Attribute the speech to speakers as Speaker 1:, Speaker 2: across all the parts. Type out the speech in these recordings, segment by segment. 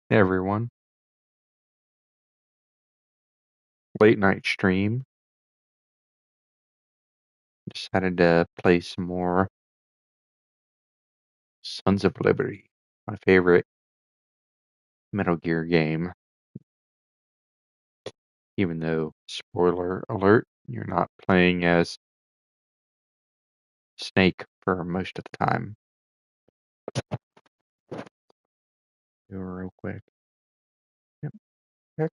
Speaker 1: Hey everyone, late night stream. Decided to play some more Sons of Liberty, my favorite Metal Gear game. Even though, spoiler alert, you're not playing as Snake for most of the time. Do it real quick. Yep, check.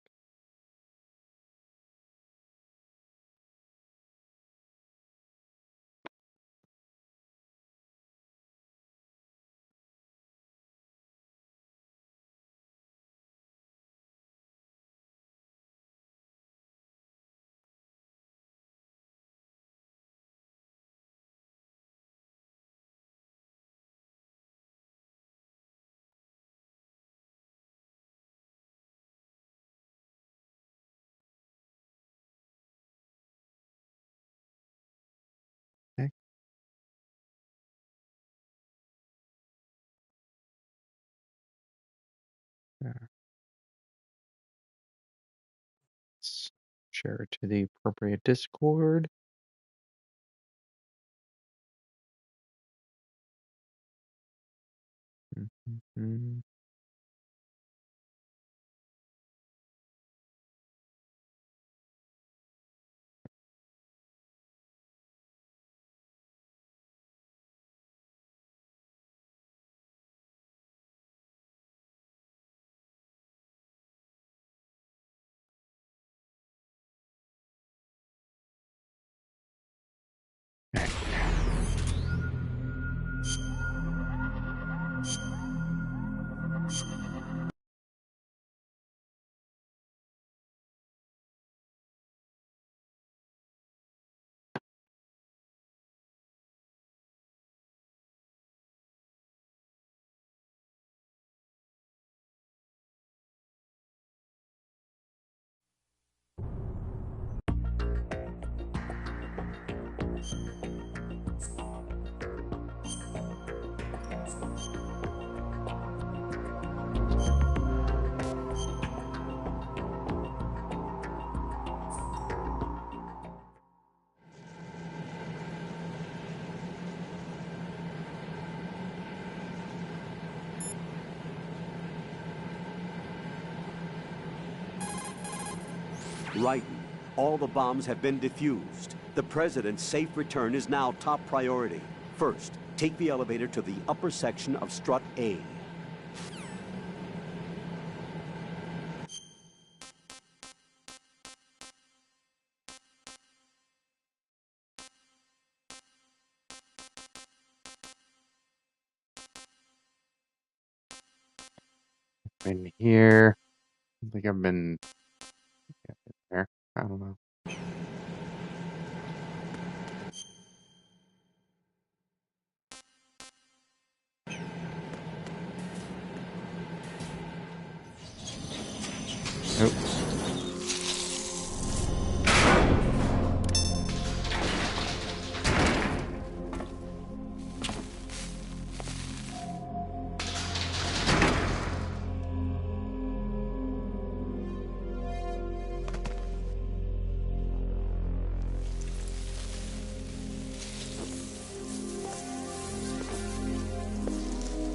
Speaker 1: Okay. Let's share it to the appropriate Discord. Mm-hmm.
Speaker 2: Right. All the bombs have been defused. The president's safe return is now top priority. First, take the elevator to the upper section of Strut A.
Speaker 1: In here. I think I've been there. I don't know. Nope.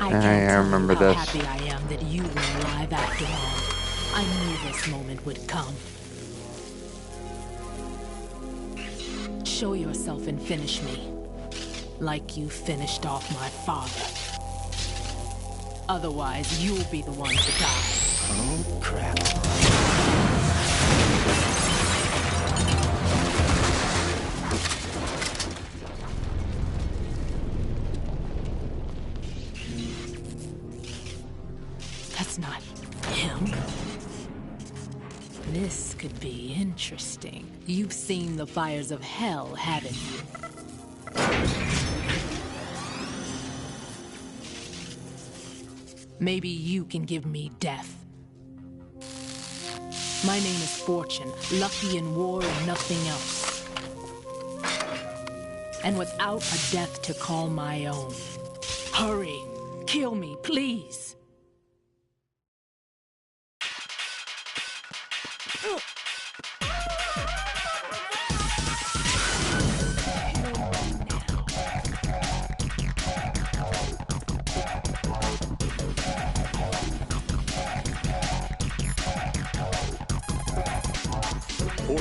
Speaker 3: I can't tell
Speaker 1: remember
Speaker 3: you how
Speaker 1: this.
Speaker 3: happy I am that you were alive after all. I knew this moment would come. Show yourself and finish me. Like you finished off my father. Otherwise, you'll be the one to die.
Speaker 2: Oh, crap.
Speaker 3: That's not him. This could be interesting. You've seen the fires of hell, haven't you? Maybe you can give me death. My name is Fortune, lucky in war and nothing else. And without a death to call my own. Hurry! Kill me, please!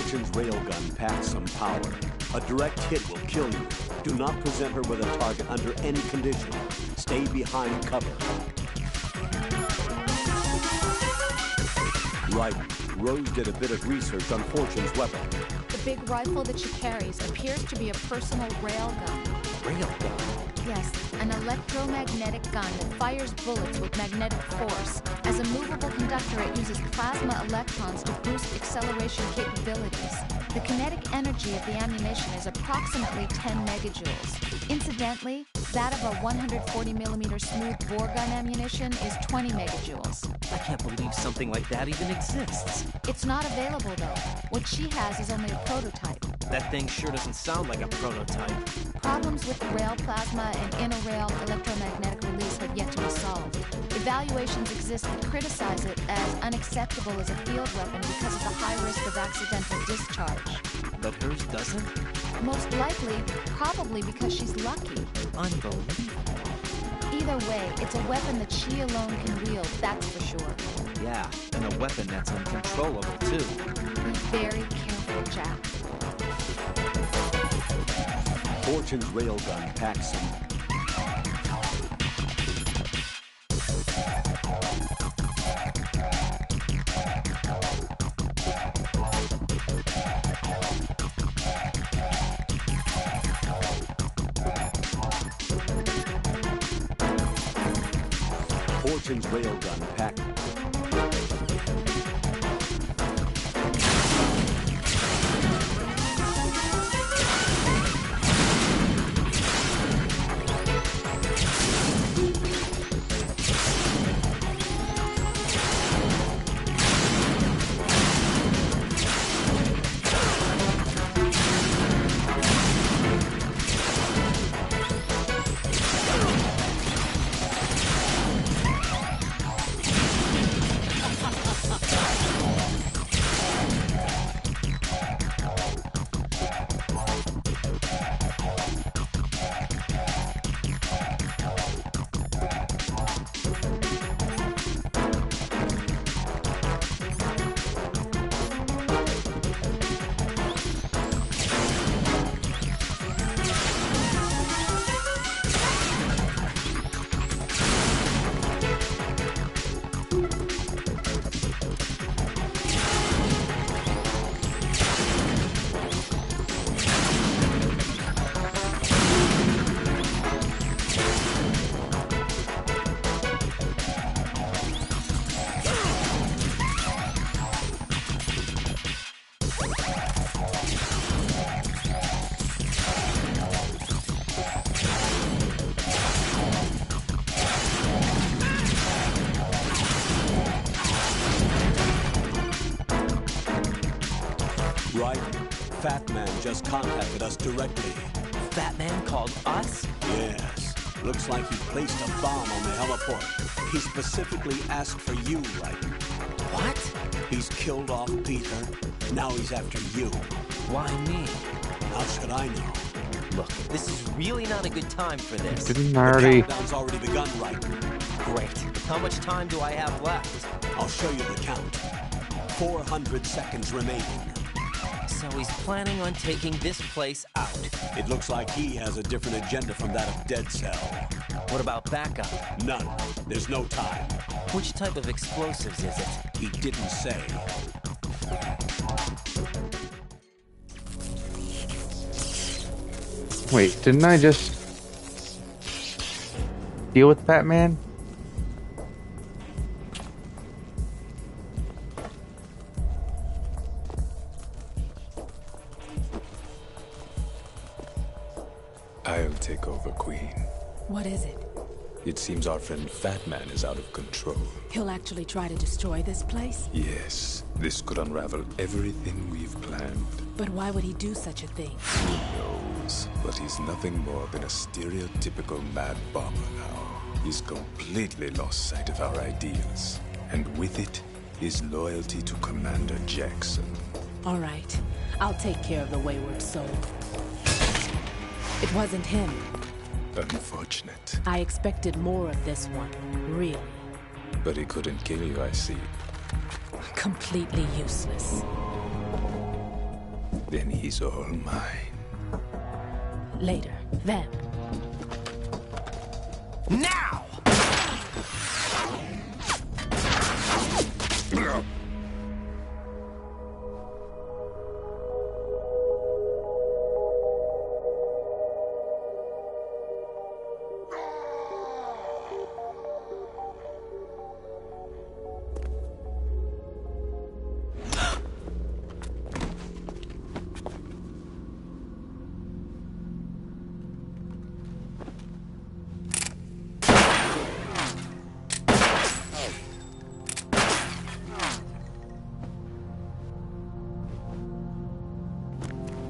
Speaker 2: Fortune's railgun packs some power. A direct hit will kill you. Do not present her with a target under any condition. Stay behind cover. Right. Rose did a bit of research on Fortune's weapon.
Speaker 4: The big rifle that she carries appears to be a personal railgun.
Speaker 2: Railgun?
Speaker 4: Yes, an electromagnetic gun that fires bullets with magnetic force. As a movable conductor, it uses plasma electrons to boost acceleration capabilities. The kinetic energy of the ammunition is approximately 10 megajoules. Incidentally, that of a 140mm smooth bore gun ammunition is 20 megajoules.
Speaker 5: I can't believe something like that even exists.
Speaker 4: It's not available, though. What she has is only a prototype.
Speaker 5: That thing sure doesn't sound like a prototype.
Speaker 4: Problems with the rail plasma and inner rail electromagnetic release have yet to be solved. Evaluations exist that criticize it as unacceptable as a field weapon because of the high risk of accidental discharge.
Speaker 5: But hers doesn't?
Speaker 4: Most likely, probably because she's lucky.
Speaker 5: Unbelievable.
Speaker 4: Either way, it's a weapon that she alone can wield, that's for sure.
Speaker 5: Yeah, and a weapon that's uncontrollable, too.
Speaker 4: Be very careful, Jack.
Speaker 2: Fortune's railgun packs some... Fortune's railgun packed. Right. Fat Man just contacted us directly.
Speaker 5: Fat Man called us?
Speaker 2: Yes. Looks like he placed a bomb on the heliport. He specifically asked for you, right?
Speaker 5: What?
Speaker 2: He's killed off Peter. Now he's after you.
Speaker 5: Why me?
Speaker 2: How should I know?
Speaker 5: Look, this is really not a good time for this.
Speaker 1: Didn't
Speaker 2: The
Speaker 1: already.
Speaker 2: countdown's already begun, right?
Speaker 5: Great. How much time do I have left?
Speaker 2: I'll show you the count. 400 seconds remaining.
Speaker 5: So he's planning on taking this place out.
Speaker 2: It looks like he has a different agenda from that of Dead Cell.
Speaker 5: What about backup?
Speaker 2: None. There's no time.
Speaker 5: Which type of explosives is it?
Speaker 2: He didn't say.
Speaker 1: Wait, didn't I just deal with Fat Man?
Speaker 6: I'll take over, Queen.
Speaker 3: What is it?
Speaker 6: It seems our friend Fat Man is out of control.
Speaker 3: He'll actually try to destroy this place?
Speaker 6: Yes, this could unravel everything we've planned.
Speaker 3: But why would he do such a thing?
Speaker 6: Who knows? But he's nothing more than a stereotypical mad bomber now. He's completely lost sight of our ideals. And with it, his loyalty to Commander Jackson.
Speaker 3: All right. I'll take care of the wayward soul. It wasn't him.
Speaker 6: Unfortunate.
Speaker 3: I expected more of this one. Really.
Speaker 6: But he couldn't kill you, I see.
Speaker 3: Completely useless.
Speaker 6: then he's all mine.
Speaker 3: Later, then.
Speaker 5: Now!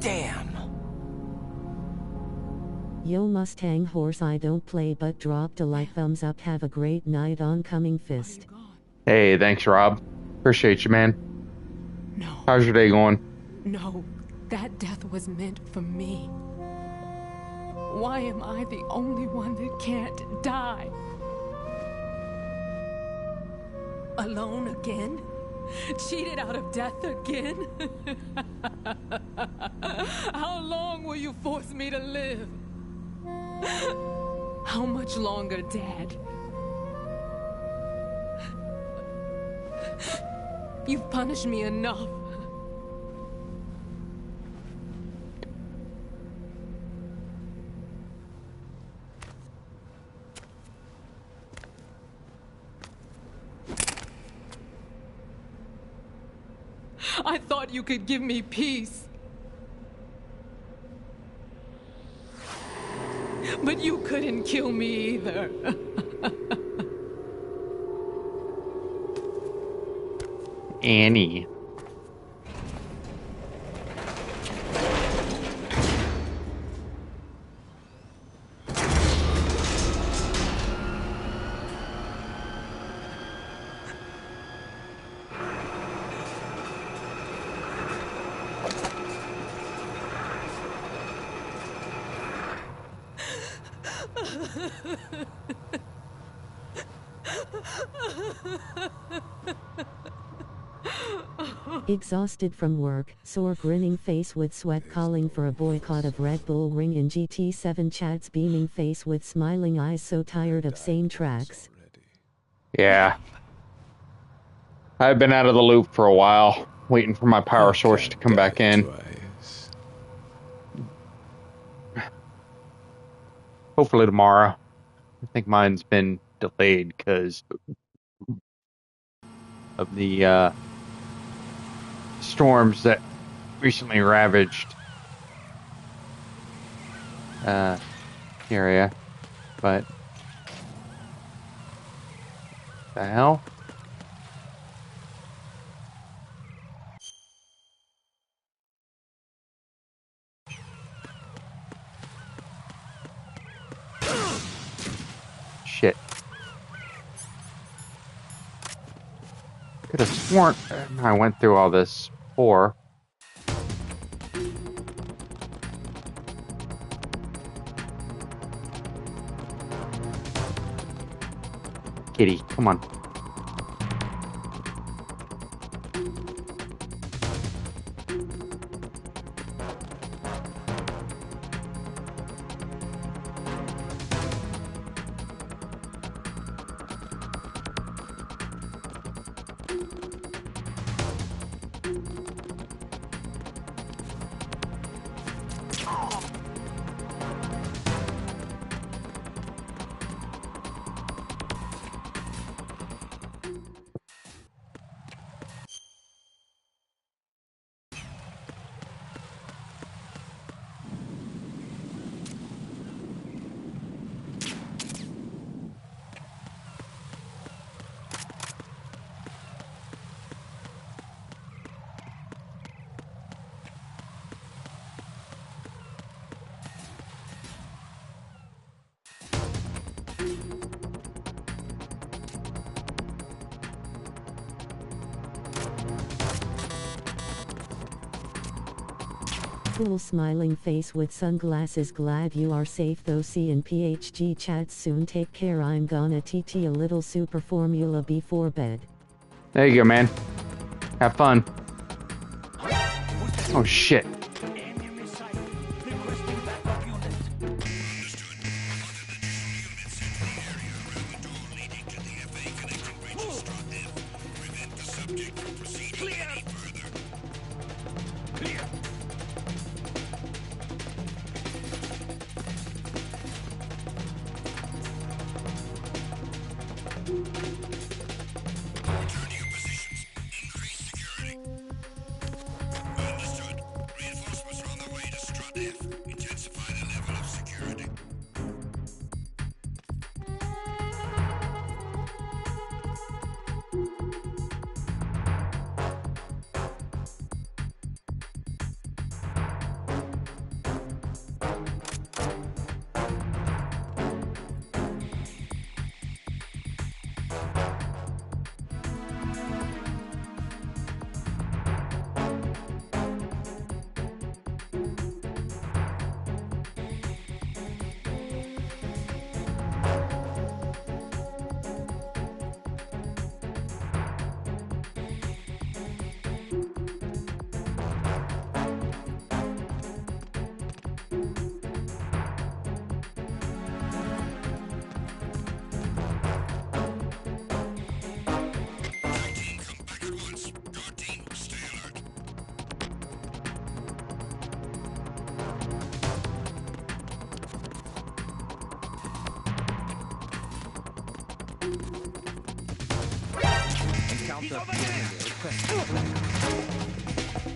Speaker 5: Damn.
Speaker 7: Yo Mustang horse, I don't play but dropped a like, thumbs up, have a great night, oncoming fist.
Speaker 1: Hey, thanks, Rob. Appreciate you, man.
Speaker 3: No,
Speaker 1: How's your day going?
Speaker 3: no, that death was meant for me. Why am I the only one that can't die? Alone again? Cheated out of death again? How long will you force me to live? How much longer, Dad? You've punished me enough. I thought you could give me peace. But you couldn't kill me either.
Speaker 1: Annie.
Speaker 7: Exhausted from work, sore grinning face with sweat, calling for a boycott of Red Bull Ring in GT7, chats beaming face with smiling eyes, so tired of same tracks.
Speaker 1: Yeah. I've been out of the loop for a while, waiting for my power source to come back in.
Speaker 6: Twice.
Speaker 1: Hopefully tomorrow. I think mine's been delayed because of the storms that recently ravaged the area. But the hell? Shit. Could have sworn I went through all this before. Kitty, come on.
Speaker 7: Cool smiling face with sunglasses, glad you are safe though. C and PHG chats soon, take care, I'm gonna TT a little super formula before bed.
Speaker 1: There you go, man. Have fun. Oh shit.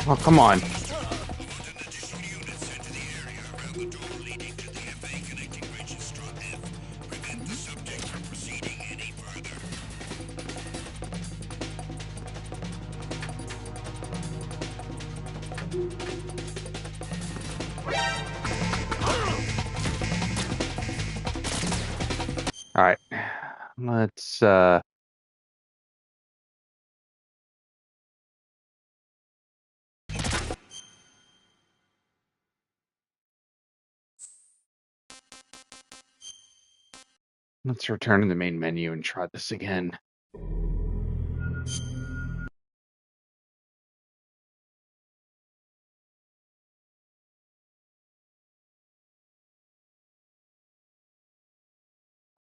Speaker 1: Oh, come on. All right. Let's return to the main menu and try this again.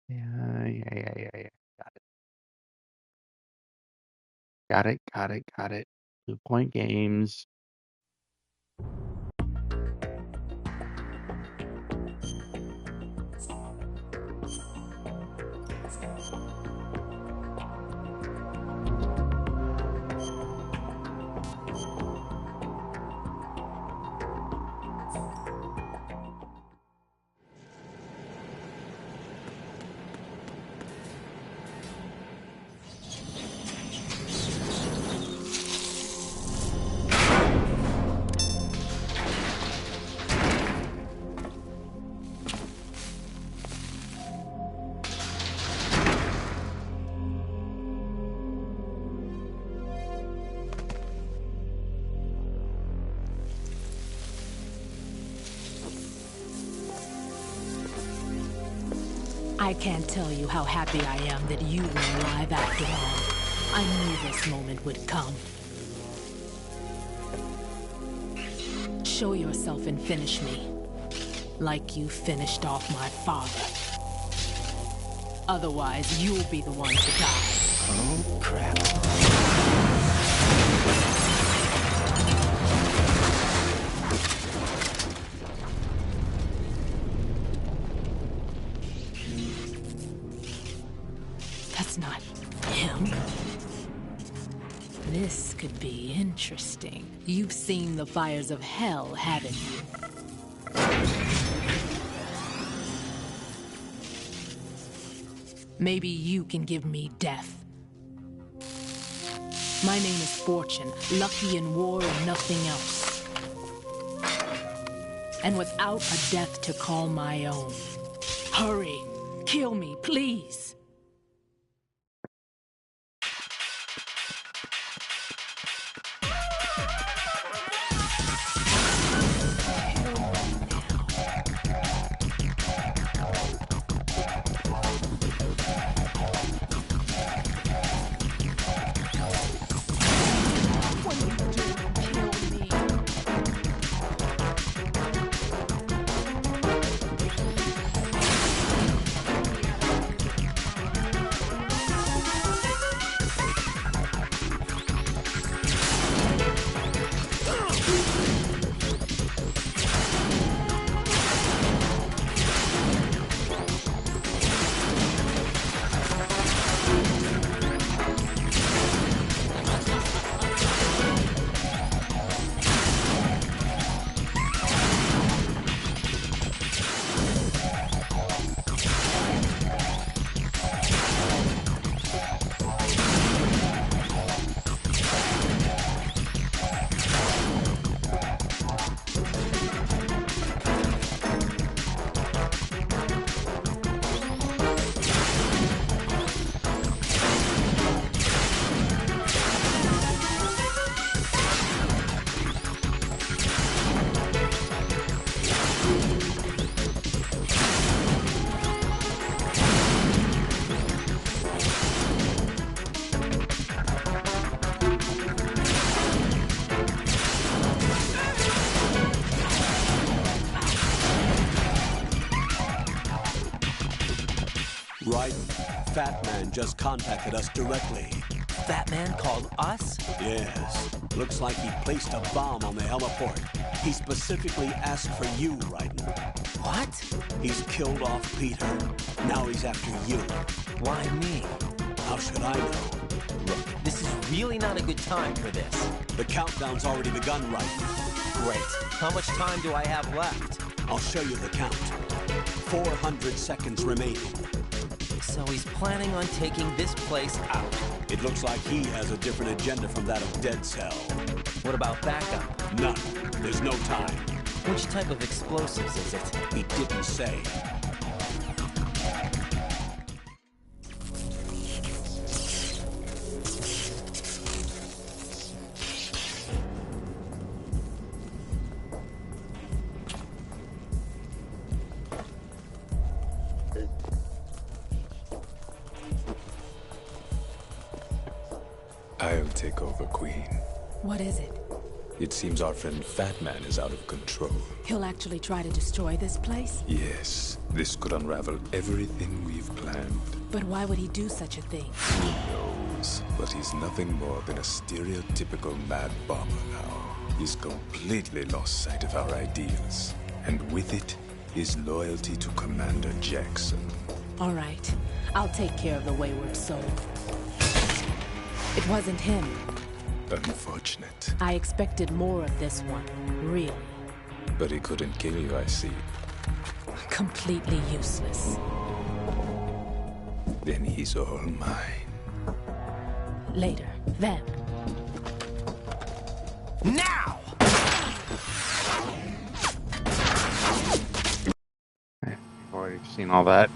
Speaker 1: Yeah. Got it. 2 Point Games.
Speaker 3: I can't tell you how happy I am that you were alive after all. I knew this moment would come. Show yourself and finish me, like you finished off my father. Otherwise, you'll be the one to die.
Speaker 5: Oh, crap.
Speaker 3: That's not him. This could be interesting. You've seen the fires of hell, haven't you? Maybe you can give me death. My name is Fortune, lucky in war and nothing else. And without a death to call my own. Hurry, kill me, please.
Speaker 2: Right. Fat Man just contacted us directly.
Speaker 5: Fat Man called us?
Speaker 2: Yes. Looks like he placed a bomb on the heliport. He specifically asked for you, Raiden.
Speaker 5: What?
Speaker 2: He's killed off Peter. Now he's after you.
Speaker 5: Why me?
Speaker 2: How should I know?
Speaker 5: Look, this is really not a good time for this.
Speaker 2: The countdown's already begun, Raiden.
Speaker 5: Great. How much time do I have left?
Speaker 2: I'll show you the count. 400 seconds remaining.
Speaker 5: So he's planning on taking this place out.
Speaker 2: It looks like he has a different agenda from that of Dead Cell.
Speaker 5: What about backup?
Speaker 2: None. There's no time.
Speaker 5: Which type of explosives is it?
Speaker 2: He didn't say.
Speaker 6: I'll take over, Queen.
Speaker 3: What is it?
Speaker 6: It seems our friend Fat Man is out of control.
Speaker 3: He'll actually try to destroy this place?
Speaker 6: Yes, this could unravel everything we've planned.
Speaker 3: But why would he do such a thing?
Speaker 6: Who knows? But he's nothing more than a stereotypical mad bomber now. He's completely lost sight of our ideals. And with it, his loyalty to Commander Jackson.
Speaker 3: All right. I'll take care of the wayward soul. It wasn't him.
Speaker 6: Unfortunate.
Speaker 3: I expected more of this one, really.
Speaker 6: But he couldn't kill you, I see.
Speaker 3: Completely useless.
Speaker 6: Then he's all mine.
Speaker 3: Later, then.
Speaker 5: Now!
Speaker 1: I've already seen all that.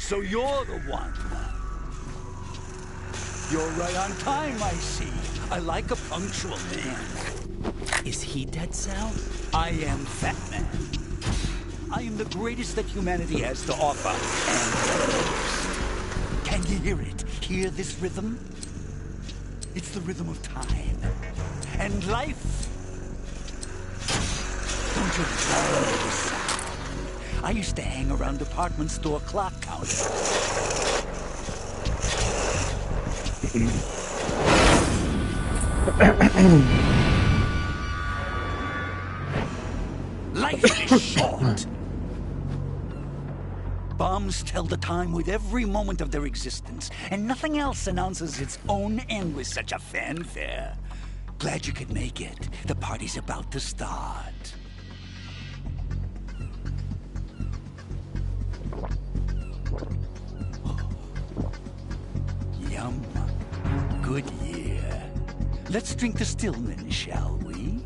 Speaker 8: So you're the one. You're right on time, I see. I like a punctual man.
Speaker 5: Is he Dead Cell?
Speaker 8: I am Fat Man. I am the greatest that humanity has to offer, and can you hear it? Hear this rhythm? It's the rhythm of time and life. Don't you love this sound? I used to hang around department store clock counters. Life is short. Bombs tell the time with every moment of their existence, and nothing else announces its own end with such a fanfare. Glad you could make it. The party's about to start. Yum. Good year. Let's drink the Stillman, shall we?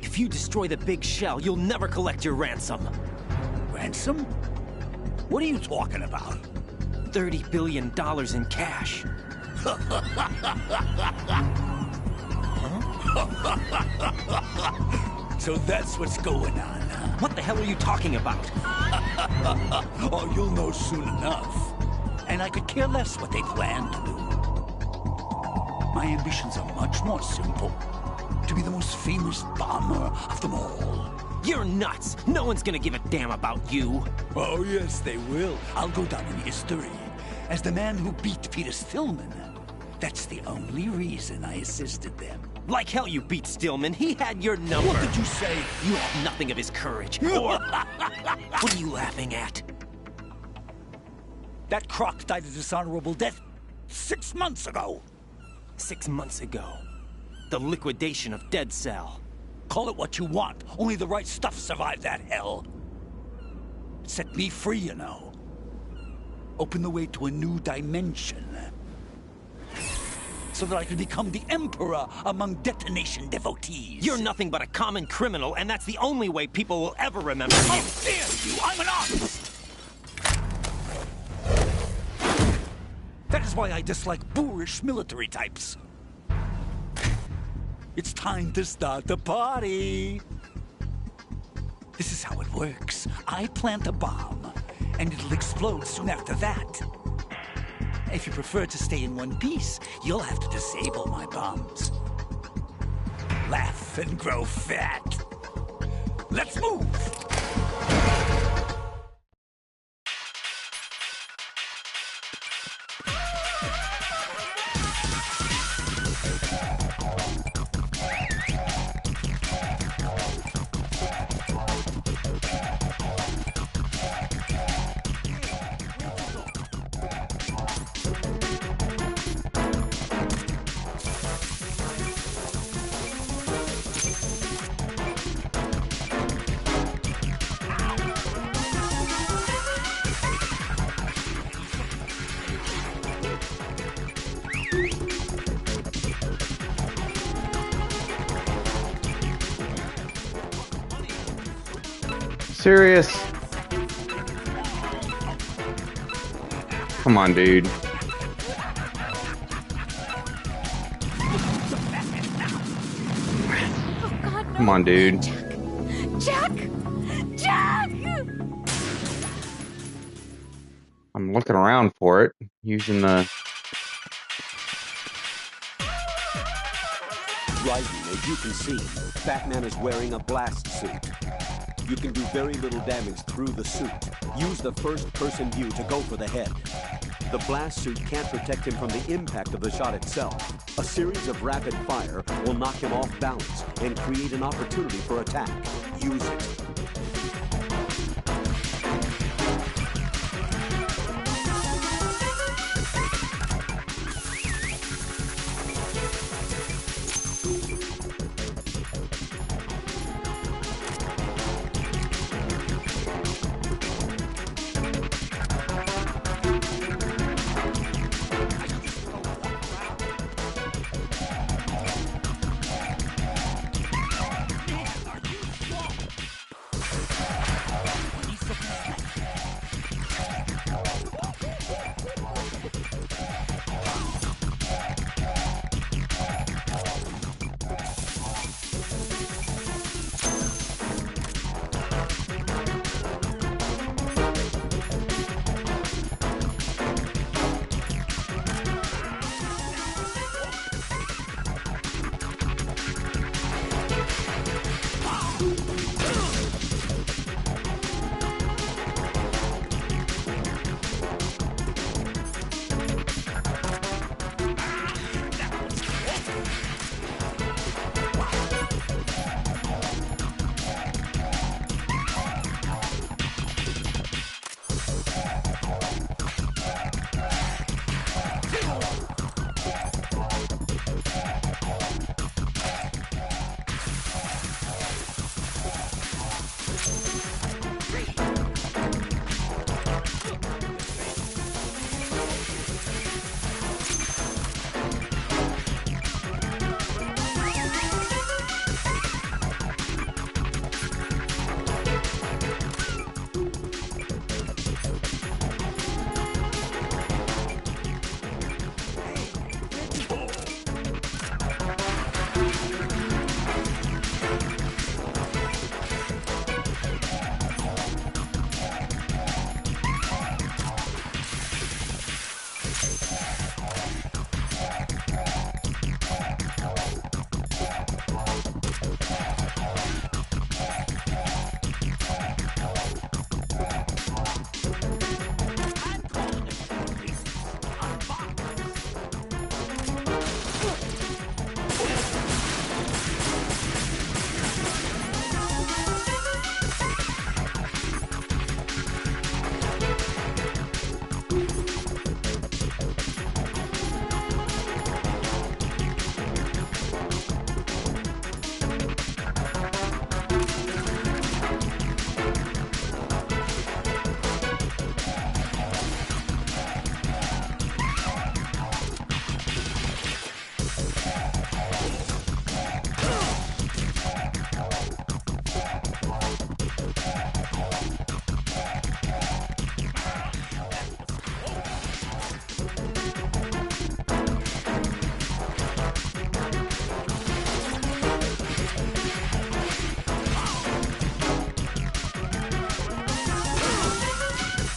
Speaker 5: If you destroy the big shell, you'll never collect your ransom.
Speaker 8: Ransom? What are you talking about?
Speaker 5: $30 billion in cash.
Speaker 8: So that's what's going on, huh?
Speaker 5: What the hell are you talking about?
Speaker 8: Oh, you'll know soon enough. And I could care less what they plan to do. My ambitions are much more simple. To be the most famous bomber of them all.
Speaker 5: You're nuts! No one's gonna give a damn about you!
Speaker 8: Oh, yes, they will. I'll go down in history as the man who beat Peter Stillman. That's the only reason I assisted them.
Speaker 5: Like hell you beat Stillman. He had your number.
Speaker 8: What did you say?
Speaker 5: You have nothing of his courage. Or... What are you laughing at?
Speaker 8: That croc died a dishonorable death 6 months ago.
Speaker 5: 6 months ago. The liquidation of Dead Cell.
Speaker 8: Call it what you want. Only the right stuff survived that hell. Set me free, you know. Open the way to a new dimension. So that I can become the emperor among detonation devotees.
Speaker 5: You're nothing but a common criminal, and that's the only way people will ever remember you.
Speaker 8: How dare you! I'm an artist! That is why I dislike boorish military types. It's time to start the party. This is how it works. I plant a bomb, and it'll explode soon after that. If you prefer to stay in one piece, you'll have to disable my bombs. Laugh and grow fat. Let's move!
Speaker 1: Serious? Come on, dude.
Speaker 3: Oh, God, no.
Speaker 1: Come on, dude.
Speaker 3: Jack! Jack!
Speaker 1: I'm looking around for it, using the...
Speaker 2: Rising, as you can see, Batman is wearing a blast suit. You can do very little damage through the suit. Use the first-person view to go for the head. The blast suit can't protect him from the impact of the shot itself. A series of rapid fire will knock him off balance and create an opportunity for attack. Use it.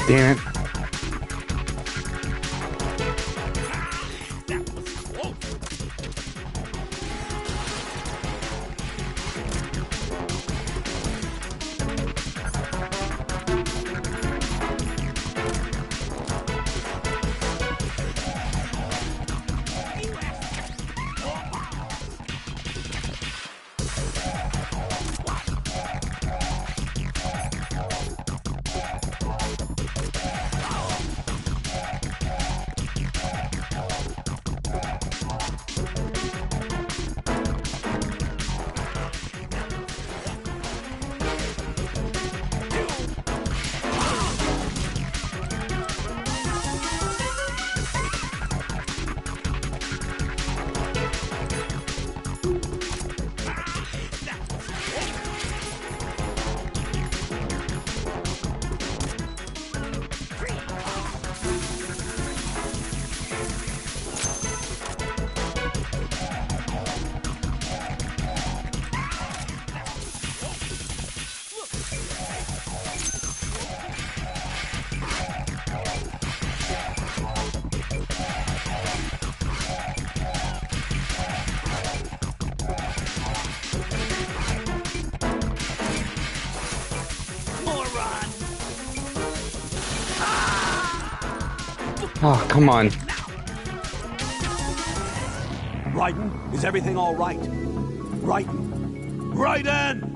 Speaker 1: damn it. Oh, come on.
Speaker 2: Raiden, is everything all right? Raiden! Raiden!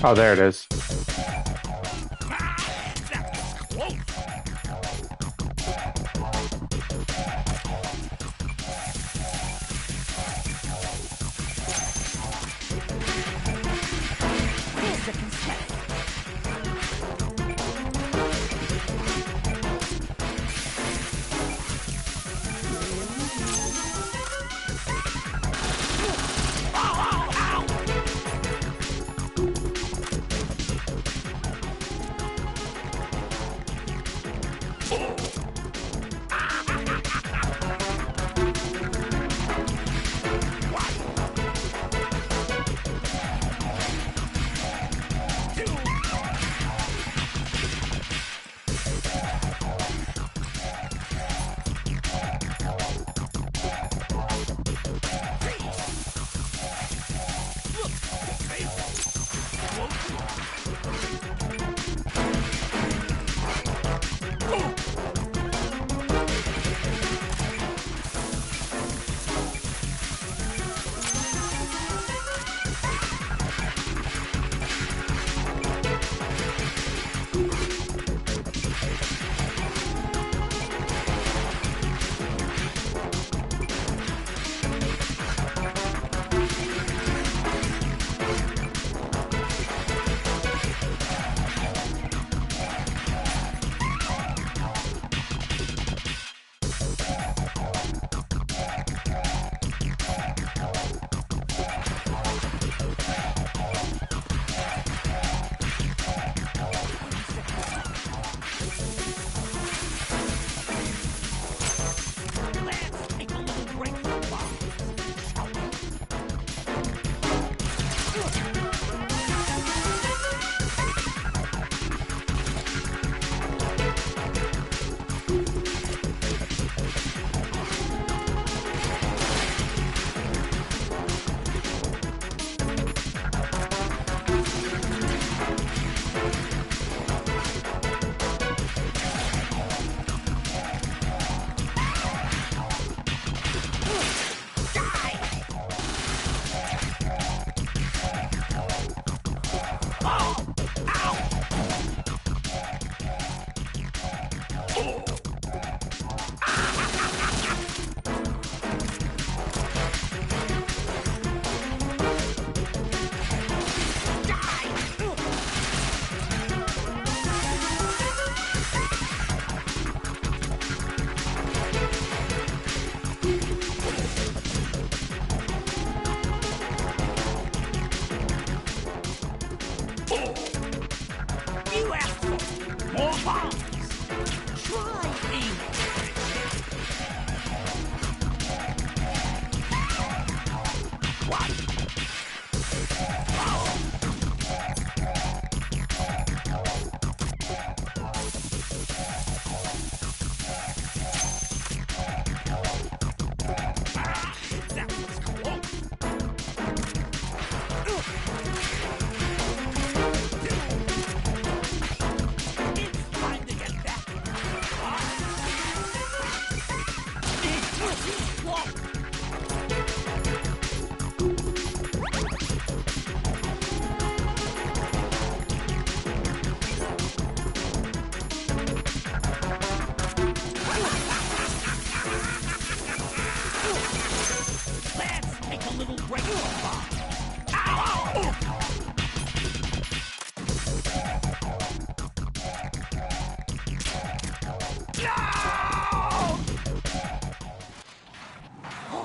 Speaker 1: Oh, there it is.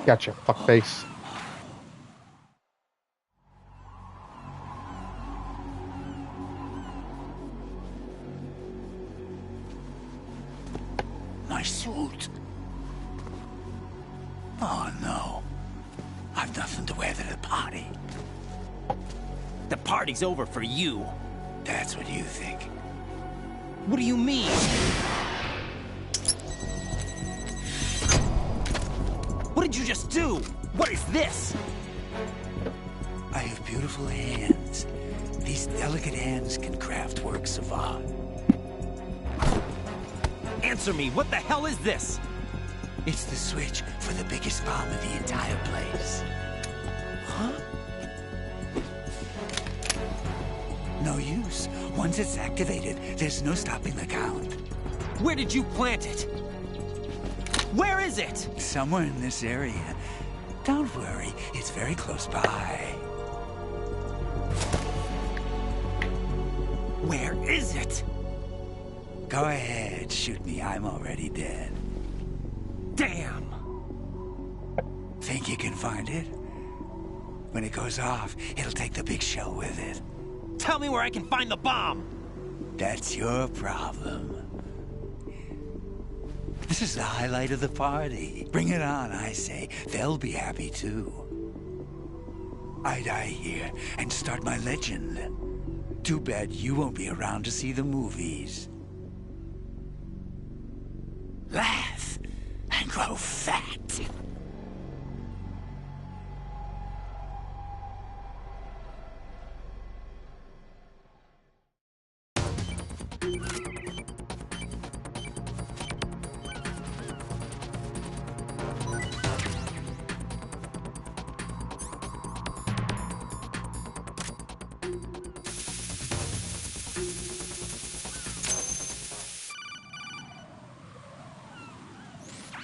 Speaker 1: Gotcha, fuckface.
Speaker 8: My suit. Oh no. I've nothing to wear to the party.
Speaker 5: The party's over for you.
Speaker 8: That's what you think.
Speaker 5: What do you mean? What did you just do? What is this?
Speaker 8: I have beautiful hands. These delicate hands can craft works of art.
Speaker 5: Answer me, what the hell is this?
Speaker 8: It's the switch for the biggest bomb in the entire place.
Speaker 5: Huh?
Speaker 8: No use. Once it's activated, there's no stopping the count.
Speaker 5: Where did you plant it? Where is it?
Speaker 8: Somewhere in this area. Don't worry, it's very close by. Where is it? Go ahead, shoot me. I'm already dead.
Speaker 5: Damn!
Speaker 8: Think you can find it? When it goes off, it'll take the big shell with it.
Speaker 5: Tell me where I can find the bomb!
Speaker 8: That's your problem. This is the highlight of the party. Bring it on, I say. They'll be happy too. I die here and start my legend. Too bad you won't be around to see the movies. Laugh and grow fat.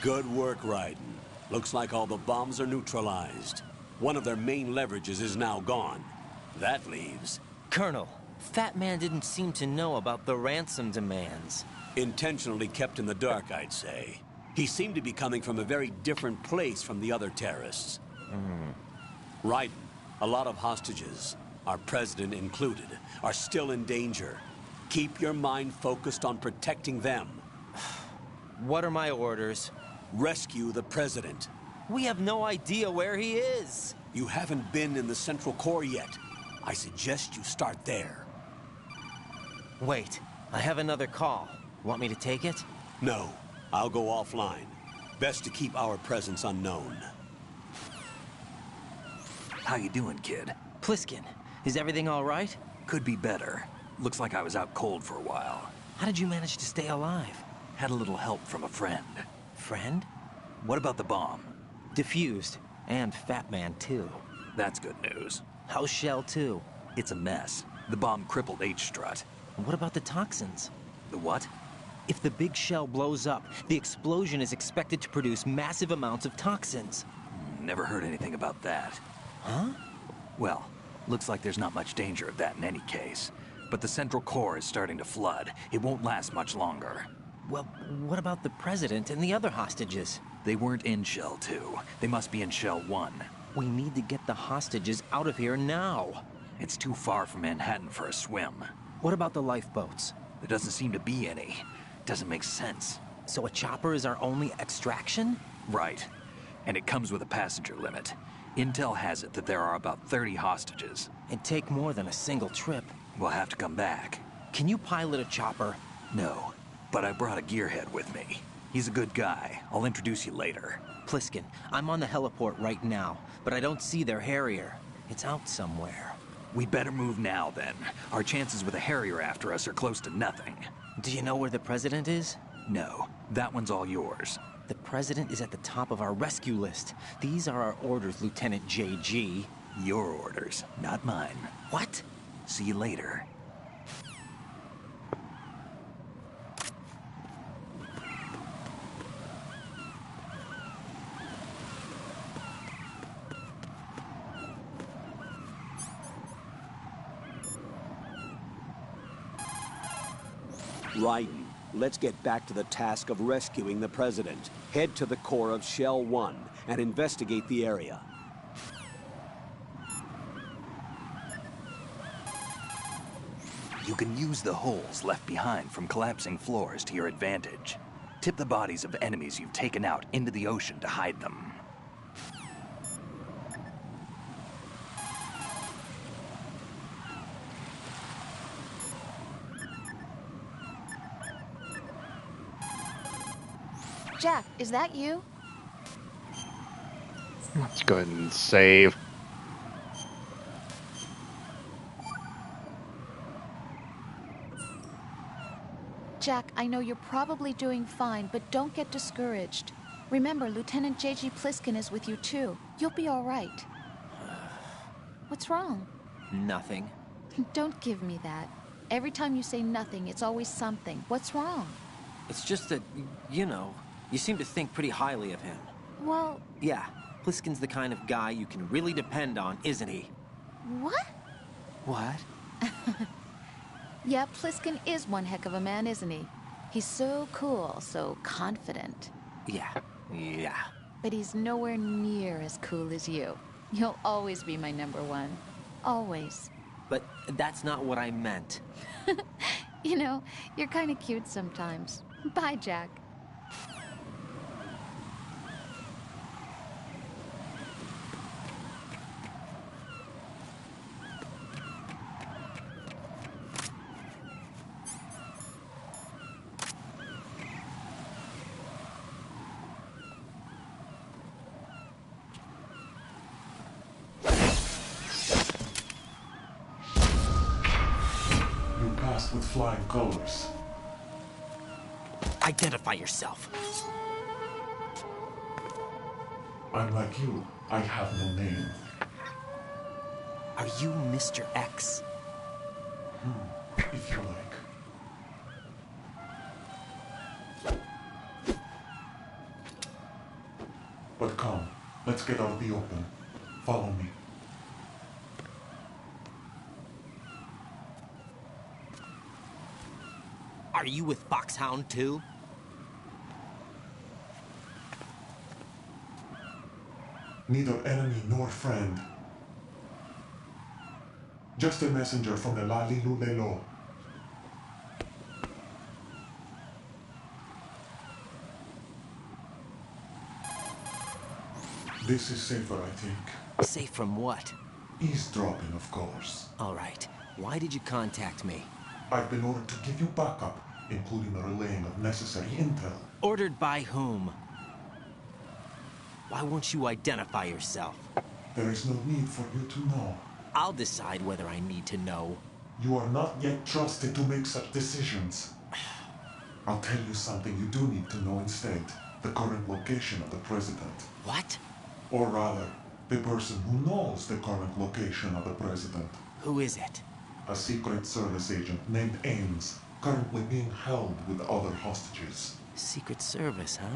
Speaker 2: Good work, Raiden. Looks like all the bombs are neutralized. One of their main leverages is now gone. That leaves...
Speaker 9: Colonel, Fat Man didn't seem to know about the ransom demands.
Speaker 2: Intentionally kept in the dark, I'd say. He seemed to be coming from a very different place from the other terrorists. Raiden, a lot of hostages, our president included, are still in danger. Keep your mind focused on protecting them.
Speaker 9: What are my orders?
Speaker 2: Rescue the president.
Speaker 9: We have no idea where he is.
Speaker 2: You haven't been in the Central Core yet. I suggest you start there.
Speaker 9: Wait, I have another call. Want me to take it?
Speaker 2: No, I'll go offline. Best to keep our presence unknown.
Speaker 10: How you doing, kid?
Speaker 9: Pliskin, is everything all right?
Speaker 10: Could be better. Looks like I was out cold for a while.
Speaker 9: How did you manage to stay alive?
Speaker 10: Had a little help from a friend.
Speaker 9: Friend?
Speaker 10: What about the bomb?
Speaker 9: Diffused. And Fat Man, too.
Speaker 10: That's good news.
Speaker 9: How's Shell, too?
Speaker 10: It's a mess. The bomb crippled H-Strut.
Speaker 9: What about the toxins?
Speaker 10: The what?
Speaker 9: If the big shell blows up, the explosion is expected to produce massive amounts of toxins.
Speaker 10: Never heard anything about that.
Speaker 9: Huh?
Speaker 10: Well, looks like there's not much danger of that in any case. But the Central Core is starting to flood. It won't last much longer.
Speaker 9: Well, what about the president and the other hostages?
Speaker 10: They weren't in Shell 2. They must be in Shell 1.
Speaker 9: We need to get the hostages out of here now.
Speaker 10: It's too far from Manhattan for a swim.
Speaker 9: What about the lifeboats?
Speaker 10: There doesn't seem to be any. Doesn't make sense.
Speaker 9: So a chopper is our only extraction?
Speaker 10: Right. And it comes with a passenger limit. Intel has it that there are about 30 hostages.
Speaker 9: It'd take more than a single trip.
Speaker 10: We'll have to come back.
Speaker 9: Can you pilot a chopper?
Speaker 10: No, but I brought a gearhead with me. He's a good guy. I'll introduce you later.
Speaker 9: Pliskin, I'm on the heliport right now, but I don't see their Harrier. It's out somewhere.
Speaker 10: We'd better move now, then. Our chances with a Harrier after us are close to nothing.
Speaker 9: Do you know where the president is?
Speaker 10: No, that one's all yours.
Speaker 9: The president is at the top of our rescue list. These are our orders, Lieutenant JG.
Speaker 10: Your orders, not mine.
Speaker 9: What?
Speaker 10: See you later.
Speaker 2: Raiden, let's get back to the task of rescuing the president. Head to the core of Shell 1 and investigate the area.
Speaker 10: You can use the holes left behind from collapsing floors to your advantage. Tip the bodies of enemies you've taken out into the ocean to hide them.
Speaker 4: Jack, is that you?
Speaker 1: Let's go ahead and save.
Speaker 4: Jack, I know you're probably doing fine, but don't get discouraged. Remember, Lieutenant J.G. Pliskin is with you too. You'll be all right. What's wrong?
Speaker 9: Nothing.
Speaker 4: Don't give me that. Every time you say nothing, it's always something. What's wrong?
Speaker 9: It's just that, you know, you seem to think pretty highly of him.
Speaker 4: Well...
Speaker 9: Yeah, Pliskin's the kind of guy you can really depend on, isn't he?
Speaker 4: What?
Speaker 9: What?
Speaker 4: Yeah, Pliskin is one heck of a man, isn't he? He's so cool, so confident.
Speaker 9: Yeah.
Speaker 4: But he's nowhere near as cool as you. You'll always be my number one. Always.
Speaker 9: But that's not what I meant.
Speaker 4: You know, you're kind of cute sometimes. Bye, Jack.
Speaker 11: With flying colors.
Speaker 9: Identify yourself.
Speaker 11: I'm like you. I have no name.
Speaker 9: Are you Mr. X?
Speaker 11: If you like. But come, let's get out of the open. Follow me.
Speaker 9: Are you with Foxhound too?
Speaker 11: Neither enemy nor friend. Just a messenger from the Lalilulelo. This is safer, I think.
Speaker 9: Safe from what?
Speaker 11: Eavesdropping, of course.
Speaker 9: All right. Why did you contact me?
Speaker 11: I've been ordered to give you backup, including the relaying of necessary intel.
Speaker 9: Ordered by whom? Why won't you identify yourself?
Speaker 11: There is no need for you to know.
Speaker 9: I'll decide whether I need to know.
Speaker 11: You are not yet trusted to make such decisions. I'll tell you something you do need to know instead. The current location of the president.
Speaker 9: What?
Speaker 11: Or rather, the person who knows the current location of the president.
Speaker 9: Who is it?
Speaker 11: A Secret Service agent named Ames, currently being held with other hostages.
Speaker 9: Secret Service, huh?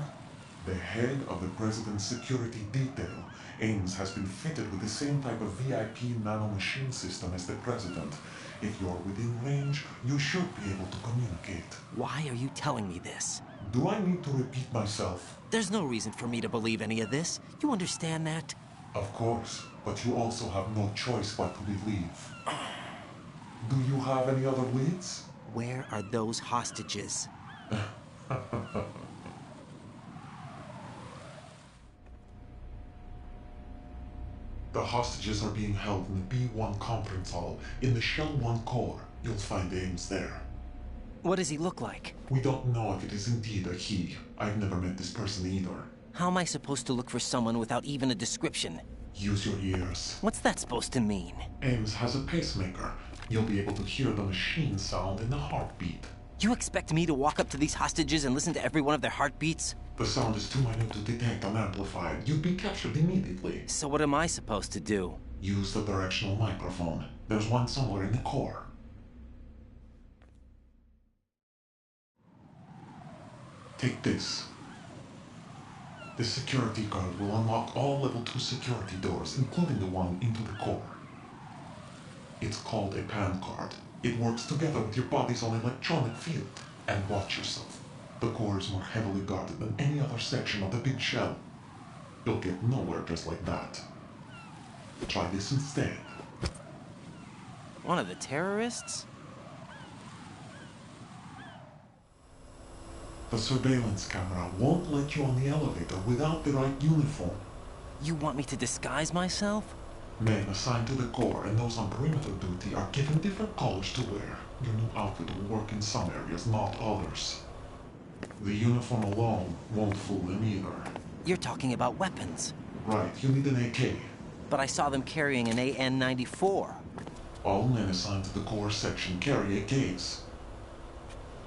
Speaker 11: The head of the president's security detail, Ames has been fitted with the same type of VIP nanomachine system as the president. If you're within range, you should be able to communicate.
Speaker 9: Why are you telling me this?
Speaker 11: Do I need to repeat myself?
Speaker 9: There's no reason for me to believe any of this. You understand that?
Speaker 11: Of course, but you also have no choice but to believe. Do you have any other leads?
Speaker 9: Where are those hostages?
Speaker 11: The hostages are being held in the B1 conference hall in the Shell 1 core. You'll find Ames there.
Speaker 9: What does he look like?
Speaker 11: We don't know if it is indeed a he. I've never met this person either.
Speaker 9: How am I supposed to look for someone without even a description?
Speaker 11: Use your ears.
Speaker 9: What's that supposed to mean?
Speaker 11: Ames has a pacemaker. You'll be able to hear the machine sound in the heartbeat.
Speaker 9: You expect me to walk up to these hostages and listen to every one of their heartbeats?
Speaker 11: The sound is too minute to detect unamplified. You'd be captured immediately.
Speaker 9: So what am I supposed to do?
Speaker 11: Use the directional microphone. There's one somewhere in the core. Take this. The security card will unlock all level 2 security doors, including the one into the core. It's called a PAN card. It works together with your body's own electronic field. And watch yourself. The core is more heavily guarded than any other section of the big shell. You'll get nowhere just like that. Try this instead.
Speaker 9: One of the terrorists?
Speaker 11: The surveillance camera won't let you on the elevator without the right uniform.
Speaker 9: You want me to disguise myself?
Speaker 11: Men assigned to the core and those on perimeter duty are given different colors to wear. Your new outfit will work in some areas, not others. The uniform alone won't fool them either.
Speaker 9: You're talking about weapons.
Speaker 11: Right, you need an AK.
Speaker 9: But I saw them carrying an AN-94.
Speaker 11: All men assigned to the core section carry AKs.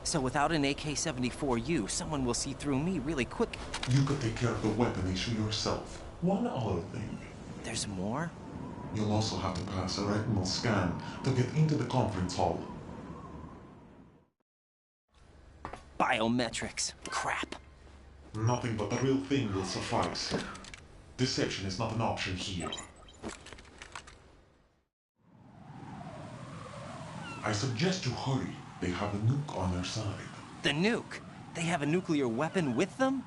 Speaker 9: So without an AK-74U, someone will see through me really quick.
Speaker 11: You could take care of the weapon issue yourself. One other thing.
Speaker 9: There's more?
Speaker 11: You'll also have to pass a retinal scan to get into the conference hall.
Speaker 9: Biometrics. Crap.
Speaker 11: Nothing but the real thing will suffice. Deception is not an option here. I suggest you hurry. They have a nuke on their side.
Speaker 9: The nuke? They have a nuclear weapon with them?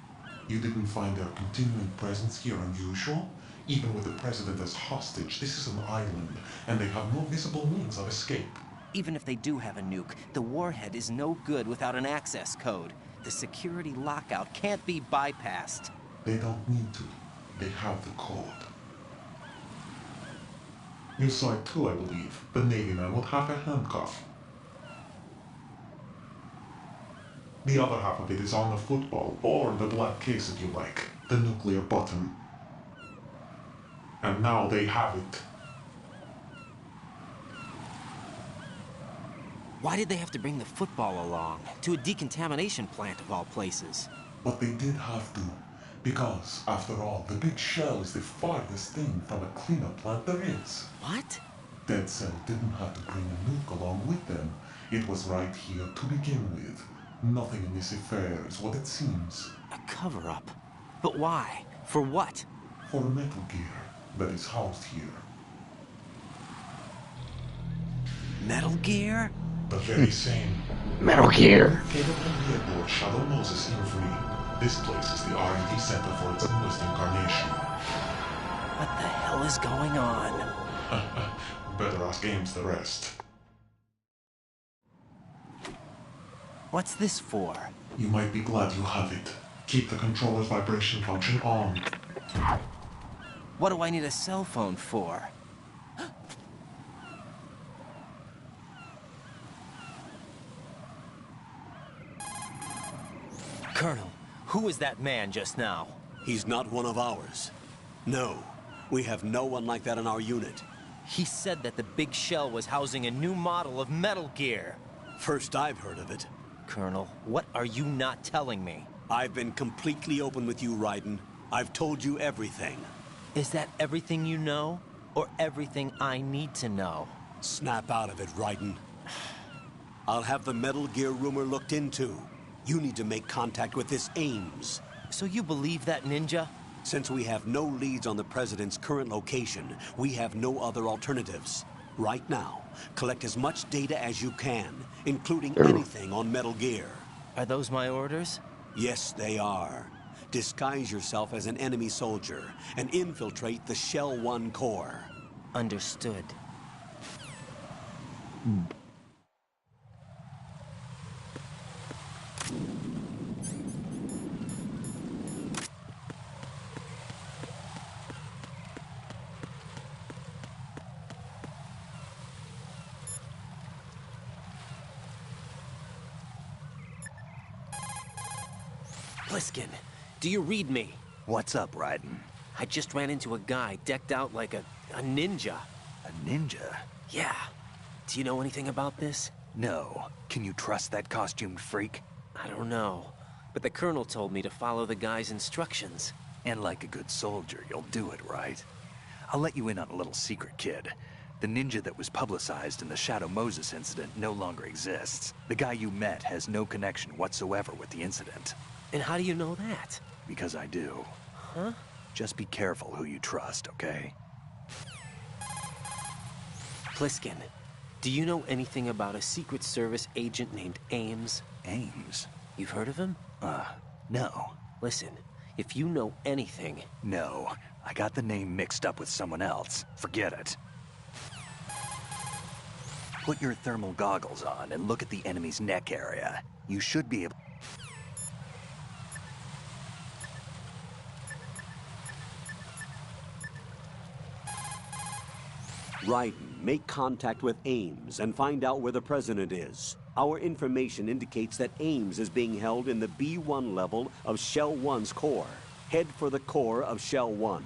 Speaker 11: You didn't find their continuing presence here unusual? Even with the president as hostage, this is an island, and they have no visible means of escape.
Speaker 9: Even if they do have a nuke, the warhead is no good without an access code. The security lockout can't be bypassed.
Speaker 11: They don't need to. They have the code. You saw it too, I believe. The Navy man with half a handcuff. The other half of it is on the football, or the black case if you like. The nuclear button. And now they have it.
Speaker 9: Why did they have to bring the football along? To a decontamination plant of all places.
Speaker 11: But they did have to. Because, after all, the big shell is the farthest thing from a cleanup plant there is.
Speaker 9: What?
Speaker 11: Dead Cell didn't have to bring a nuke along with them. It was right here to begin with. Nothing in this affair is what it seems.
Speaker 9: A cover-up? But why? For what?
Speaker 11: For Metal Gear that is housed here.
Speaker 9: Metal Gear?
Speaker 11: The very same.
Speaker 1: Metal Gear.
Speaker 11: Located on the airport Shadow Moses Infamy. This place is the R&D center for its newest incarnation.
Speaker 9: What the hell is going on?
Speaker 11: Better ask Ames the rest.
Speaker 9: What's this for?
Speaker 11: You might be glad you have it. Keep the controller's vibration function on.
Speaker 9: What do I need a cell phone for? Colonel, who was that man just now?
Speaker 2: He's not one of ours. No, we have no one like that in our unit.
Speaker 9: He said that the big shell was housing a new model of Metal Gear.
Speaker 2: First I've heard of it.
Speaker 9: Colonel, what are you not telling me?
Speaker 2: I've been completely open with you, Raiden. I've told you everything.
Speaker 9: Is that everything you know? Or everything I need to know?
Speaker 2: Snap out of it, Raiden. I'll have the Metal Gear rumor looked into. You need to make contact with this Ames.
Speaker 9: So you believe that ninja?
Speaker 2: Since we have no leads on the President's current location, we have no other alternatives. Right now, collect as much data as you can, including anything on Metal Gear.
Speaker 9: Are those my orders?
Speaker 2: Yes, they are. Disguise yourself as an enemy soldier and infiltrate the Shell 1 core.
Speaker 9: Understood. Pliskin, do you read me?
Speaker 10: What's up, Raiden?
Speaker 9: I just ran into a guy decked out like a ninja.
Speaker 10: A ninja?
Speaker 9: Yeah. Do you know anything about this?
Speaker 10: No. Can you trust that costumed freak?
Speaker 9: I don't know. But the colonel told me to follow the guy's instructions.
Speaker 10: And like a good soldier, you'll do it, right? I'll let you in on a little secret, kid. The ninja that was publicized in the Shadow Moses incident no longer exists. The guy you met has no connection whatsoever with the incident.
Speaker 9: And how do you know that?
Speaker 10: Because I do.
Speaker 9: Huh?
Speaker 10: Just be careful who you trust, okay?
Speaker 9: Pliskin, do you know anything about a Secret Service agent named Ames?
Speaker 10: Ames?
Speaker 9: You've heard of him?
Speaker 10: No.
Speaker 9: Listen, if you know anything...
Speaker 10: No. I got the name mixed up with someone else. Forget it. Put your thermal goggles on and look at the enemy's neck area. You should be able...
Speaker 2: Raiden, make contact with Ames and find out where the President is. Our information indicates that Ames is being held in the B1 level of Shell 1's core. Head for the core of Shell 1.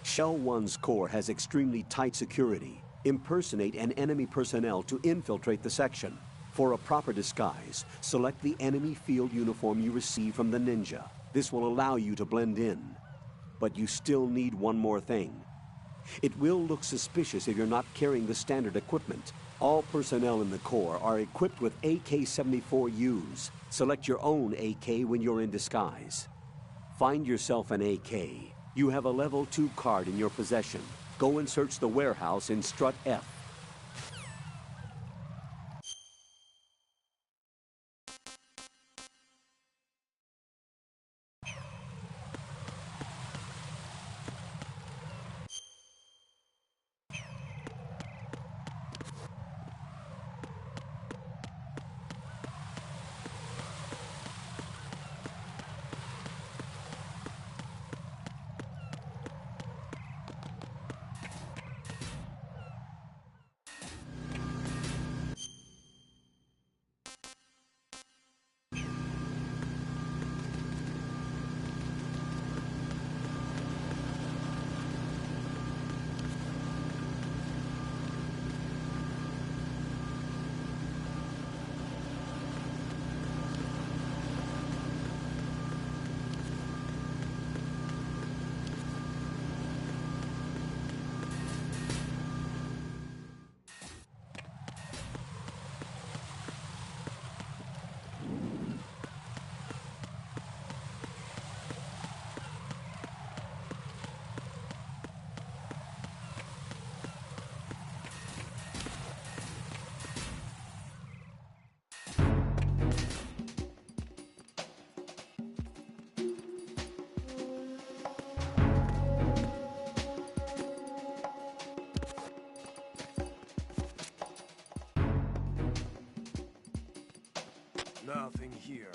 Speaker 2: Shell 1's core has extremely tight security. Impersonate an enemy personnel to infiltrate the section. For a proper disguise, select the enemy field uniform you receive from the ninja. This will allow you to blend in. But you still need one more thing. It will look suspicious if you're not carrying the standard equipment. All personnel in the Corps are equipped with AK-74Us. Select your own AK when you're in disguise. Find yourself an AK. You have a level 2 card in your possession. Go and search the warehouse in Strut F.
Speaker 12: Nothing here.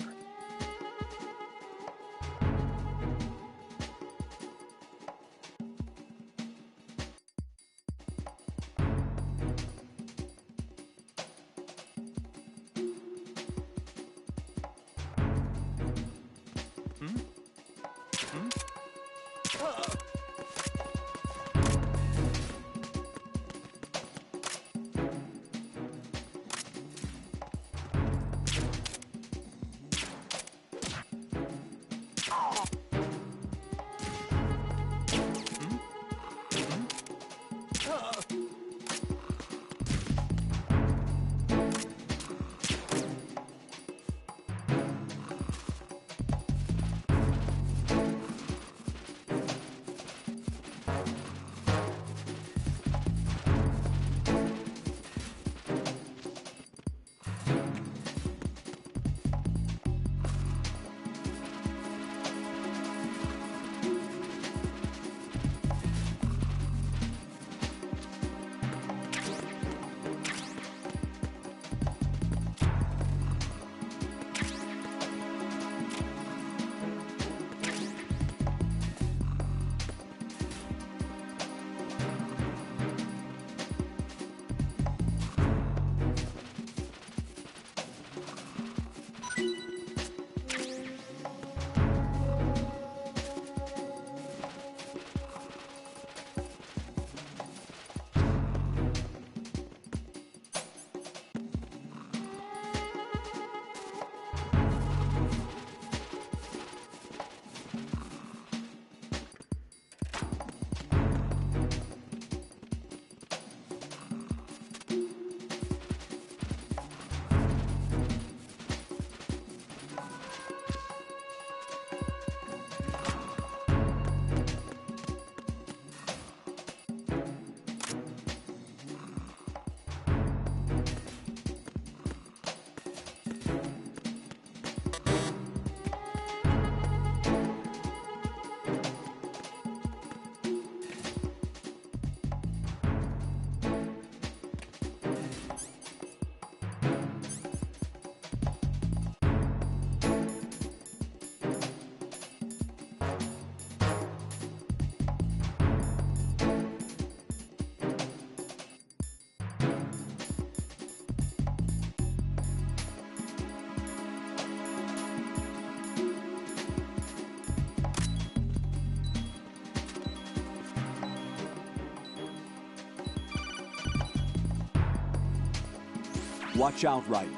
Speaker 2: Watch out, Right.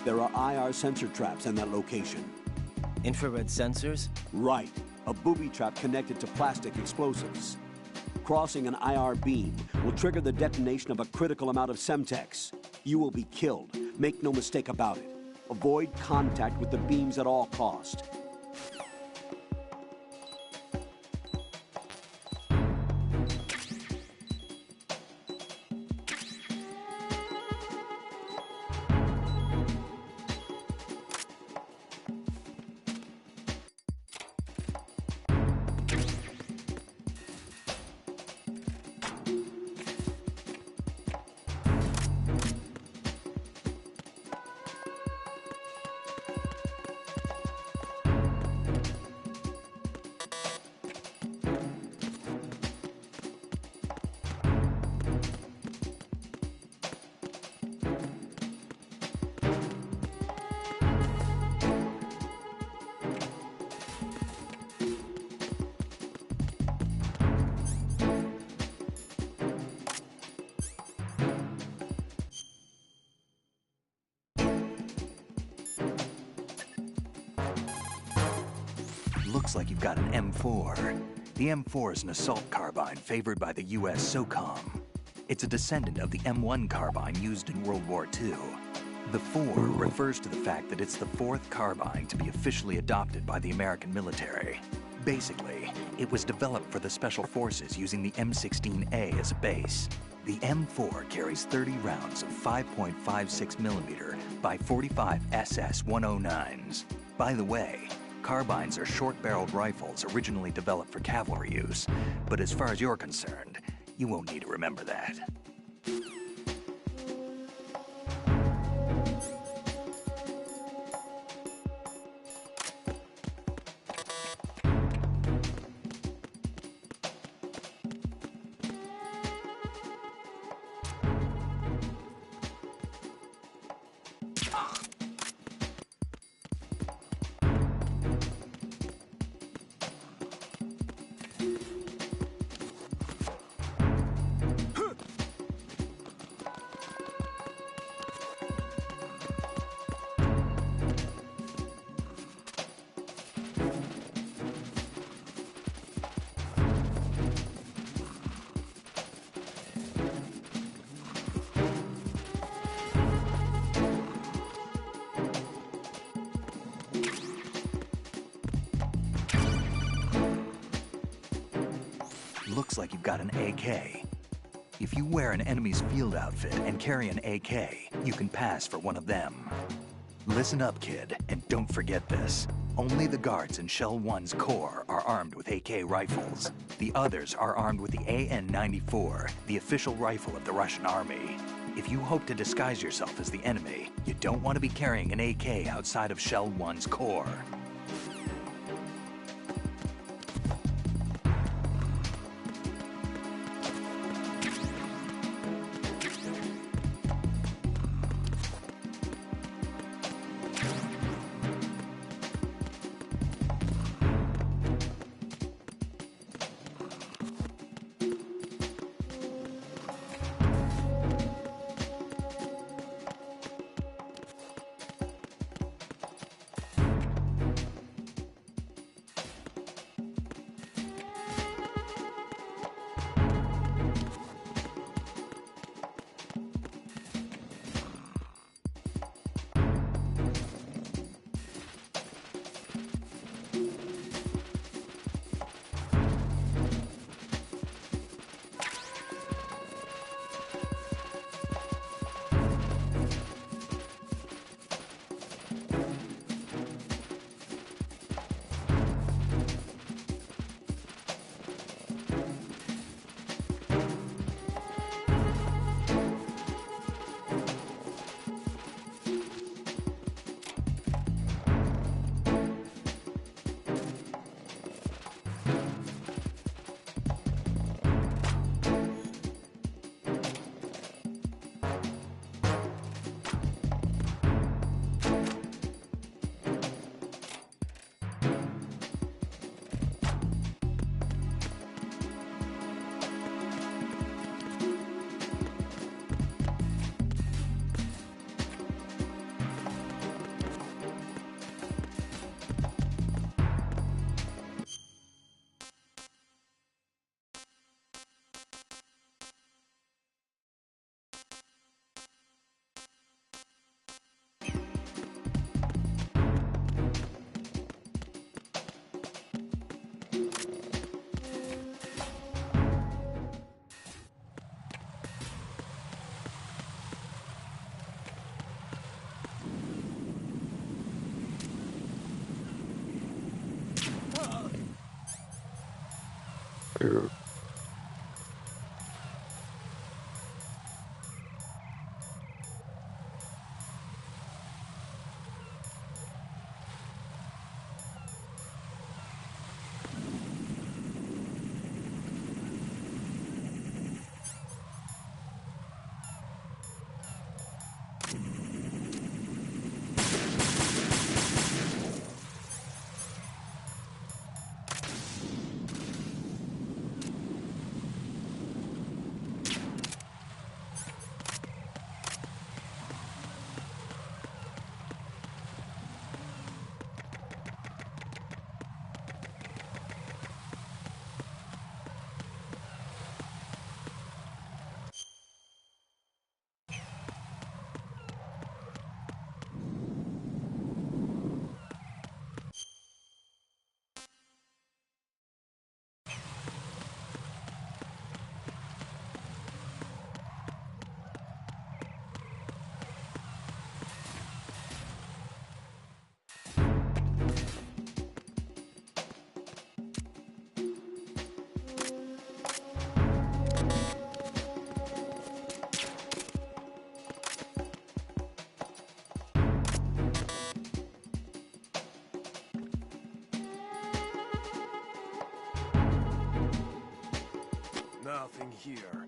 Speaker 2: There are IR sensor traps in that location.
Speaker 9: Infrared sensors?
Speaker 2: Right. A booby trap connected to plastic explosives. Crossing an IR beam will trigger the detonation of a critical amount of Semtex. You will be killed. Make no mistake about it. Avoid contact with the beams at all costs.
Speaker 10: Looks like you've got an M4. The M4 is an assault carbine favored by the US SOCOM. It's a descendant of the M1 carbine used in World War II. The 4 refers to the fact that it's the fourth carbine to be officially adopted by the American military. Basically, it was developed for the Special Forces using the M16A as a base. The M4 carries 30 rounds of 5.56mm by 45 SS-109s. By the way, carbines are short-barreled rifles originally developed for cavalry use, but as far as you're concerned, you won't need to remember that. Looks like you've got an AK. If you wear an enemy's field outfit and carry an AK, you can pass for one of them. Listen up, kid, and don't forget this. Only the guards in Shell 1's Corps are armed with AK rifles. The others are armed with the AN-94, the official rifle of the Russian army. If you hope to disguise yourself as the enemy, you don't want to be carrying an AK outside of Shell 1's Corps.
Speaker 1: Ooh.
Speaker 12: Nothing here.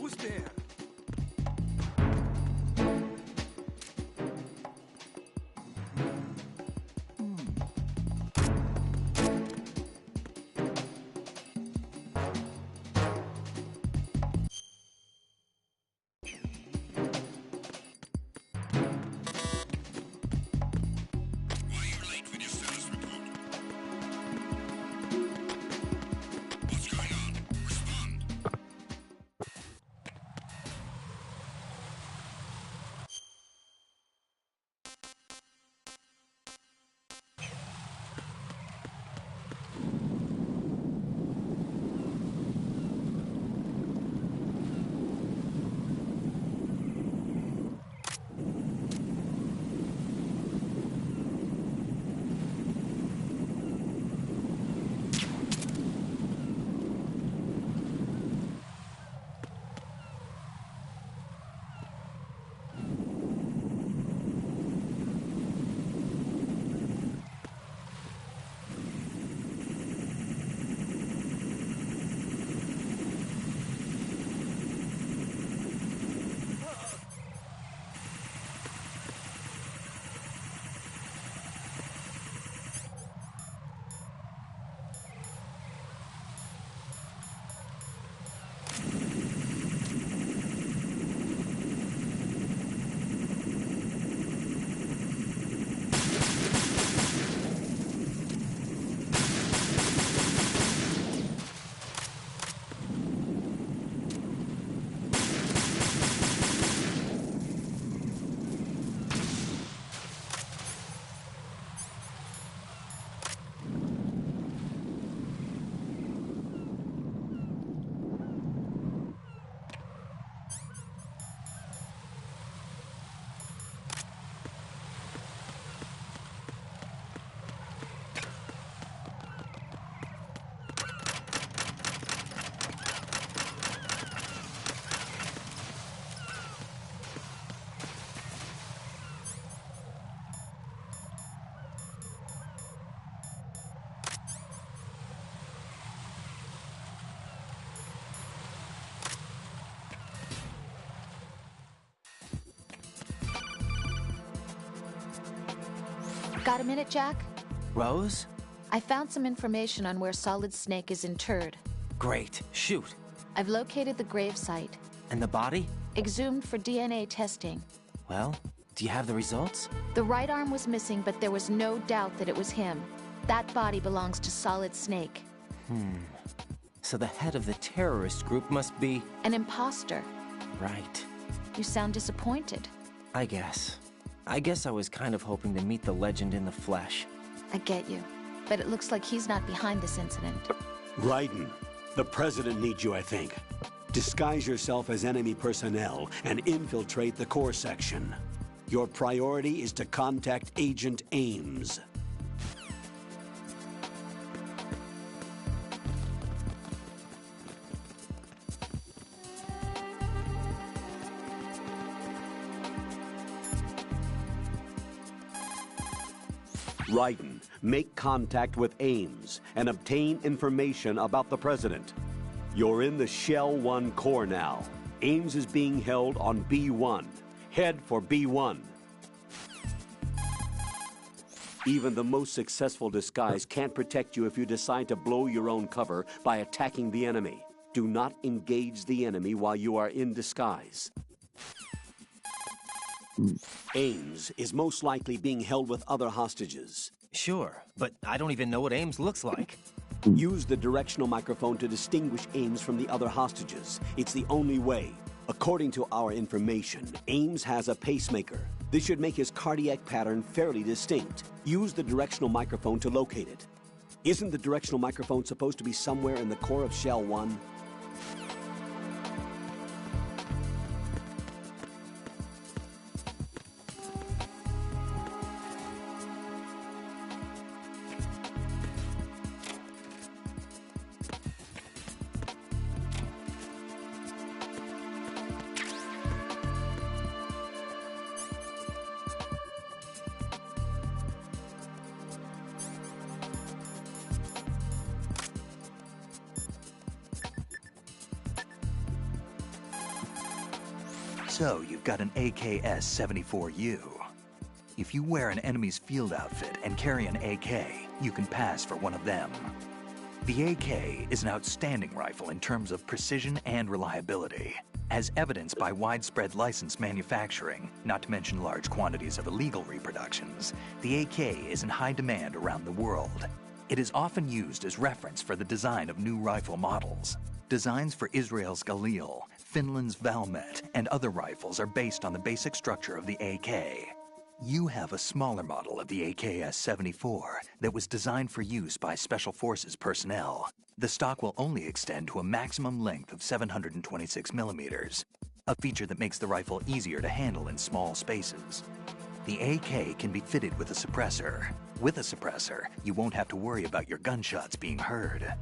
Speaker 12: Who's there?
Speaker 4: Got a minute, Jack?
Speaker 9: Rose?
Speaker 4: I found some information on where Solid Snake is interred.
Speaker 9: Great. Shoot.
Speaker 4: I've located the grave site.
Speaker 9: And the body?
Speaker 4: Exhumed for DNA testing.
Speaker 9: Well, do you have the results?
Speaker 4: The right arm was missing, but there was no doubt that it was him. That body belongs to Solid Snake.
Speaker 9: So the head of the terrorist group must be...
Speaker 4: An imposter.
Speaker 9: Right.
Speaker 4: You sound disappointed.
Speaker 9: I guess. I was kind of hoping to meet the legend in the flesh.
Speaker 4: I get you. But it looks like he's not behind this incident.
Speaker 2: Raiden, the president needs you, I think. Disguise yourself as enemy personnel and infiltrate the core section. Your priority is to contact Agent Ames. Raiden, make contact with Ames and obtain information about the president. You're in the Shell 1 core now. Ames is being held on B1. Head for B1. Even the most successful disguise can't protect you if you decide to blow your own cover by attacking the enemy. Do not engage the enemy while you are in disguise. Ames is most likely being held with other hostages.
Speaker 9: Sure, but I don't even know what Ames looks like.
Speaker 2: Use the directional microphone to distinguish Ames from the other hostages. It's the only way. According to our information, Ames has a pacemaker. This should make his cardiac pattern fairly distinct. Use the directional microphone to locate it. Isn't the directional microphone supposed to be somewhere in the core of Shell 1?
Speaker 10: So, you've got an AKS-74U. If you wear an enemy's field outfit and carry an AK, you can pass for one of them. The AK is an outstanding rifle in terms of precision and reliability, as evidenced by widespread licensed manufacturing, not to mention large quantities of illegal reproductions. The AK is in high demand around the world. It is often used as reference for the design of new rifle models. Designs for Israel's Galil, Finland's Valmet, and other rifles are based on the basic structure of the AK. You have a smaller model of the AKS-74 that was designed for use by Special Forces personnel. The stock will only extend to a maximum length of 726 millimeters, a feature that makes the rifle easier to handle in small spaces. The AK can be fitted with a suppressor. With a suppressor, you won't have to worry about your gunshots being heard.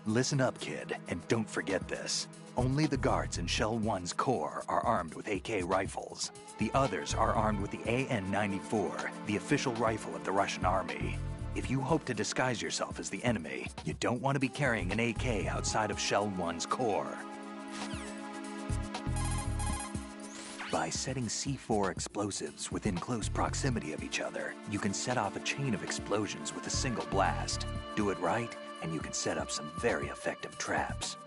Speaker 10: Listen up, kid, and don't forget this. Only the guards in Shell 1's core are armed with AK rifles. The others are armed with the AN-94, the official rifle of the Russian army. If you hope to disguise yourself as the enemy, you don't want to be carrying an AK outside of Shell 1's core. By setting C4 explosives within close proximity of each other, you can set off a chain of explosions with a single blast. Do it right, and you can set up some very effective traps.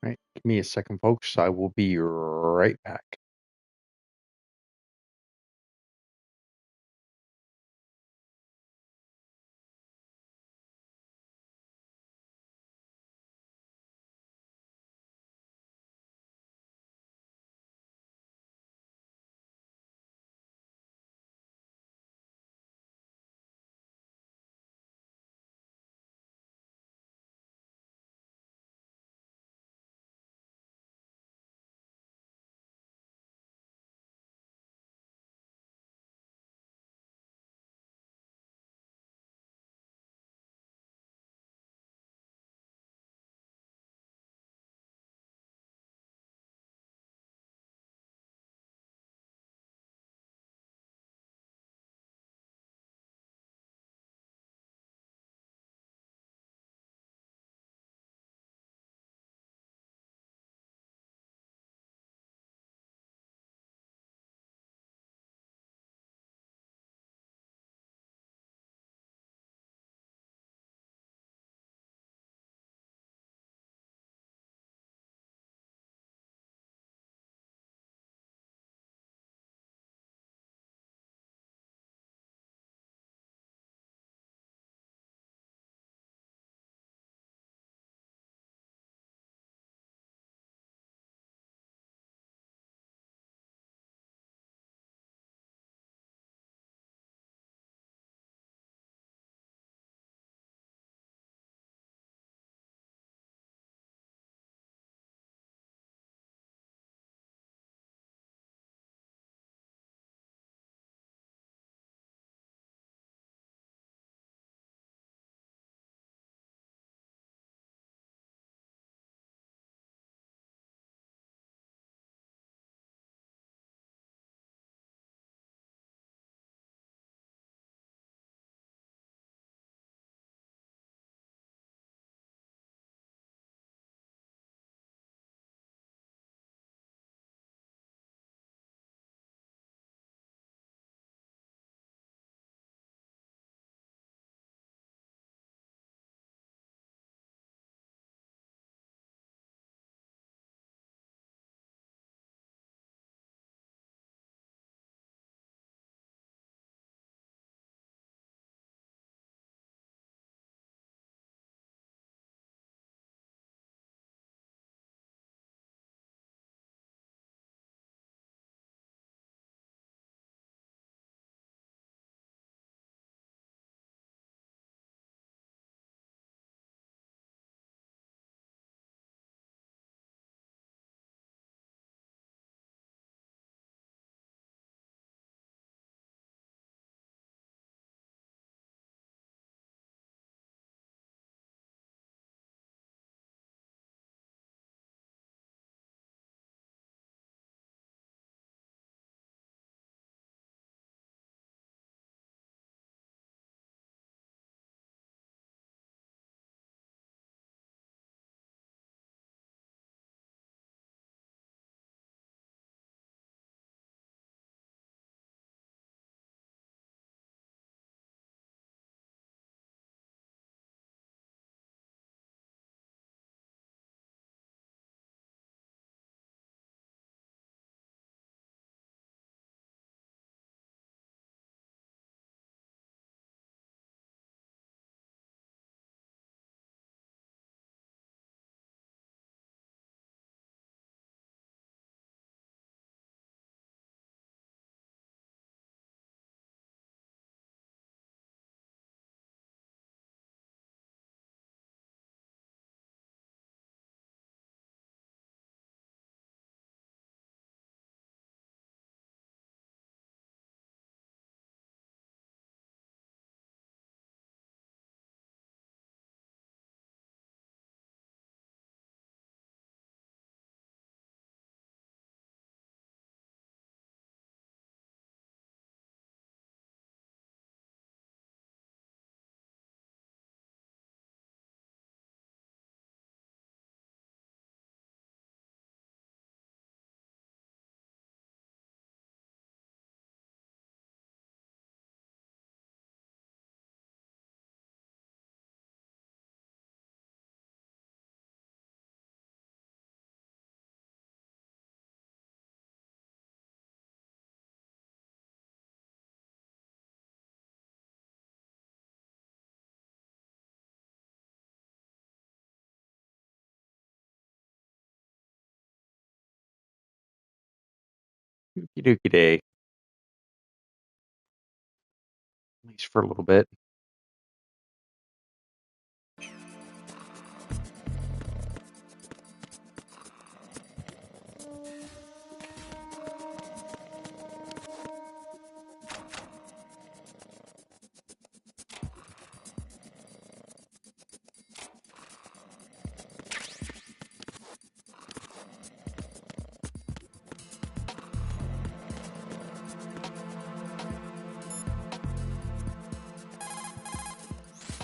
Speaker 1: Right, give me a second, folks. I will be right back. Dookie dookie day. At least for a little bit.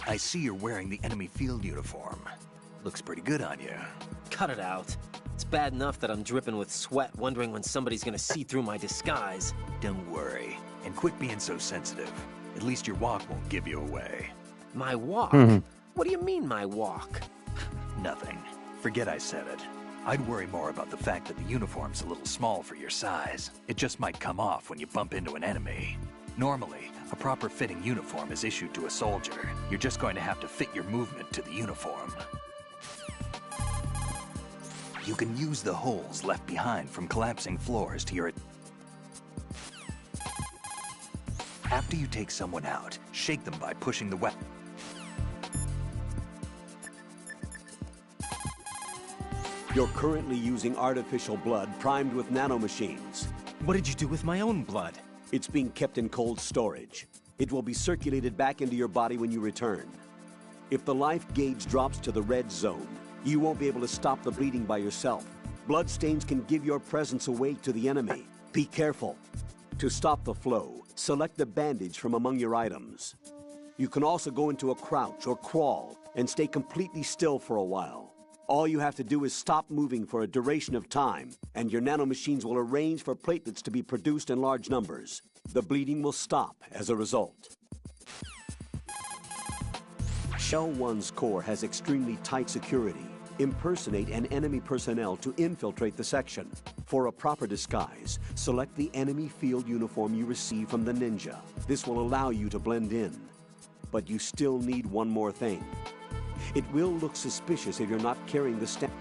Speaker 10: I see you're wearing the enemy field uniform. Looks pretty good on you.
Speaker 9: Cut it out. It's bad enough that I'm dripping with sweat, wondering when somebody's gonna see through my disguise.
Speaker 10: Don't worry. And quit being so sensitive. At least your walk won't give you away.
Speaker 9: My walk? What do you mean, my walk?
Speaker 10: Nothing. Forget I said it. I'd worry more about the fact that the uniform's a little small for your size. It just might come off when you bump into an enemy. Normally, a proper fitting uniform is issued to a soldier. You're just going to have to fit your movement to the uniform. You can use the holes left behind from collapsing floors to your... After you take someone out, shake them by pushing the weapon.
Speaker 2: You're currently using artificial blood primed with nanomachines.
Speaker 9: What did you do with my own blood?
Speaker 2: It's being kept in cold storage. It will be circulated back into your body when you return. If the life gauge drops to the red zone, you won't be able to stop the bleeding by yourself. Bloodstains can give your presence away to the enemy. Be careful. To stop the flow, select the bandage from among your items. You can also go into a crouch or crawl and stay completely still for a while. All you have to do is stop moving for a duration of time, and your nanomachines will arrange for platelets to be produced in large numbers. The bleeding will stop as a result. Shell 1's core has extremely tight security. Impersonate an enemy personnel to infiltrate the section. For a proper disguise, select the enemy field uniform you receive from the ninja. This will allow you to blend in. But you still need one more thing. It will look suspicious if you're not carrying the stamp.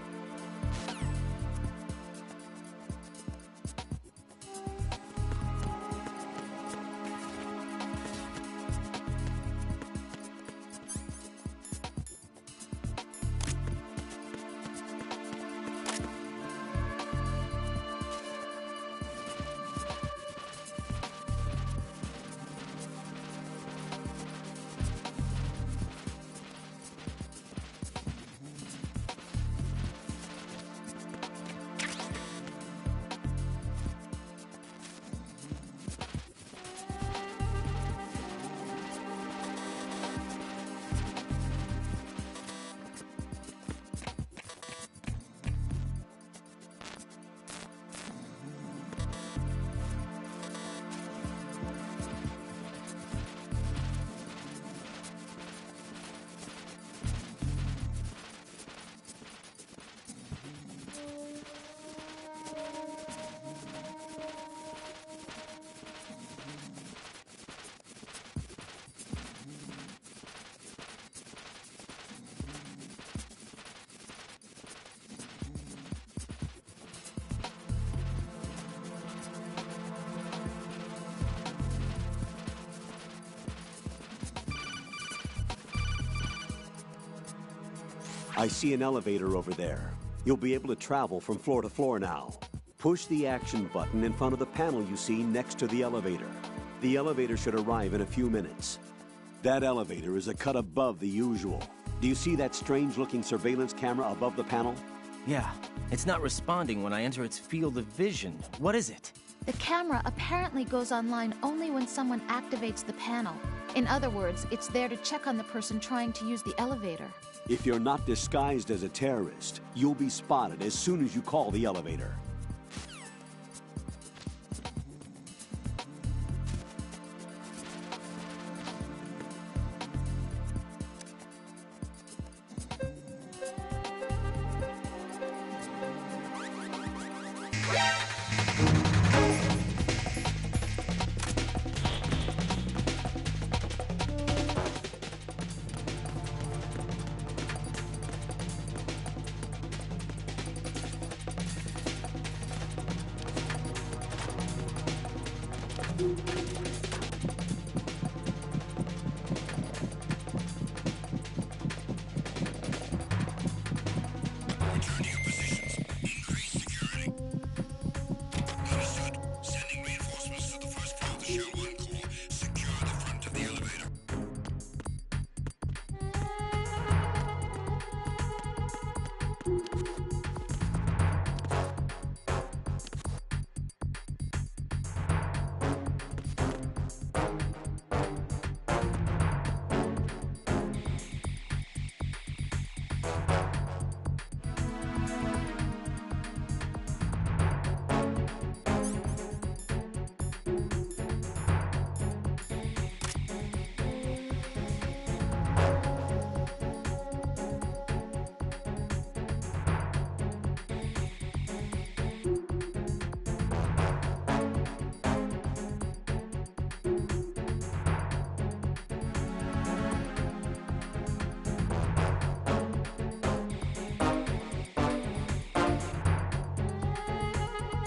Speaker 2: I see an elevator over there. You'll be able to travel from floor to floor now. Push the action button in front of the panel you see next to the elevator. The elevator should arrive in a few minutes. That elevator is a cut above the usual. Do you see that strange-looking surveillance camera above the panel?
Speaker 9: Yeah, it's not responding when I enter its field of vision. What is it?
Speaker 4: The camera apparently goes online only when someone activates the panel. In other words, it's there to check on the person trying to use the elevator.
Speaker 2: If you're not disguised as a terrorist, you'll be spotted as soon as you call the elevator.
Speaker 13: Return to your positions. Increase security. Understood. Sending reinforcements to the first floor of the Shell 1 core. Secure the front of the elevator.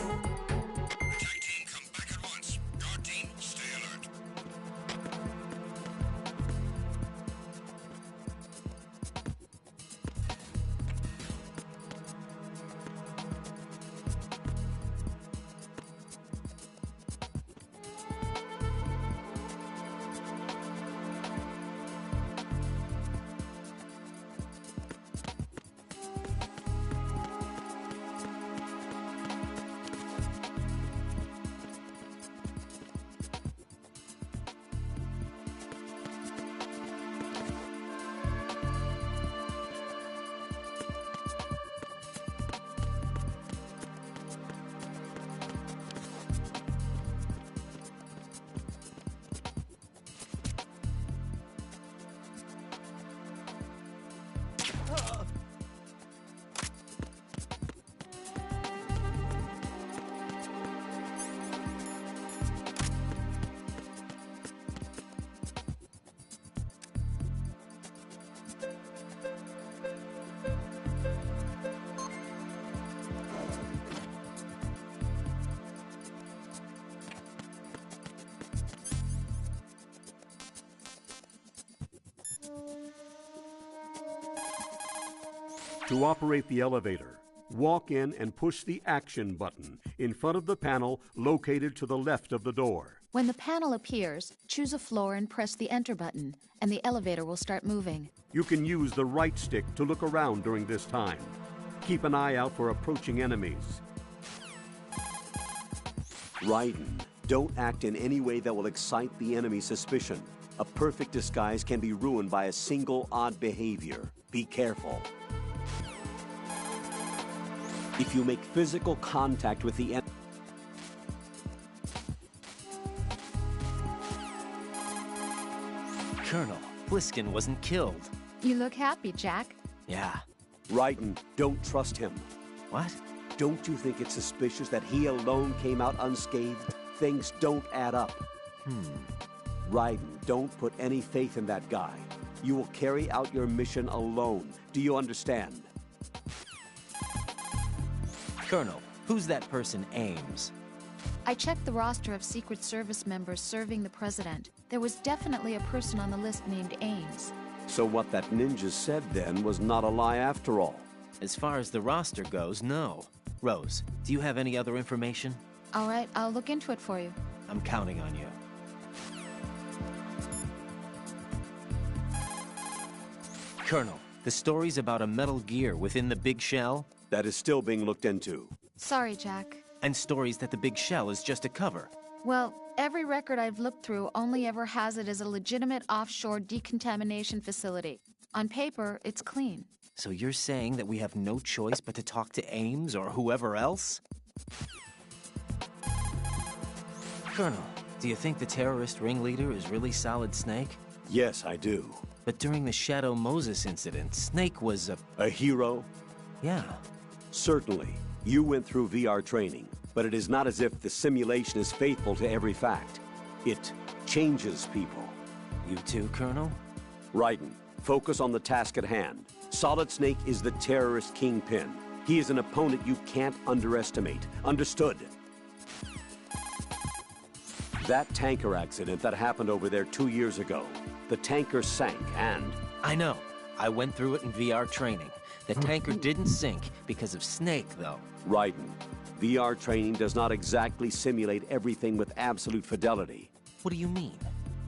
Speaker 13: Attack team, come back at once. Guard team, stay alert.
Speaker 2: To operate the elevator, walk in and push the action button in front of the panel located to the left of the door.
Speaker 4: When the panel appears, choose a floor and press the enter button, and the elevator will start moving.
Speaker 2: You can use the right stick to look around during this time. Keep an eye out for approaching enemies. Raiden, don't act in any way that will excite the enemy's suspicion. A perfect disguise can be ruined by a single odd behavior. Be careful. If you make physical contact with the enemy,
Speaker 9: Colonel, Bliskin wasn't killed.
Speaker 4: You look happy, Jack.
Speaker 9: Yeah.
Speaker 2: Raiden, don't trust him.
Speaker 9: What?
Speaker 2: Don't you think it's suspicious that he alone came out unscathed? Things don't add up. Raiden, don't put any faith in that guy. You will carry out your mission alone. Do you understand?
Speaker 9: Colonel, who's that person, Ames?
Speaker 4: I checked the roster of Secret Service members serving the president. There was definitely a person on the list named Ames.
Speaker 2: So what that ninja said then was not a lie after all.
Speaker 9: As far as the roster goes, no. Rose, do you have any other information?
Speaker 4: All right, I'll look into it for you.
Speaker 9: I'm counting on you. Colonel, the stories about a Metal Gear within the Big Shell?
Speaker 2: That is still being looked into.
Speaker 4: Sorry, Jack.
Speaker 9: And stories that the Big Shell is just a cover.
Speaker 4: Well, every record I've looked through only ever has it as a legitimate offshore decontamination facility. On paper, it's clean.
Speaker 9: So you're saying that we have no choice but to talk to Ames or whoever else? Colonel, do you think the terrorist ringleader is really Solid Snake?
Speaker 2: Yes, I do.
Speaker 9: But during the Shadow Moses incident, Snake was
Speaker 2: a hero?
Speaker 9: Yeah.
Speaker 2: Certainly. You went through VR training, but it is not as if the simulation is faithful to every fact. It changes people.
Speaker 9: You too, Colonel?
Speaker 2: Raiden, focus on the task at hand. Solid Snake is the terrorist kingpin. He is an opponent you can't underestimate. Understood? That tanker accident that happened over there 2 years ago. The tanker sank and...
Speaker 9: I know. I went through it in VR training. The tanker didn't sink because of Snake, though.
Speaker 2: Raiden, VR training does not exactly simulate everything with absolute fidelity.
Speaker 9: What do you mean?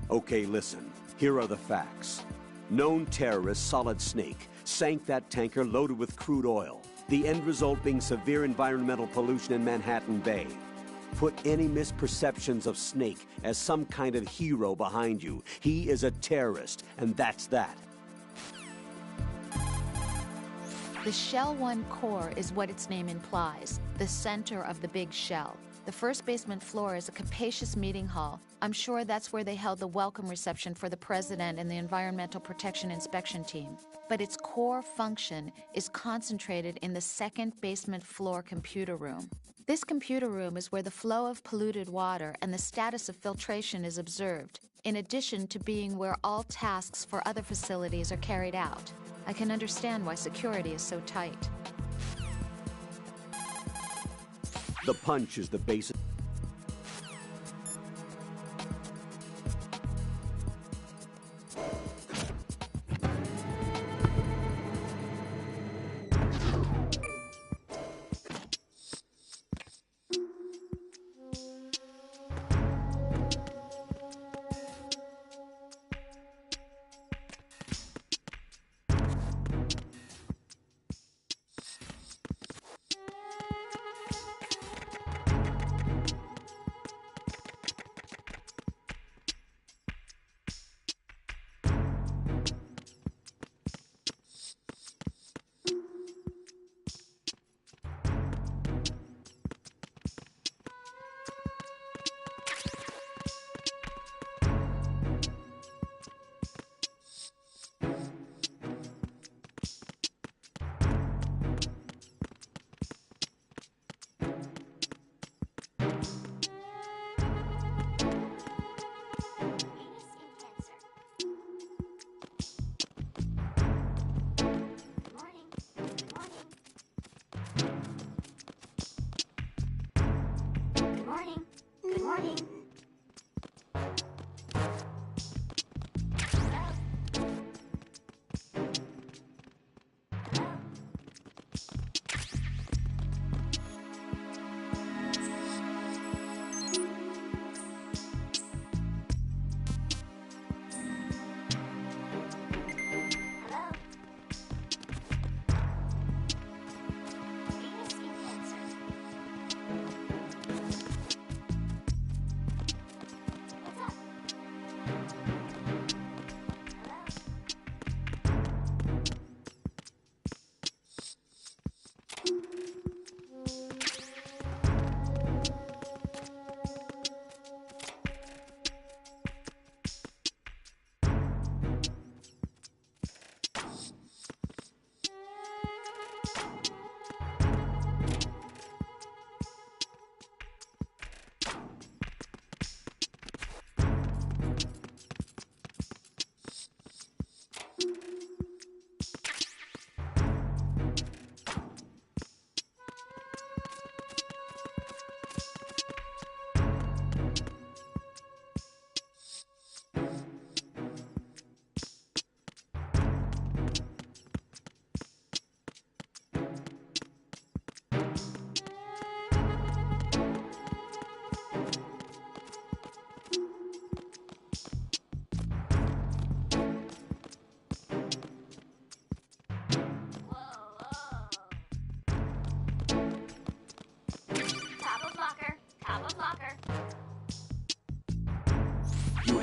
Speaker 2: Okay, listen. Here are the facts. Known terrorist Solid Snake sank that tanker loaded with crude oil, the end result being severe environmental pollution in Manhattan Bay. Put any misperceptions of Snake as some kind of hero behind you. He is a terrorist, and that's that.
Speaker 4: The Shell 1 core is what its name implies, the center of the big shell. The first basement floor is a capacious meeting hall. I'm sure that's where they held the welcome reception for the president and the Environmental Protection Inspection team. But its core function is concentrated in the second basement floor computer room. This computer room is where the flow of polluted water and the status of filtration is observed, in addition to being where all tasks for other facilities are carried out. I can understand why security is so tight.
Speaker 2: The punch is the basic.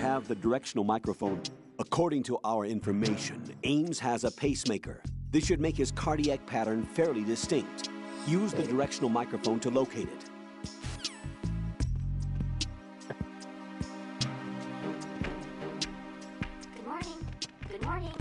Speaker 2: Have the directional microphone. According to our information, Ames has a pacemaker. This should make his cardiac pattern fairly distinct. Use the directional microphone to locate it.
Speaker 4: Good morning. Good morning.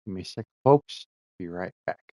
Speaker 1: Give me a sec, folks. Be right back.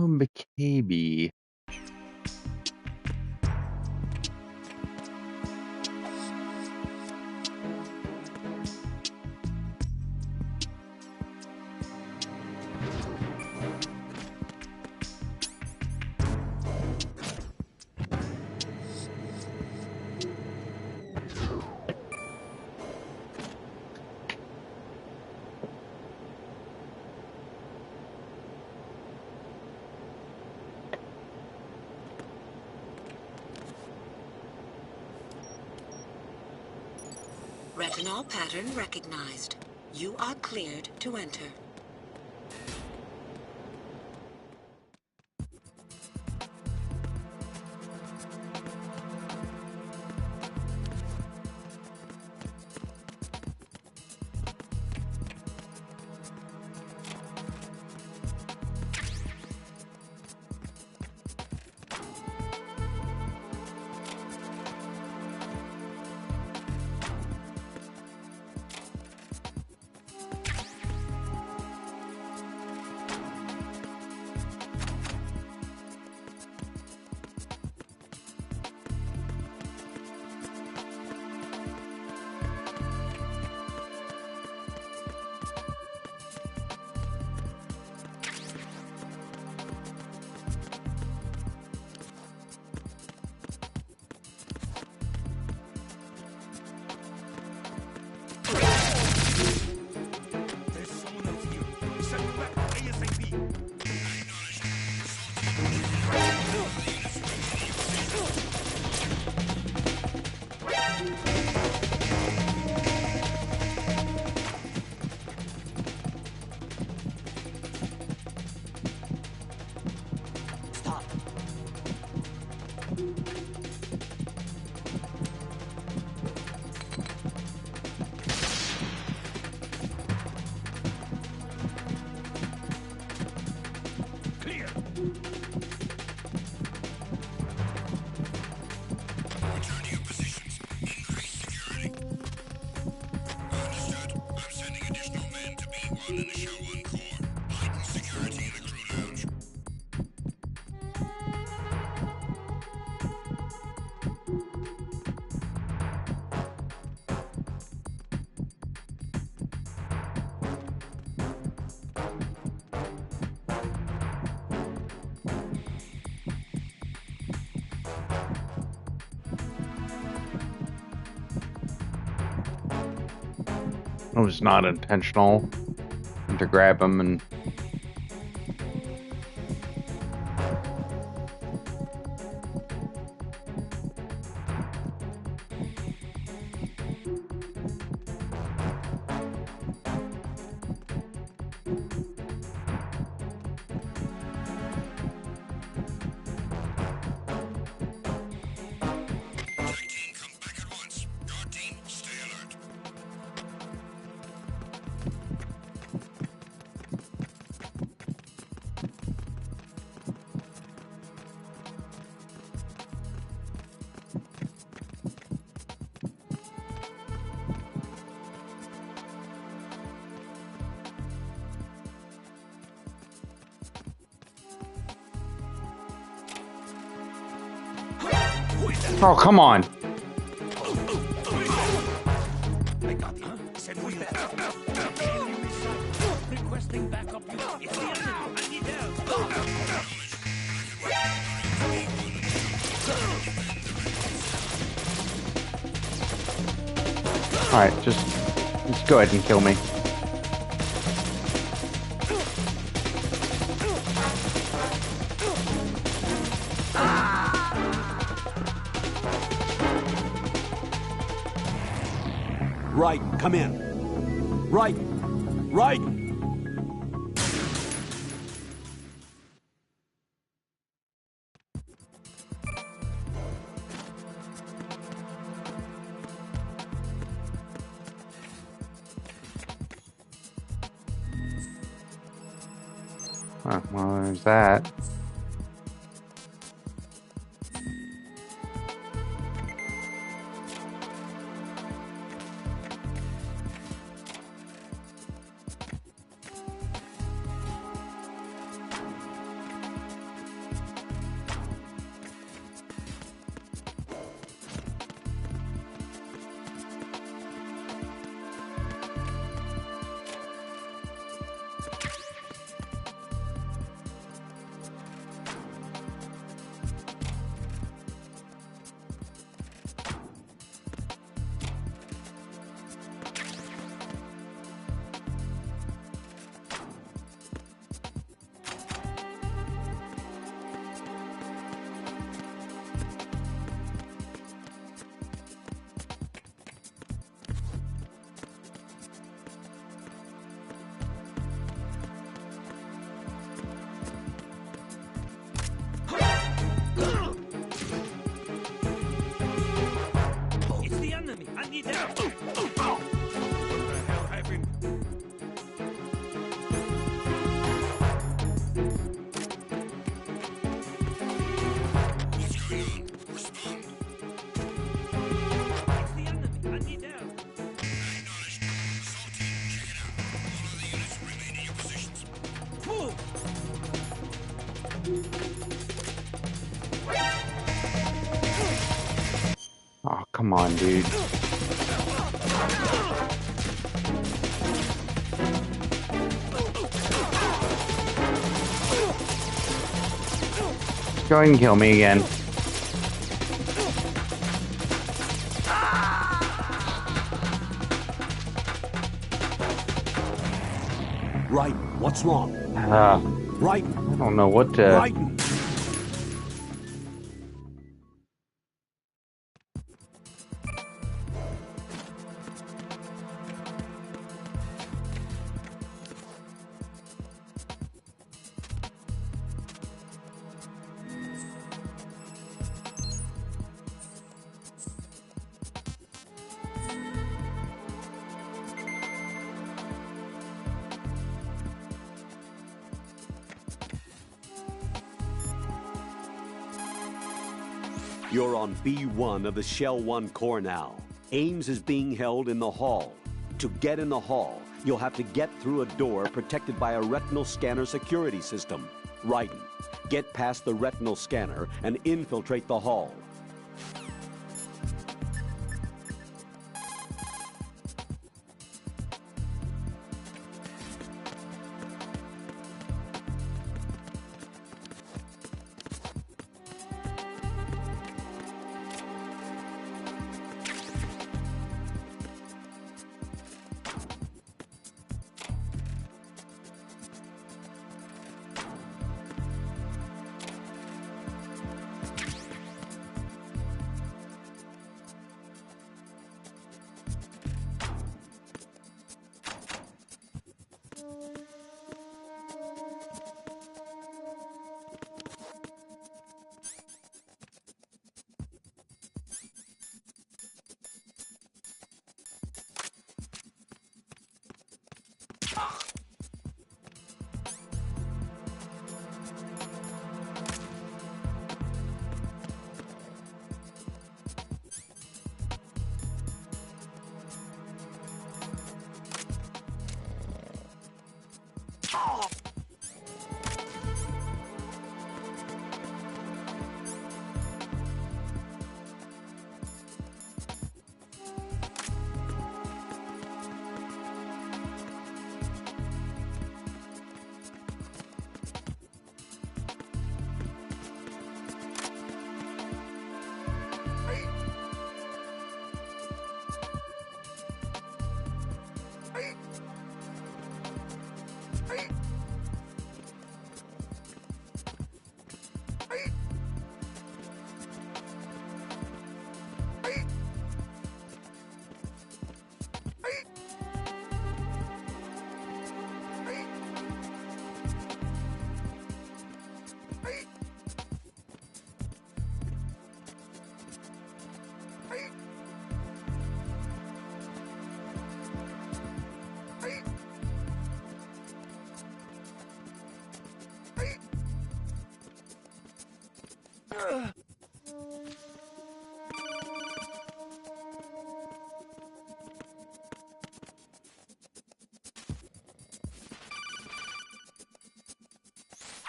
Speaker 1: McCabe.
Speaker 14: Retinol pattern recognized. You are cleared to enter.
Speaker 1: It was not intentional to grab him and. Oh, come on.
Speaker 8: I got you. Send me back. Requesting backup. It's the enemy. I need help.
Speaker 1: Alright, just go ahead and kill me.
Speaker 2: Raiden, come in. Raiden! Raiden!
Speaker 1: Oh, well, there's that.
Speaker 8: It's the enemy. I need help. What the hell happened?
Speaker 13: What's going on? Respond.
Speaker 8: It's the enemy. I need help.
Speaker 13: Acknowledged. Assault team, check it out. All other units remain in your positions.
Speaker 8: Move.
Speaker 1: Oh, come on, dude. Just go ahead and kill me again.
Speaker 2: Raiden, what's wrong? Raiden!
Speaker 1: I don't know what to...
Speaker 2: Raiden! You're on B1 of the Shell 1 core now. Ames is being held in the hall. To get in the hall, you'll have to get through a door protected by a retinal scanner security system. Raiden, get past the retinal scanner and infiltrate the hall.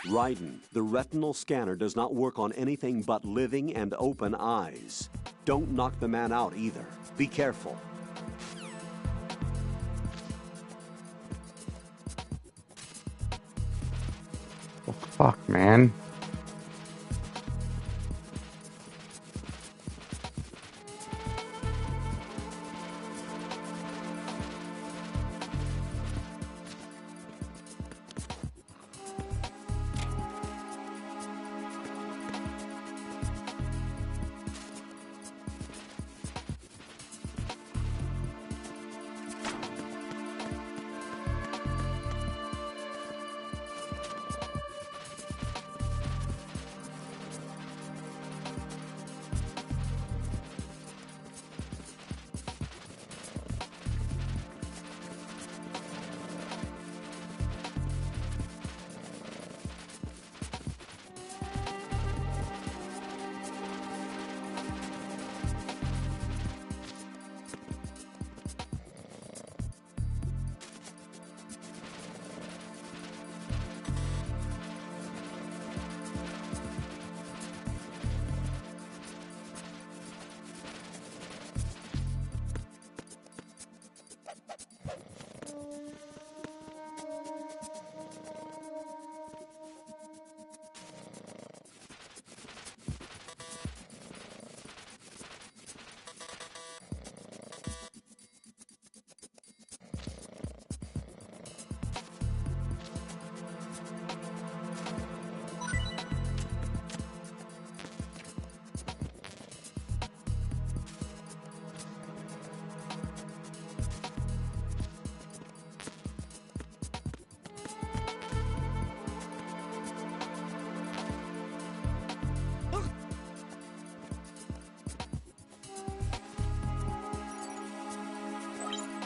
Speaker 2: Raiden, the retinal scanner does not work on anything but living and open eyes. Don't knock the man out either. Be careful.
Speaker 1: The fuck, man?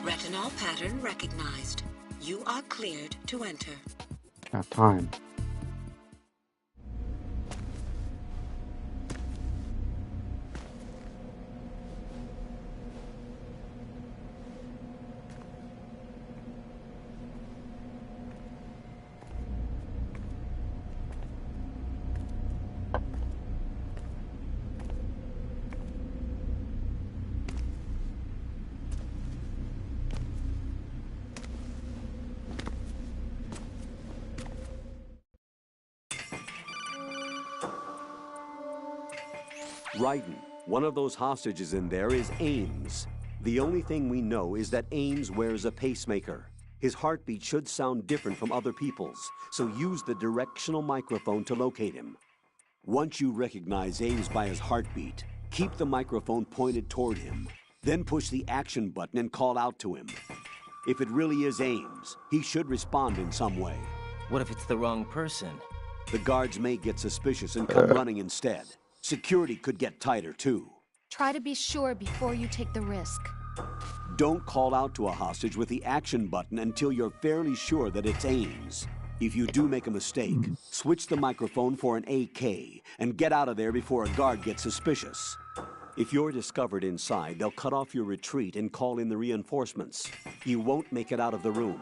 Speaker 14: Retinol pattern recognized. You are cleared to enter.
Speaker 1: Got time.
Speaker 2: Raiden, one of those hostages in there is Ames. The only thing we know is that Ames wears a pacemaker. His heartbeat should sound different from other people's, so use the directional microphone to locate him. Once you recognize Ames by his heartbeat, keep the microphone pointed toward him. Then push the action button and call out to him. If it really is Ames, he should respond in some way.
Speaker 9: What if it's the wrong person?
Speaker 2: The guards may get suspicious and come running instead. Security could get tighter, too.
Speaker 4: Try to be sure before you take the risk.
Speaker 2: Don't call out to a hostage with the action button until you're fairly sure that it's Ames. If you do make a mistake, switch the microphone for an AK and get out of there before a guard gets suspicious. If you're discovered inside, they'll cut off your retreat and call in the reinforcements. You won't make it out of the room.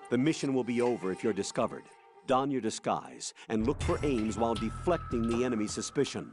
Speaker 2: The mission will be over if you're discovered. Don your disguise and look for Ames while deflecting the enemy's suspicion.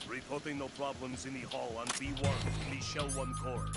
Speaker 12: Reporting no problems in the hall on B1 in the Shell 1 core.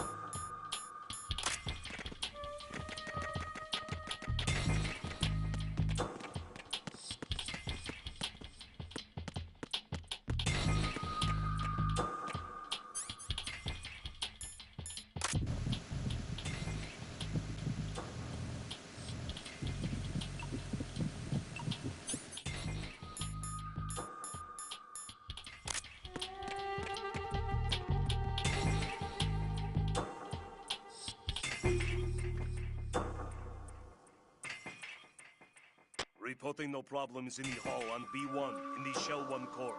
Speaker 12: Reporting no problems in the hall on B1 in the Shell 1 core.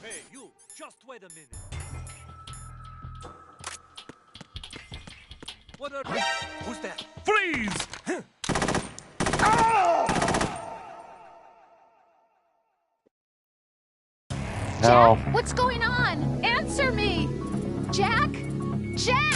Speaker 8: Hey, you! Just wait a minute. What are you? Who's that?
Speaker 12: Freeze!
Speaker 1: No.
Speaker 4: Jack, what's going on? Answer me! Jack? Jack!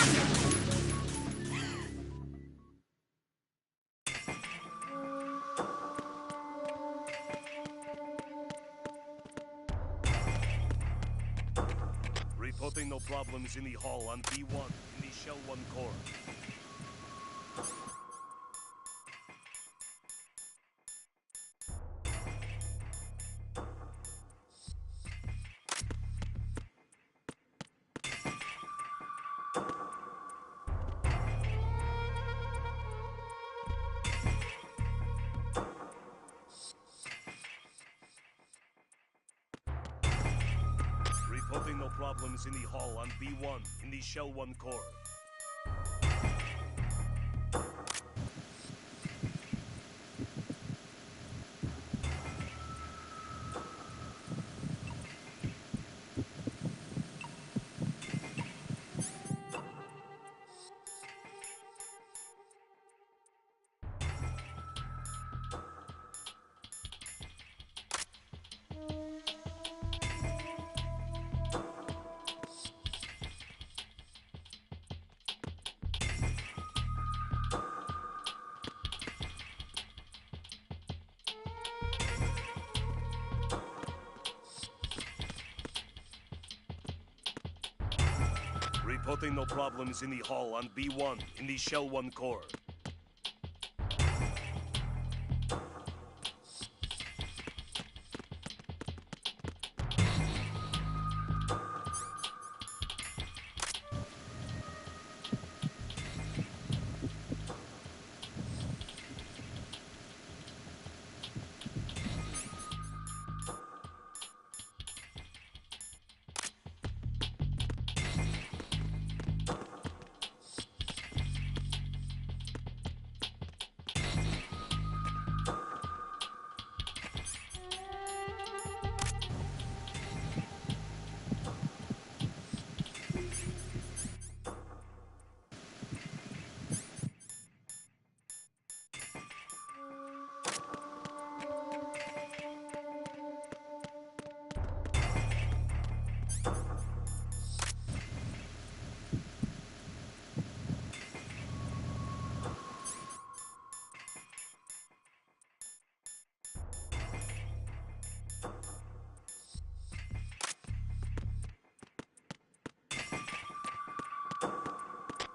Speaker 12: Reporting no problems in the hall on B1 in the Shell 1 core. Reporting no problems in the hall on B1 in the Shell 1 core. Reporting no problems in the hall on B1 in the Shell 1 core.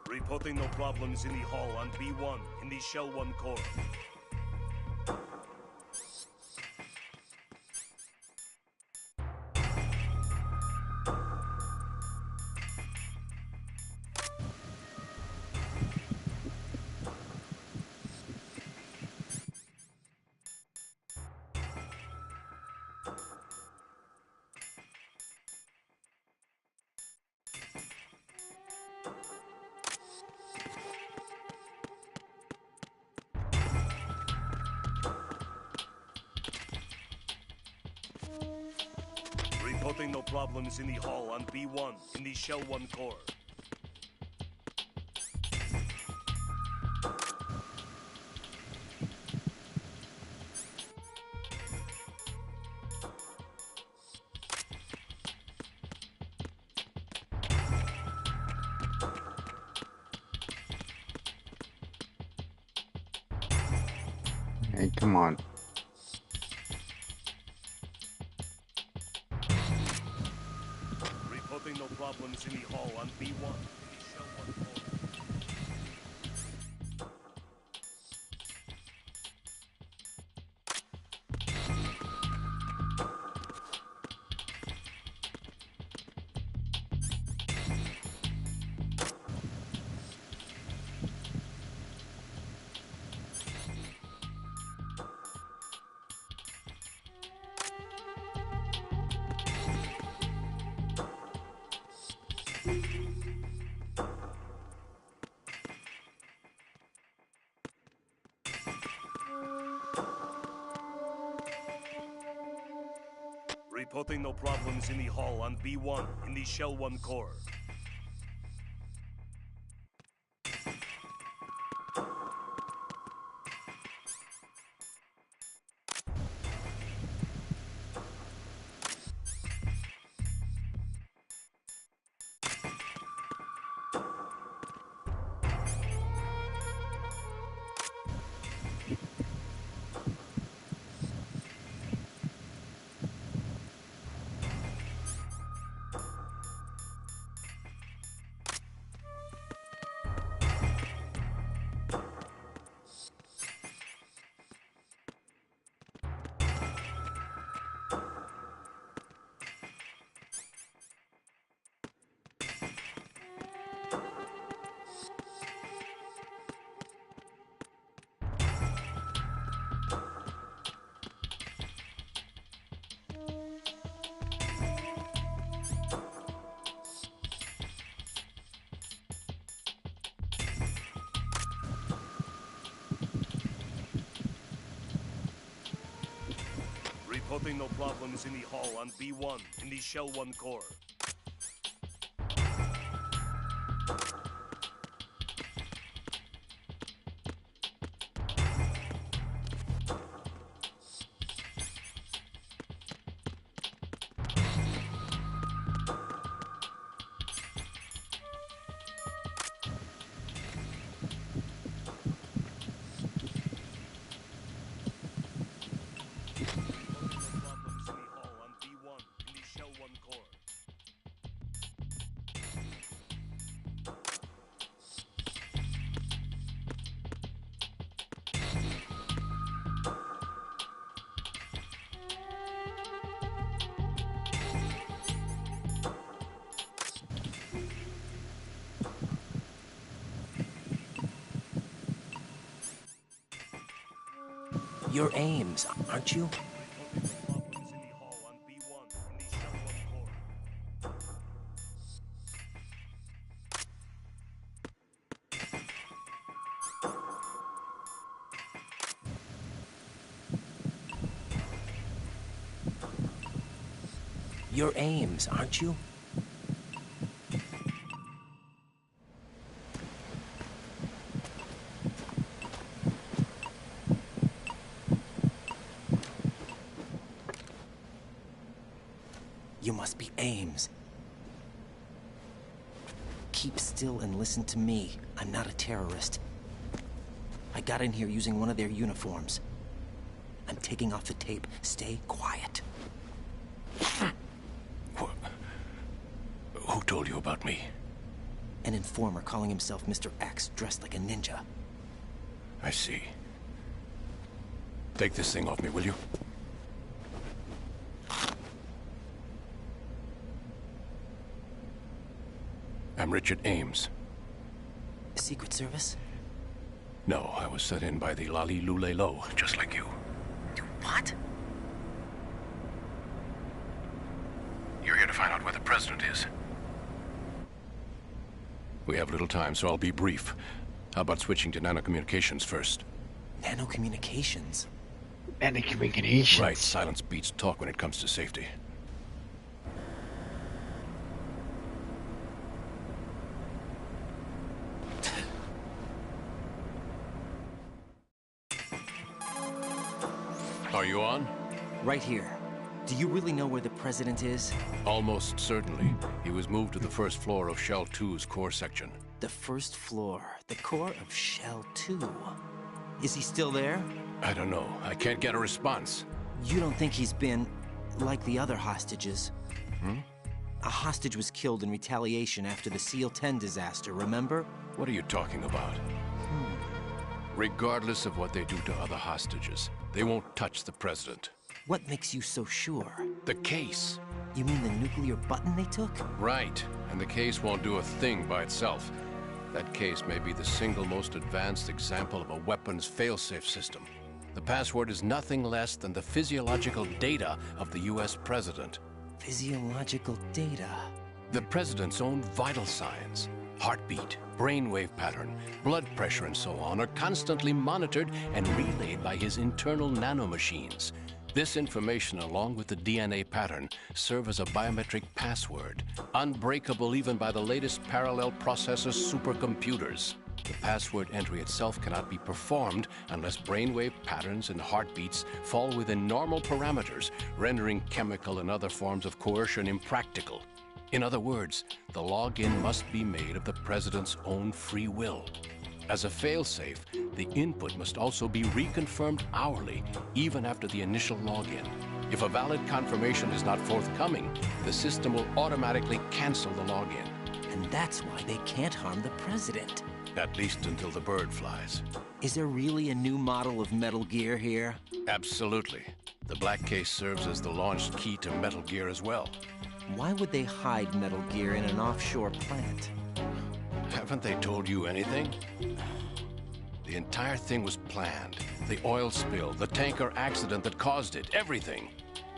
Speaker 12: Reporting no problems in the hall on B1 in the Shell 1 core. Reporting no problems in the hall on B1 in the Shell 1 core.
Speaker 1: Hey, come on.
Speaker 12: Reporting no problems in the hall on B1 in the shell 1 core. Reporting no problems in the hall on B1 in the shell 1 core. Reporting no problems in the hall on B1 in the shell 1 core.
Speaker 9: You're Ames, aren't you? You're Ames, aren't you? You must be Ames. Keep still and listen to me. I'm not a terrorist. I got in here using one of their uniforms. I'm taking off the tape. Stay quiet.
Speaker 15: Who told you about me?
Speaker 9: An informer calling himself Mr. X, dressed like a ninja.
Speaker 15: I see. Take this thing off me, will you? I'm Richard Ames.
Speaker 9: Secret Service?
Speaker 15: No, I was sent in by the Lali Lule Lo, just like you.
Speaker 9: What?
Speaker 15: You're here to find out where the president is. We have little time, so I'll be brief. How about switching to nanocommunications first?
Speaker 9: Nanocommunications?
Speaker 1: Nanocommunications?
Speaker 15: Right, silence beats talk when it comes to safety. Are you on?
Speaker 9: Right here. Do you really know where the president is?
Speaker 15: Almost certainly. He was moved to the first floor of Shell 2's core section.
Speaker 9: The first floor. The core of Shell 2. Is he still there?
Speaker 15: I don't know. I can't get a response.
Speaker 9: You don't think he's been like the other hostages?
Speaker 15: Hmm?
Speaker 9: A hostage was killed in retaliation after the SEAL 10 disaster, remember?
Speaker 15: What are you talking about? Regardless of what they do to other hostages, they won't touch the president.
Speaker 9: What makes you so sure?
Speaker 15: The case.
Speaker 9: You mean the nuclear button they took?
Speaker 15: Right. And the case won't do a thing by itself. That case may be the single most advanced example of a weapons failsafe system. The password is nothing less than the physiological data of the US president.
Speaker 9: Physiological data?
Speaker 15: The president's own vital signs, heartbeat, brainwave pattern, blood pressure, and so on are constantly monitored and relayed by his internal nanomachines. This information, along with the DNA pattern, serve as a biometric password, unbreakable even by the latest parallel processor supercomputers. The password entry itself cannot be performed unless brainwave patterns and heartbeats fall within normal parameters, rendering chemical and other forms of coercion impractical. In other words, the login must be made of the president's own free will. As a failsafe, the input must also be reconfirmed hourly, even after the initial login. If a valid confirmation is not forthcoming, the system will automatically cancel the login.
Speaker 9: And that's why they can't harm the president.
Speaker 15: At least until the bird flies.
Speaker 9: Is there really a new model of Metal Gear here?
Speaker 15: Absolutely. The black case serves as the launch key to Metal Gear as well.
Speaker 9: Why would they hide Metal Gear in an offshore plant?
Speaker 15: Haven't they told you anything? The entire thing was planned. The oil spill, the tanker accident that caused it, everything.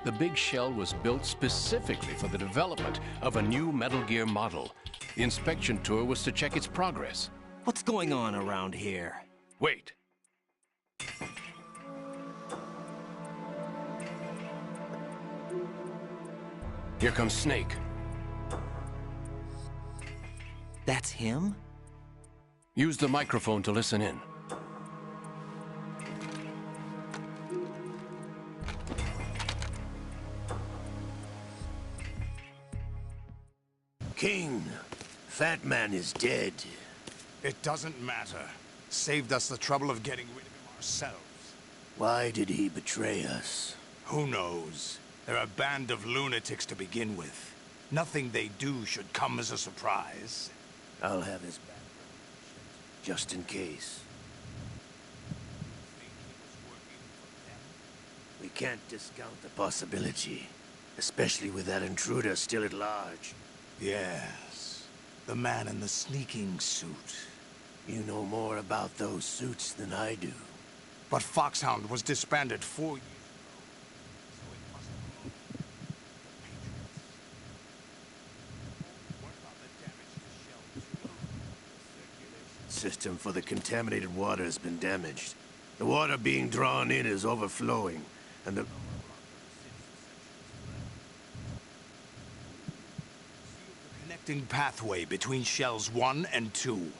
Speaker 15: The big shell was built specifically for the development of a new Metal Gear model. The inspection tour was to check its progress.
Speaker 9: What's going on around here?
Speaker 15: Wait. Here comes Snake.
Speaker 9: That's him?
Speaker 15: Use the microphone to listen in.
Speaker 16: King, Fat Man is dead.
Speaker 17: It doesn't matter. Saved us the trouble of getting rid of him ourselves.
Speaker 16: Why did he betray us?
Speaker 17: Who knows? They're a band of lunatics to begin with. Nothing they do should come as a surprise.
Speaker 16: I'll have his background just in case. We can't discount the possibility, especially with that intruder still at large.
Speaker 17: Yes, the man in the sneaking suit.
Speaker 16: You know more about those suits than I do.
Speaker 17: But Foxhound was disbanded 4 years ago.
Speaker 16: System for the contaminated water has been damaged. The water being drawn in is overflowing, and the
Speaker 17: connecting pathway between shells 1 and 2.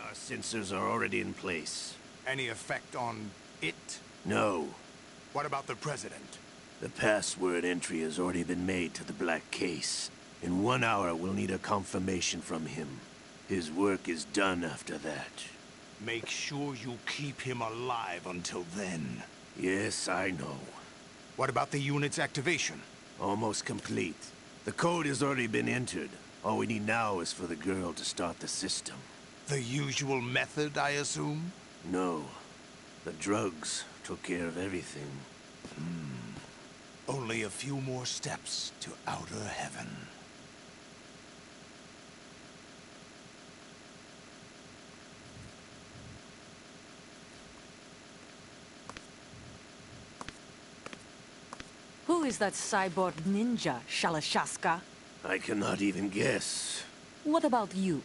Speaker 16: Our sensors are already in place.
Speaker 17: Any effect on it?
Speaker 16: No.
Speaker 17: What about the president?
Speaker 16: The password entry has already been made to the black case. In 1 hour, we'll need a confirmation from him. His work is done after that.
Speaker 17: Make sure you keep him alive until then.
Speaker 16: Yes, I know.
Speaker 17: What about the unit's activation?
Speaker 16: Almost complete. The code has already been entered. All we need now is for the girl to start the system.
Speaker 17: The usual method, I assume?
Speaker 16: No. The drugs took care of everything.
Speaker 17: Only a few more steps to outer heaven.
Speaker 18: Who is that cyborg ninja, Shalashaska?
Speaker 16: I cannot even guess.
Speaker 18: What about you?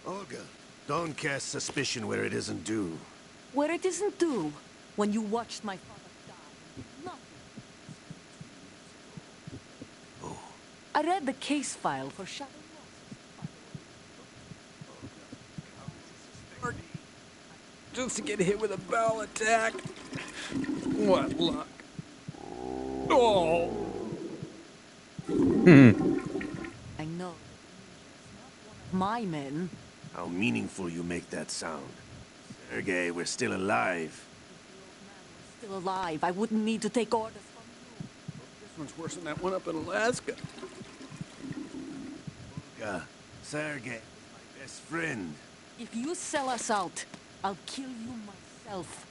Speaker 16: Olga, don't cast suspicion where it isn't due.
Speaker 18: Where it isn't due, when you watched my father die and did nothing. I read the case file for Shadow Losses.
Speaker 8: Just to get hit with a barrel attack. What luck. Oh!
Speaker 18: I know. My men.
Speaker 16: How meaningful you make that sound. Sergei, we're still alive.
Speaker 18: Still alive. I wouldn't need to take orders from
Speaker 19: This one's worse than that one up in Alaska.
Speaker 16: Olga, Sergei was my best friend.
Speaker 18: you. If you sell us out, I'll kill you myself.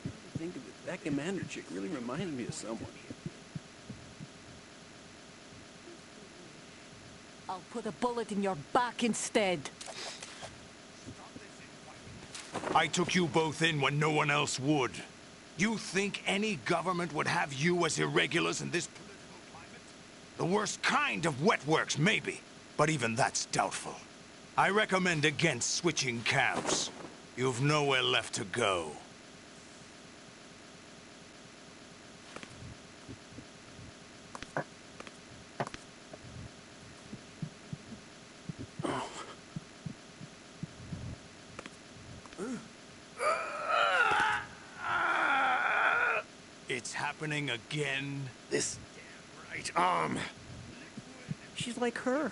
Speaker 19: I think of it, that commander chick really reminded me of someone.
Speaker 18: I'll put a bullet in your back instead.
Speaker 17: I took you both in when no one else would. You think any government would have you as irregulars in this political climate? The worst kind of wet works, maybe. But even that's doubtful. I recommend against switching camps. You've nowhere left to go. It's happening again.
Speaker 16: This damn right arm.
Speaker 19: She's like her.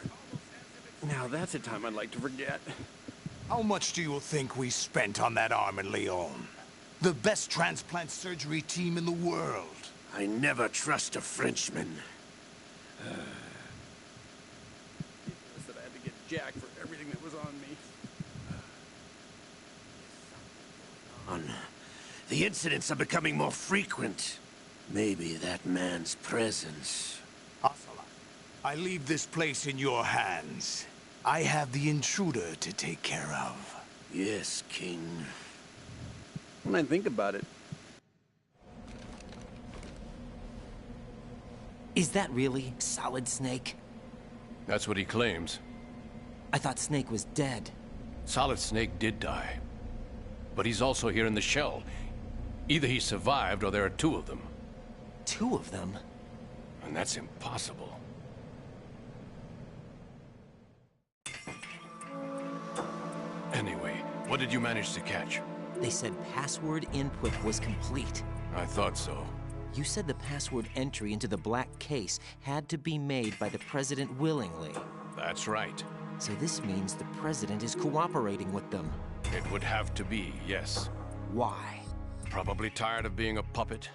Speaker 19: Now that's a time I'd like to forget.
Speaker 17: How much do you think we spent on that arm in Lyon? The best transplant surgery team in the world.
Speaker 16: I never trust a Frenchman.
Speaker 19: That I had to get Jack for everything that was on me.
Speaker 16: The incidents are becoming more frequent. Maybe that man's presence.
Speaker 17: Ocelot, I leave this place in your hands. I have the intruder to take care of.
Speaker 16: Yes, King.
Speaker 19: When I think about it.
Speaker 9: Is that really Solid Snake?
Speaker 15: That's what he claims.
Speaker 9: I thought Snake was dead.
Speaker 15: Solid Snake did die. But he's also here in the shell. Either he survived or there are two of them.
Speaker 9: Two of them?
Speaker 15: And that's impossible. Anyway, what did you manage to catch?
Speaker 9: They said password input was complete.
Speaker 15: I thought so.
Speaker 9: You said the password entry into the black case had to be made by the President willingly.
Speaker 15: That's right.
Speaker 9: So this means the President is cooperating with them.
Speaker 15: It would have to be, yes.
Speaker 9: Why?
Speaker 15: Probably tired of being a puppet,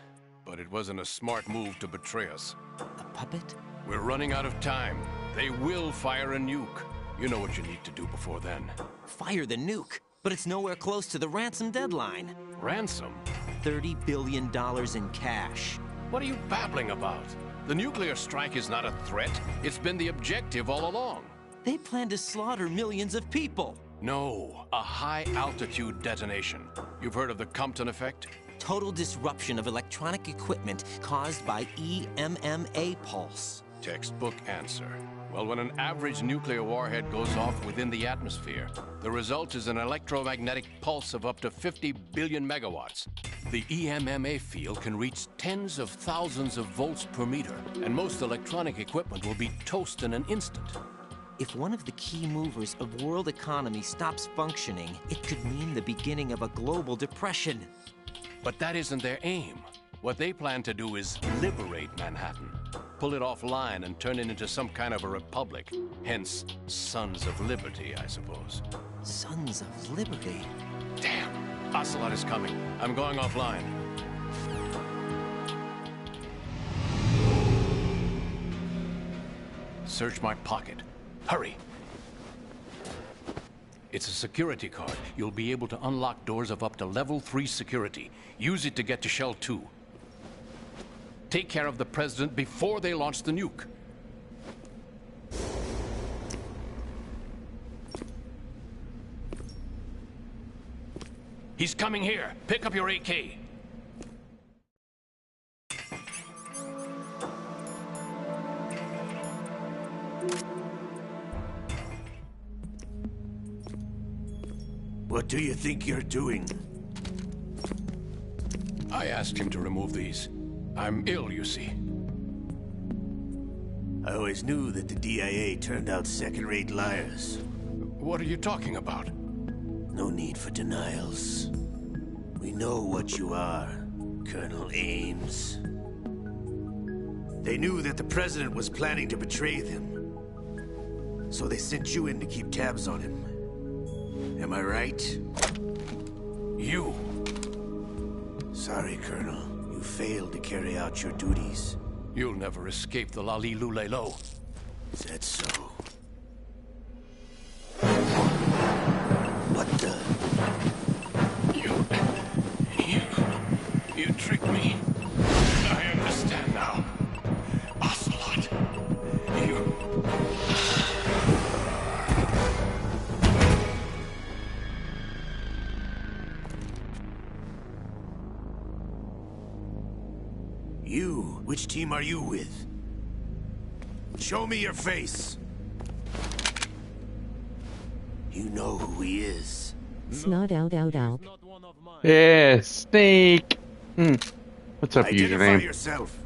Speaker 15: but it wasn't a smart move to betray us.
Speaker 9: A puppet?
Speaker 15: We're running out of time. They will fire a nuke. You know what you need to do before then.
Speaker 9: Fire the nuke? But it's nowhere close to the ransom deadline.
Speaker 15: Ransom?
Speaker 9: $30 billion in cash.
Speaker 15: What are you babbling about? The nuclear strike is not a threat. It's been the objective all along.
Speaker 9: They plan to slaughter millions of people.
Speaker 15: No, a high-altitude detonation. You've heard of the Compton effect?
Speaker 9: Total disruption of electronic equipment caused by EMMA pulse.
Speaker 15: Textbook answer. Well, when an average nuclear warhead goes off within the atmosphere, the result is an electromagnetic pulse of up to 50 billion megawatts. The EMMA field can reach tens of thousands of volts per meter, and most electronic equipment will be toast in an instant.
Speaker 9: If one of the key movers of world economy stops functioning, it could mean the beginning of a global depression.
Speaker 15: But that isn't their aim. What they plan to do is liberate Manhattan. Pull it offline and turn it into some kind of a republic. Hence, Sons of Liberty, I suppose.
Speaker 9: Sons of Liberty?
Speaker 15: Damn! Ocelot is coming. I'm going offline. Search my pocket. Hurry! It's a security card. You'll be able to unlock doors of up to level 3 security. Use it to get to Shell 2. Take care of the President before they launch the nuke. He's coming here. Pick up your AK.
Speaker 16: What do you think you're doing?
Speaker 15: I asked him to remove these. I'm ill, you see.
Speaker 16: I always knew that the DIA turned out second-rate liars.
Speaker 15: What are you talking about?
Speaker 16: No need for denials. We know what you are, Colonel Ames. They knew that the President was planning to betray them. So they sent you in to keep tabs on him. Am I right?
Speaker 15: You.
Speaker 16: Sorry, Colonel. You failed to carry out your duties.
Speaker 15: You'll never escape the Lali Lulelo.
Speaker 16: Is that so? What the?
Speaker 15: You tricked me. I understand now. Ocelot.
Speaker 16: You? Which team are you with? Show me your face. You know who he is.
Speaker 7: Snot out.
Speaker 1: Yeah, Snake. What's up,
Speaker 16: Identify
Speaker 1: username?
Speaker 16: yourself.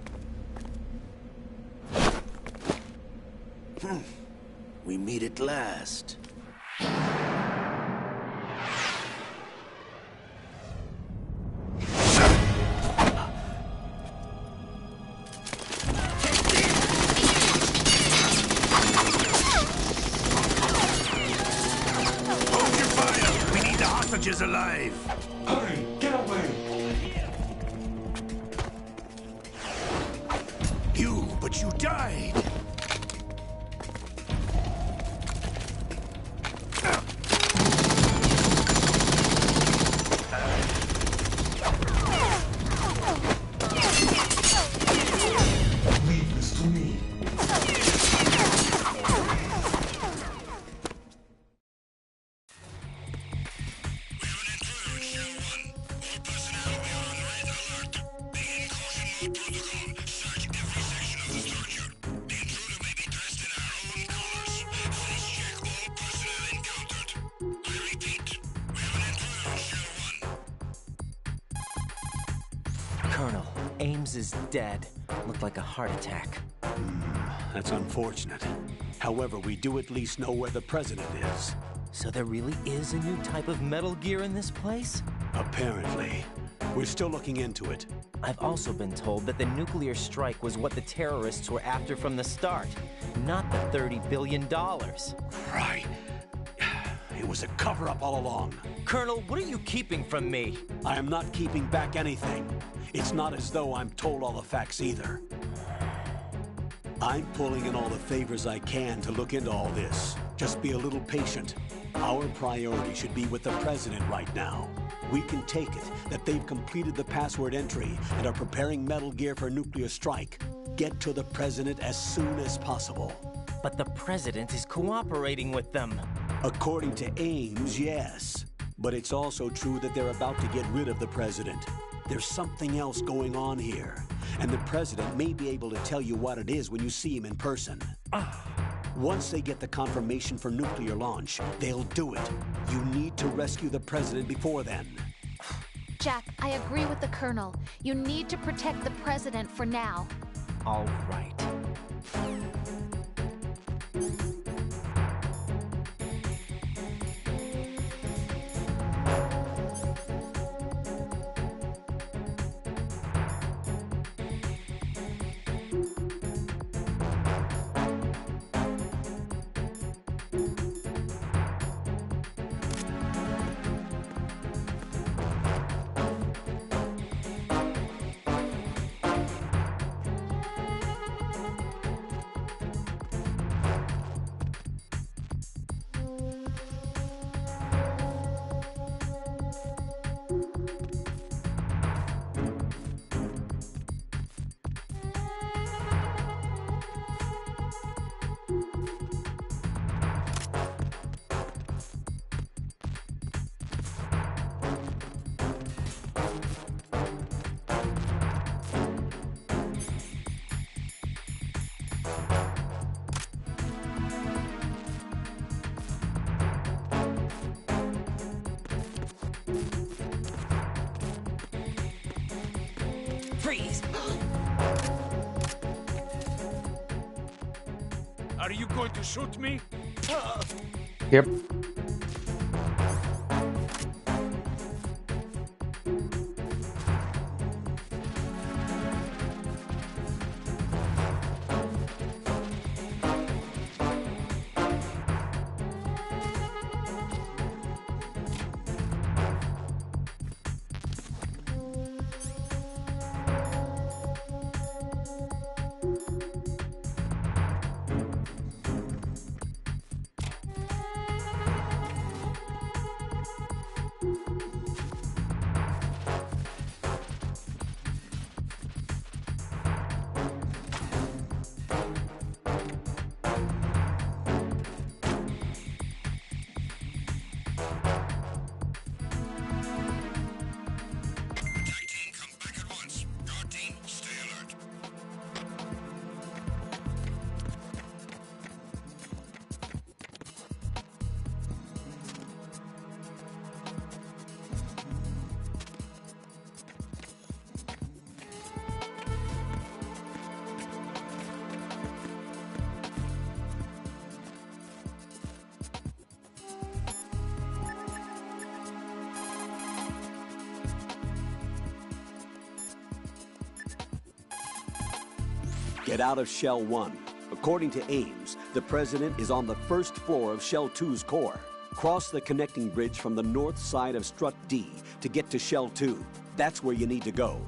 Speaker 16: We meet at last. Hold your fire! We need the hostages alive!
Speaker 11: Hurry! Get away!
Speaker 16: But you died!
Speaker 11: Leave this to me.
Speaker 9: Colonel, Ames is dead. Looked like a heart attack.
Speaker 2: That's unfortunate. However, we do at least know where the president is.
Speaker 9: So there really is a new type of Metal Gear in this place?
Speaker 2: Apparently. We're still looking into it.
Speaker 9: I've also been told that the nuclear strike was what the terrorists were after from the start, not the $30 billion.
Speaker 2: Right. It was a cover-up all along.
Speaker 9: Colonel, what are you keeping from me?
Speaker 2: I am not keeping back anything. It's not as though I'm told all the facts either. I'm pulling in all the favors I can to look into all this. Just be a little patient. Our priority should be with the president right now. We can take it that they've completed the password entry and are preparing Metal Gear for nuclear strike. Get to the president as soon as possible.
Speaker 9: But the president is cooperating with them.
Speaker 2: According to Ames, yes. But it's also true that they're about to get rid of the president. There's something else going on here, and the president may be able to tell you what it is when you see him in person. Once they get the confirmation for nuclear launch, they'll do it. You need to rescue the president before then.
Speaker 4: Jack, I agree with the Colonel. You need to protect the president for now.
Speaker 9: All right.
Speaker 8: Freeze!
Speaker 12: Are you going to shoot me?
Speaker 1: Yep.
Speaker 2: Get out of Shell 1. According to Ames, the president is on the first floor of Shell 2's core. Cross the connecting bridge from the north side of Strut D to get to Shell 2. That's where you need to go.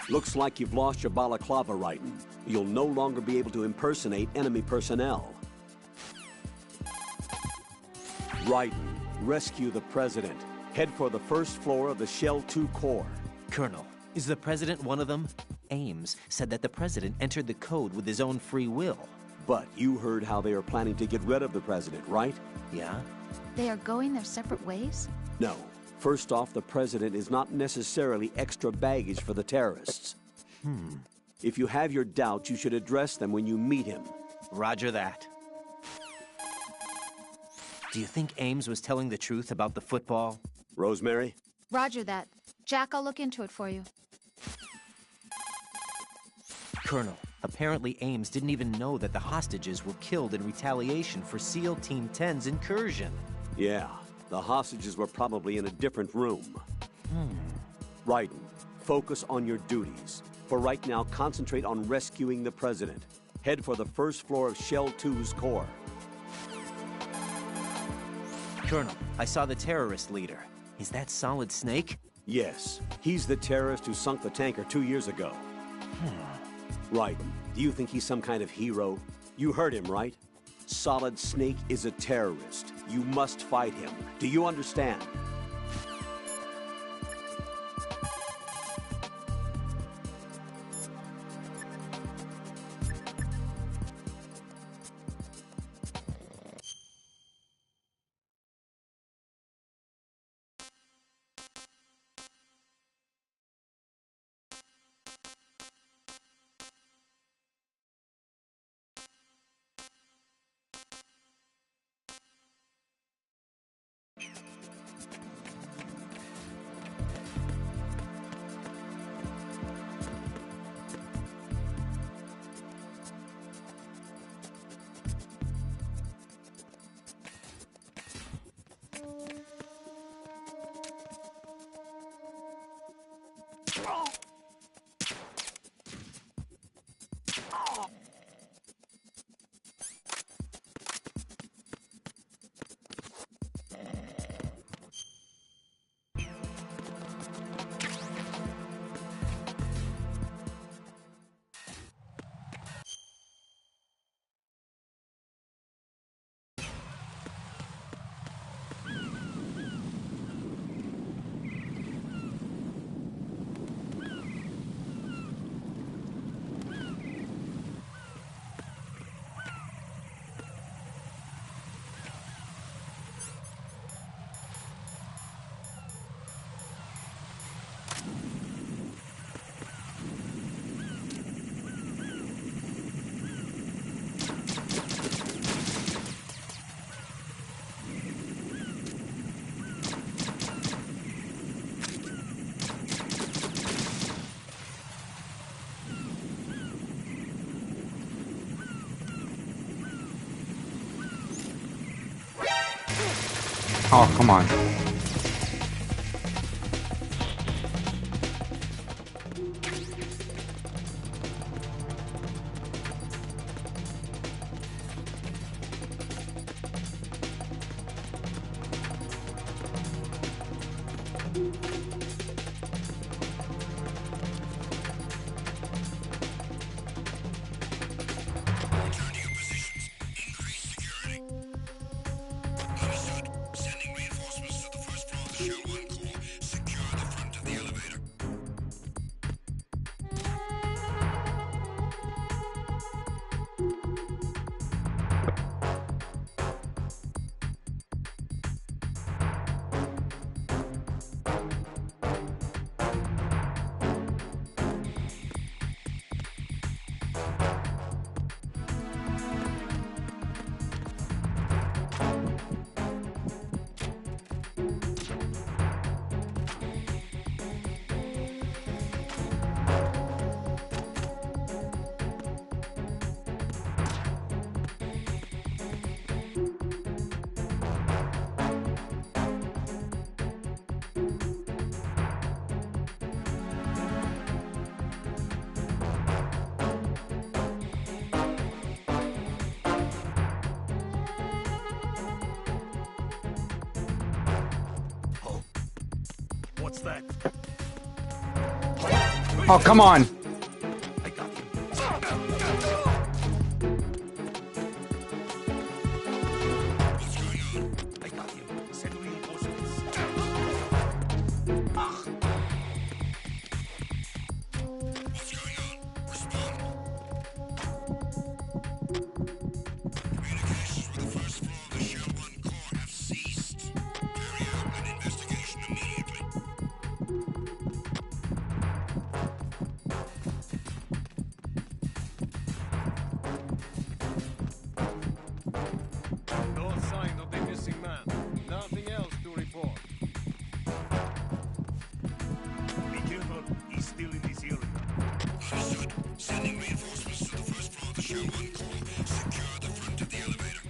Speaker 2: Looks like you've lost your balaclava, Raiden. You'll no longer be able to impersonate enemy personnel. Raiden, rescue the president. Head for the first floor of the Shell 2 core.
Speaker 9: Colonel, is the president one of them? Ames said that the president entered the code with his own free will.
Speaker 2: But you heard how they are planning to get rid of the president, right?
Speaker 9: Yeah?
Speaker 4: They are going their separate ways?
Speaker 2: No. First off, the president is not necessarily extra baggage for the terrorists. If you have your doubts, you should address them when you meet him.
Speaker 9: Roger that. Do you think Ames was telling the truth about the football?
Speaker 2: Rosemary?
Speaker 4: Roger that. Jack, I'll look into it for you.
Speaker 9: Colonel, apparently Ames didn't even know that the hostages were killed in retaliation for SEAL Team 10's incursion.
Speaker 2: Yeah, the hostages were probably in a different room. Raiden, focus on your duties. For right now, concentrate on rescuing the president. Head for the first floor of Shell 2's core.
Speaker 9: Colonel, I saw the terrorist leader. Is that Solid Snake?
Speaker 2: Yes, he's the terrorist who sunk the tanker 2 years ago. Raiden, do you think he's some kind of hero? You heard him, right? Solid Snake is a terrorist. You must fight him. Do you understand?
Speaker 1: Oh, come on.
Speaker 12: What's that?
Speaker 1: Oh, come on.
Speaker 12: No sign of the missing man. Nothing else to report. Be careful. He's still in this area.
Speaker 13: Understood. Sending reinforcements to the first floor of the Shell 1 core. Secure the front of the elevator.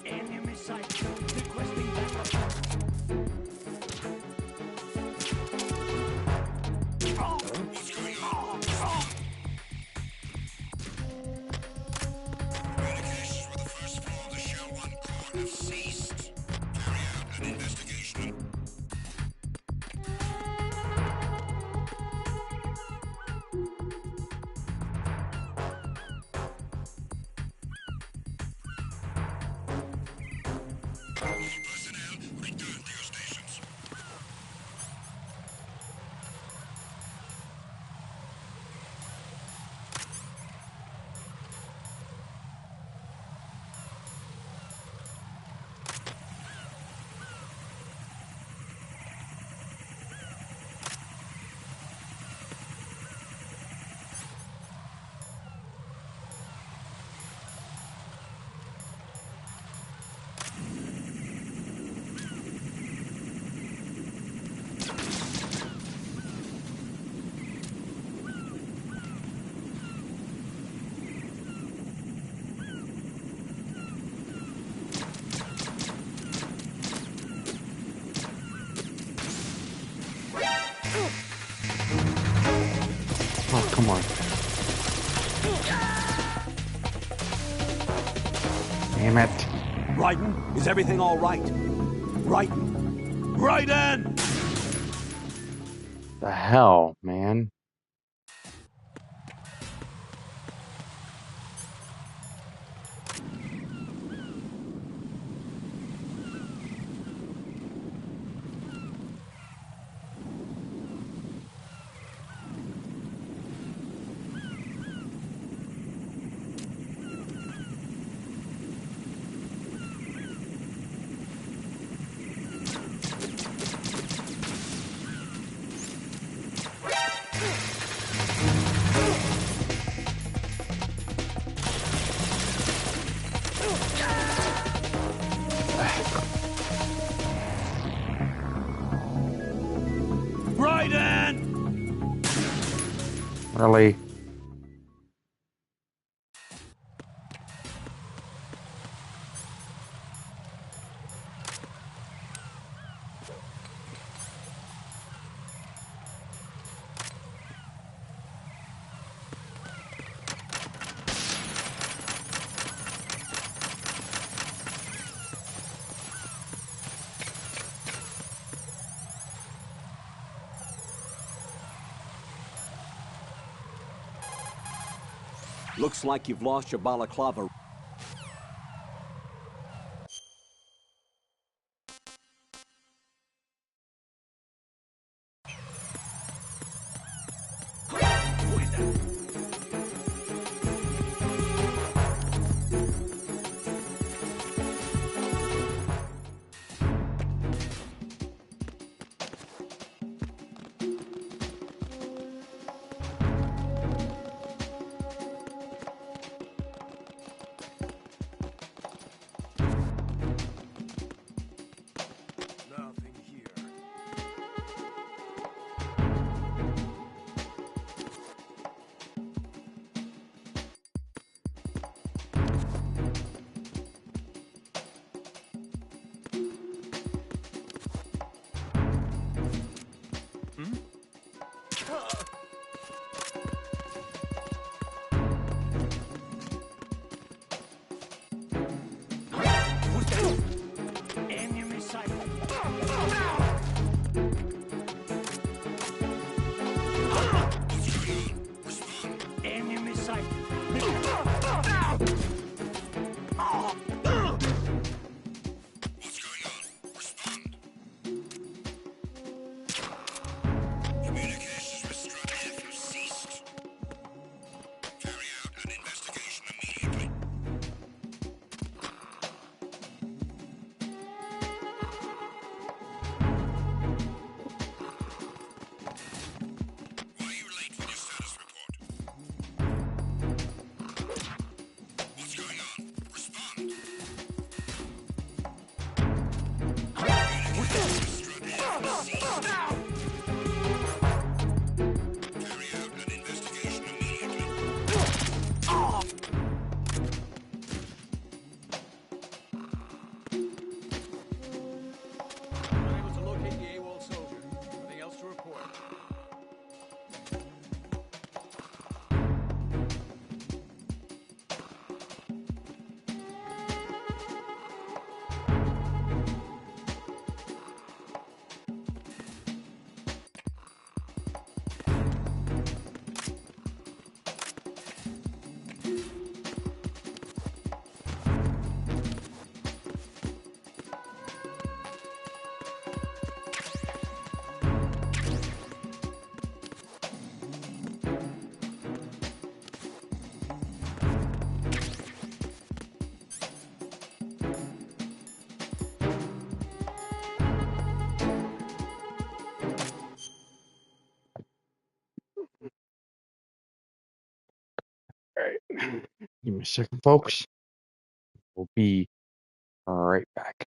Speaker 12: Enemy sight. Requesting backup.
Speaker 13: What's going on? Communications with the first floor of the Shell 1 core have ceased. Carry out an investigation. Personnel, return to your stations.
Speaker 1: Damn it.
Speaker 2: Raiden, is everything all right? Raiden! Raiden!
Speaker 1: The hell, man.
Speaker 2: Raiden!
Speaker 1: Really?
Speaker 2: Looks like you've lost your balaclava.
Speaker 12: Nothing here.
Speaker 8: Enemy sight. Enemy sight.
Speaker 13: Communications with Strut F have ceased. Carry out an investigation immediately. Why are you late with your status report? What's going on? Respond. Communications with Strut F have ceased. Carry out an investigation immediately.
Speaker 12: Unable to locate the AWOL soldier. Nothing else to report.
Speaker 1: Alright. Give me a second, folks. We'll be right back.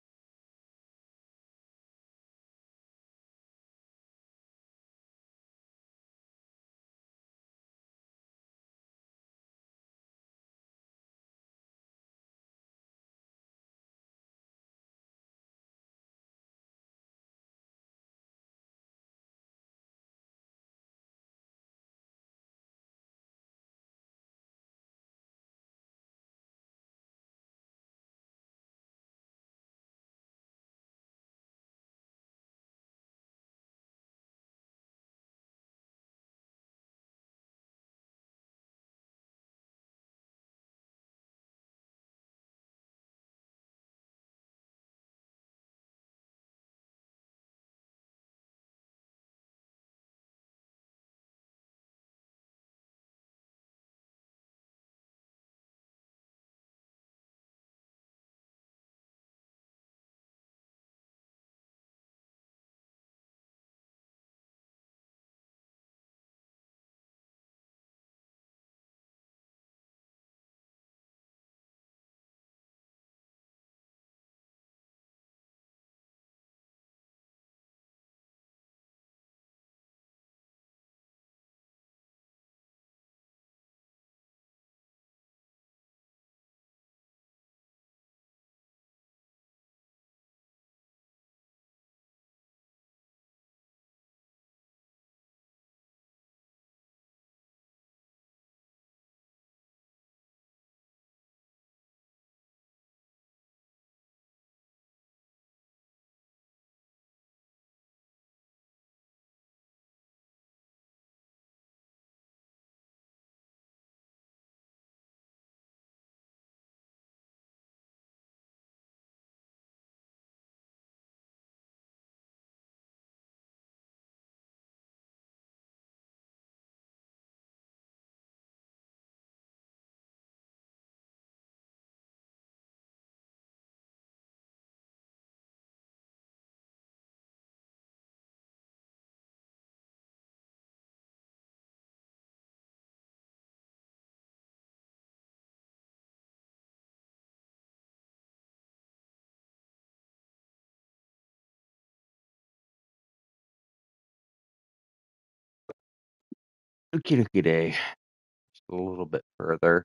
Speaker 1: Okie dokie day. Just a little bit further.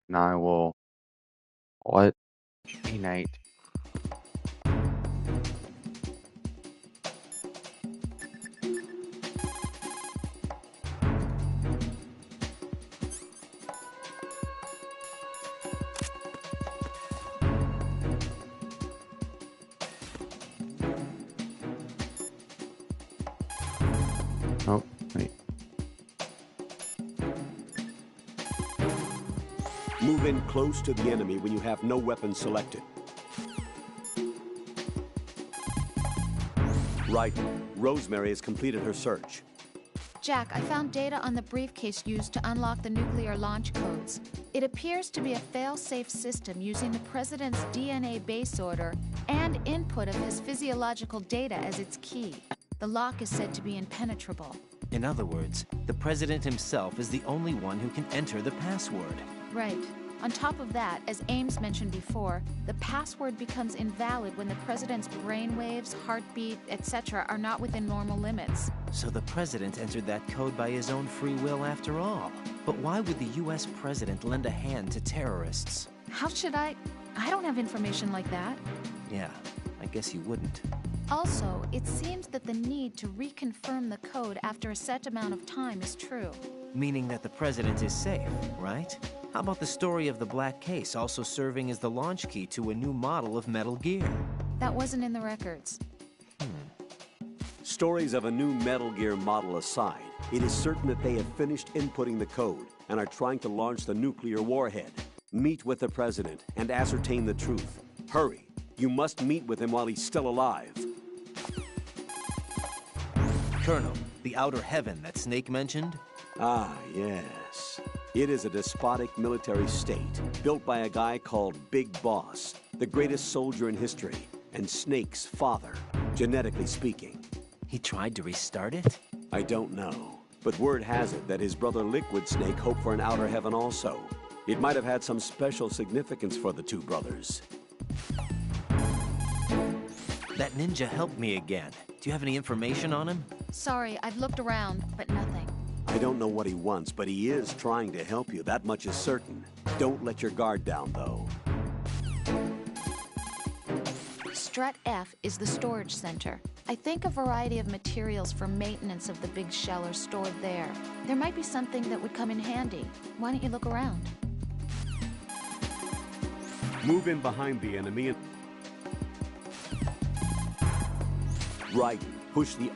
Speaker 1: And I will call it a night. Oh, wait.
Speaker 2: Move in close to the enemy when you have no weapon selected. Right. Rosemary has completed her search.
Speaker 4: Jack, I found data on the briefcase used to unlock the nuclear launch codes. It appears to be a fail-safe system using the President's DNA base order and input of his physiological data as its key. The lock is said to be impenetrable.
Speaker 9: In other words, the President himself is the only one who can enter the password.
Speaker 4: Right. On top of that, as Ames mentioned before, the password becomes invalid when the President's brainwaves, heartbeat, etc. are not within normal limits.
Speaker 9: So the President entered that code by his own free will after all. But why would the U.S. President lend a hand to terrorists?
Speaker 4: How should I don't have information like that.
Speaker 9: Yeah, I guess you wouldn't.
Speaker 4: Also, it seems that the need to reconfirm the code after a set amount of time is true.
Speaker 9: Meaning that the President is safe, right? How about the story of the black case also serving as the launch key to a new model of Metal Gear?
Speaker 4: That wasn't in the records.
Speaker 2: Stories of a new Metal Gear model aside, it is certain that they have finished inputting the code and are trying to launch the nuclear warhead. Meet with the President and ascertain the truth. Hurry. You must meet with him while he's still alive.
Speaker 9: Colonel, the outer heaven that Snake mentioned?
Speaker 2: Ah, yes. It is a despotic military state built by a guy called Big Boss, the greatest soldier in history, and Snake's father, genetically speaking.
Speaker 9: He tried to restart it?
Speaker 2: I don't know, but word has it that his brother Liquid Snake hoped for an outer heaven also. It might have had some special significance for the two brothers.
Speaker 9: That ninja helped me again. Do you have any information on him?
Speaker 4: Sorry, I've looked around, but nothing.
Speaker 2: I don't know what he wants, but he is trying to help you. That much is certain. Don't let your guard down, though.
Speaker 4: Strut F is the storage center. I think a variety of materials for maintenance of the big shell are stored there. There might be something that would come in handy. Why don't you look around?
Speaker 2: Move in behind the enemy and... Right. Push the...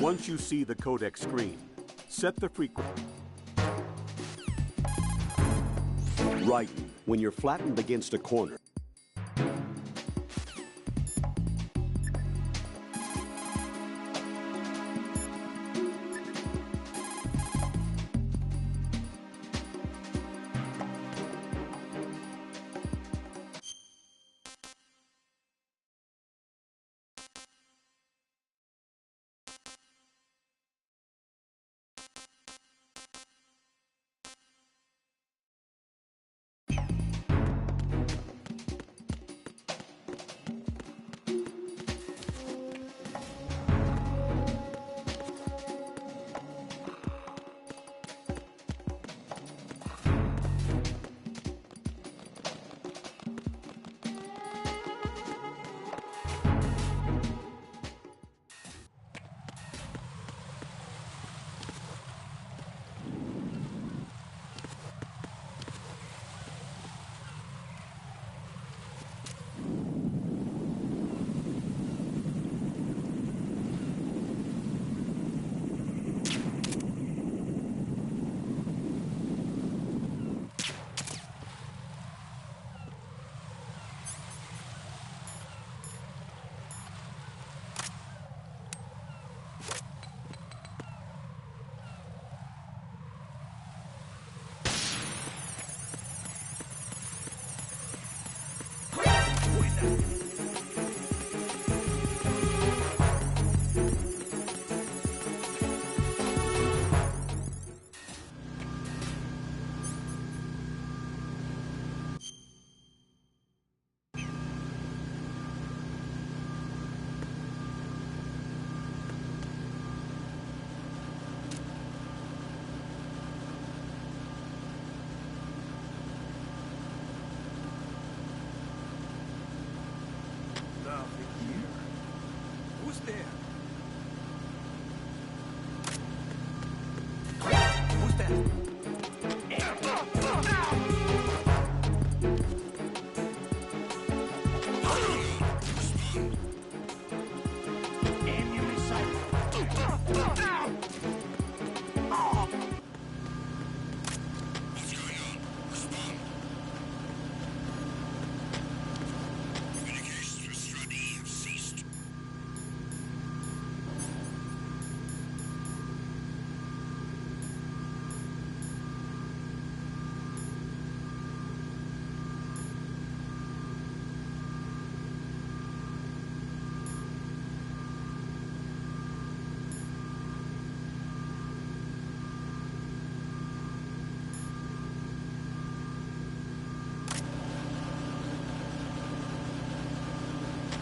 Speaker 2: Once you see the codec screen, set the frequency. Right when you're flattened against a corner.
Speaker 8: Who's there? Who's that?
Speaker 13: Communications with Strut E have ceased.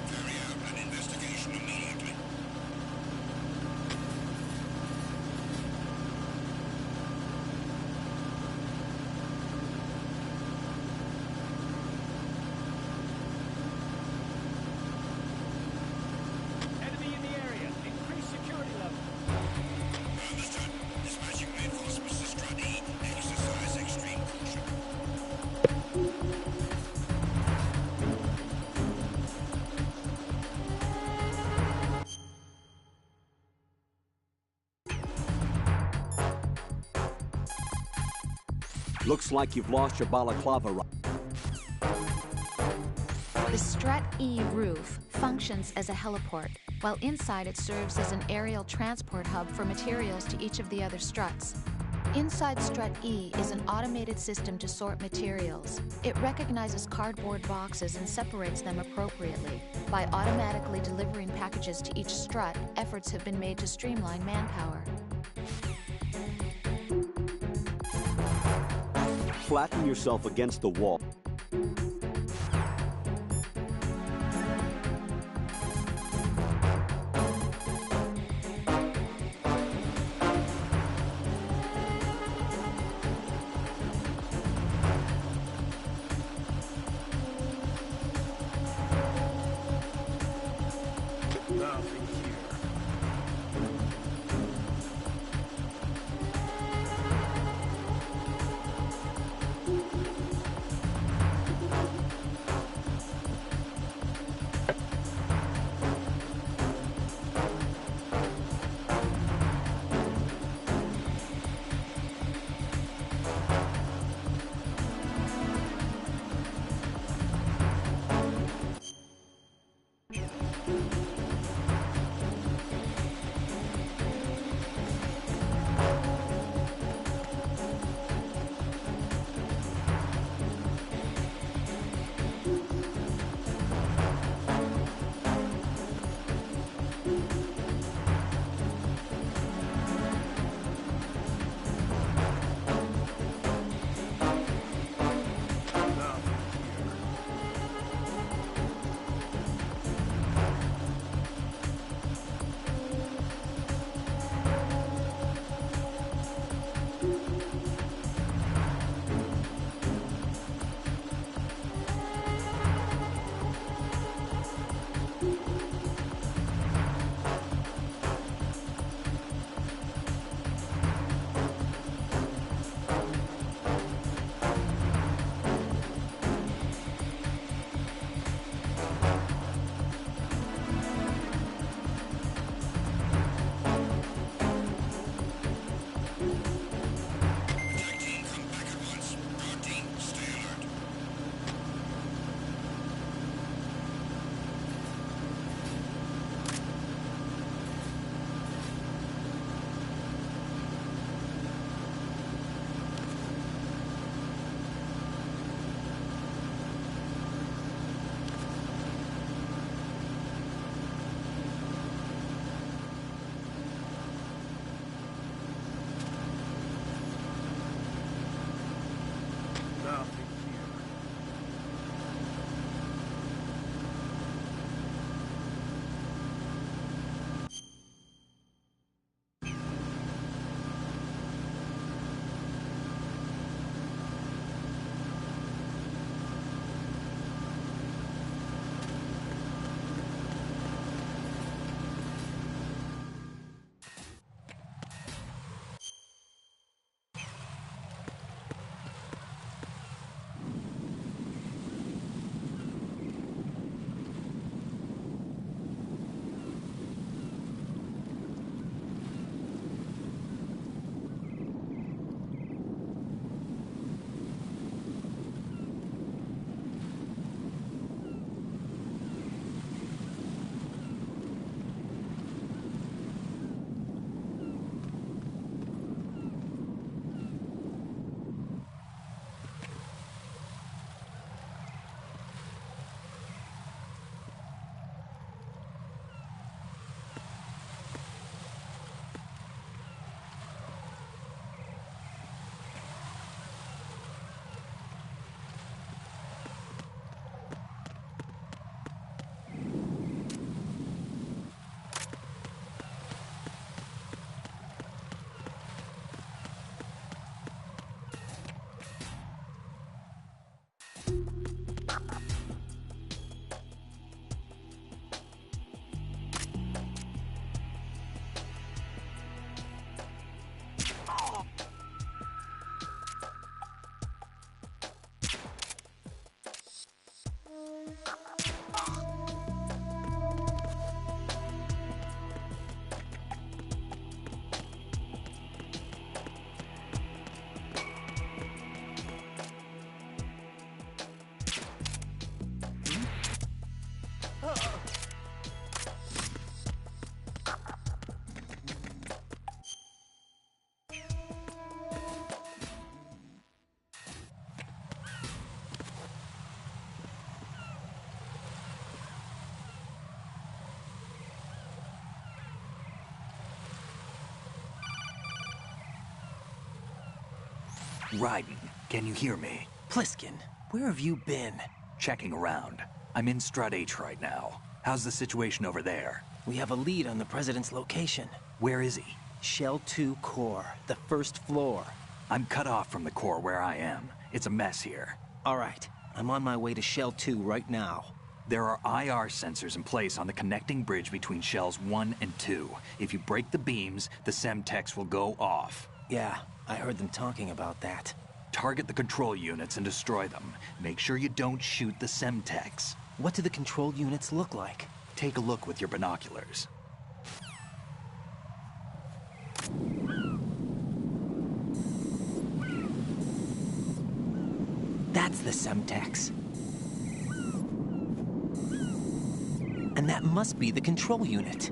Speaker 13: Carry out an investigation immediately.
Speaker 8: Enemy in the area. Increase security level.
Speaker 13: Understood. Dispatching reinforcements to Strut E. Exercise extreme caution.
Speaker 2: Looks like you've lost your balaclava.
Speaker 4: The Strut E roof functions as a heliport, while inside it serves as an aerial transport hub for materials to each of the other struts. Inside Strut E is an automated system to sort materials. It recognizes cardboard boxes and separates them appropriately. By automatically delivering packages to each strut, efforts have been made to streamline manpower.
Speaker 2: Flatten yourself against the wall.
Speaker 8: Nothing here.
Speaker 10: Raiden, can you hear me?
Speaker 9: Pliskin, where have you been?
Speaker 10: Checking around. I'm in Strut H right now. How's the situation over there?
Speaker 9: We have a lead on the President's location.
Speaker 10: Where is he?
Speaker 9: Shell 2 core, the first floor.
Speaker 10: I'm cut off from the core where I am. It's a mess here.
Speaker 9: All right, I'm on my way to Shell 2 right now.
Speaker 10: There are IR sensors in place on the connecting bridge between Shells 1 and 2. If you break the beams, the Semtex will go off.
Speaker 9: Yeah, I heard them talking about that.
Speaker 10: Target the control units and destroy them. Make sure you don't shoot the Semtex.
Speaker 9: What do the control units look like?
Speaker 10: Take a look with your binoculars.
Speaker 9: That's the Semtex. And that must be the control unit.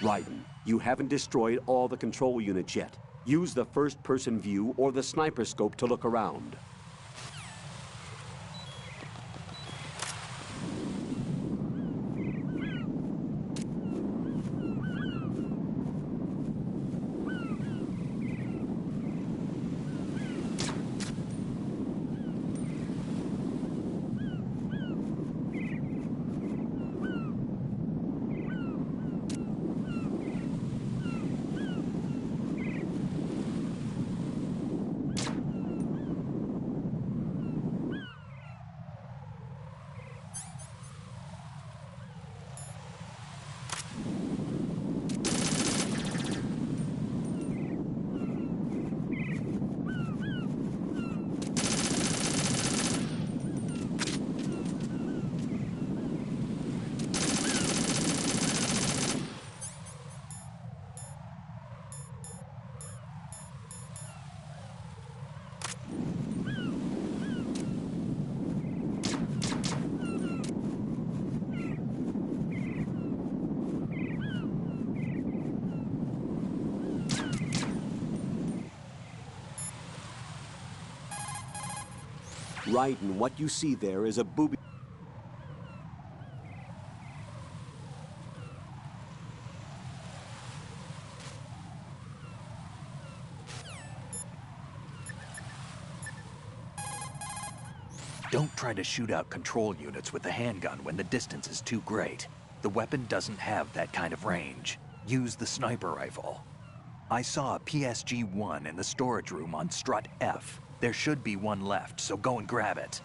Speaker 2: Raiden, you haven't destroyed all the control units yet. Use the first-person view or the sniper scope to look around. Raiden, what you see there is a booby...
Speaker 10: Don't try to shoot out control units with the handgun when the distance is too great. The weapon doesn't have that kind of range. Use the sniper rifle. I saw a PSG-1 in the storage room on Strut F. There should be one left, so go and grab it.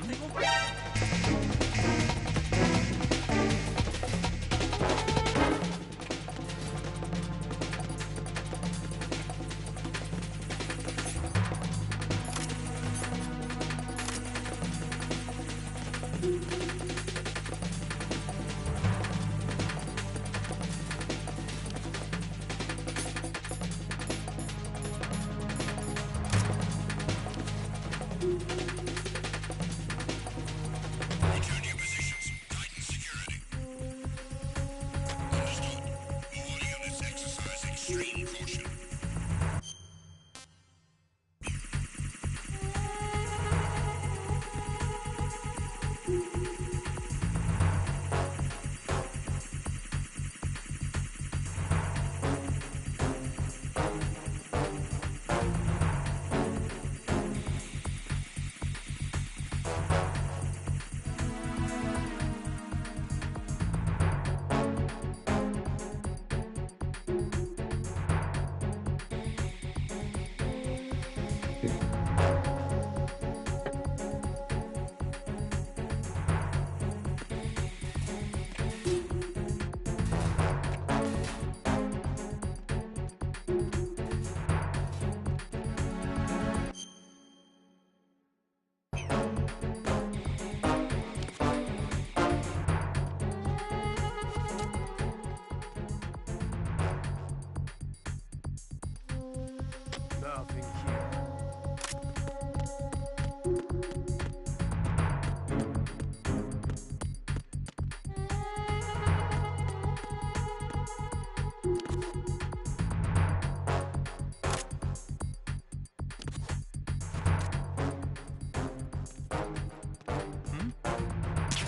Speaker 19: something will...
Speaker 13: Return to your positions. Tighten security. Understood. All units exercise extreme caution.
Speaker 19: Nothing here.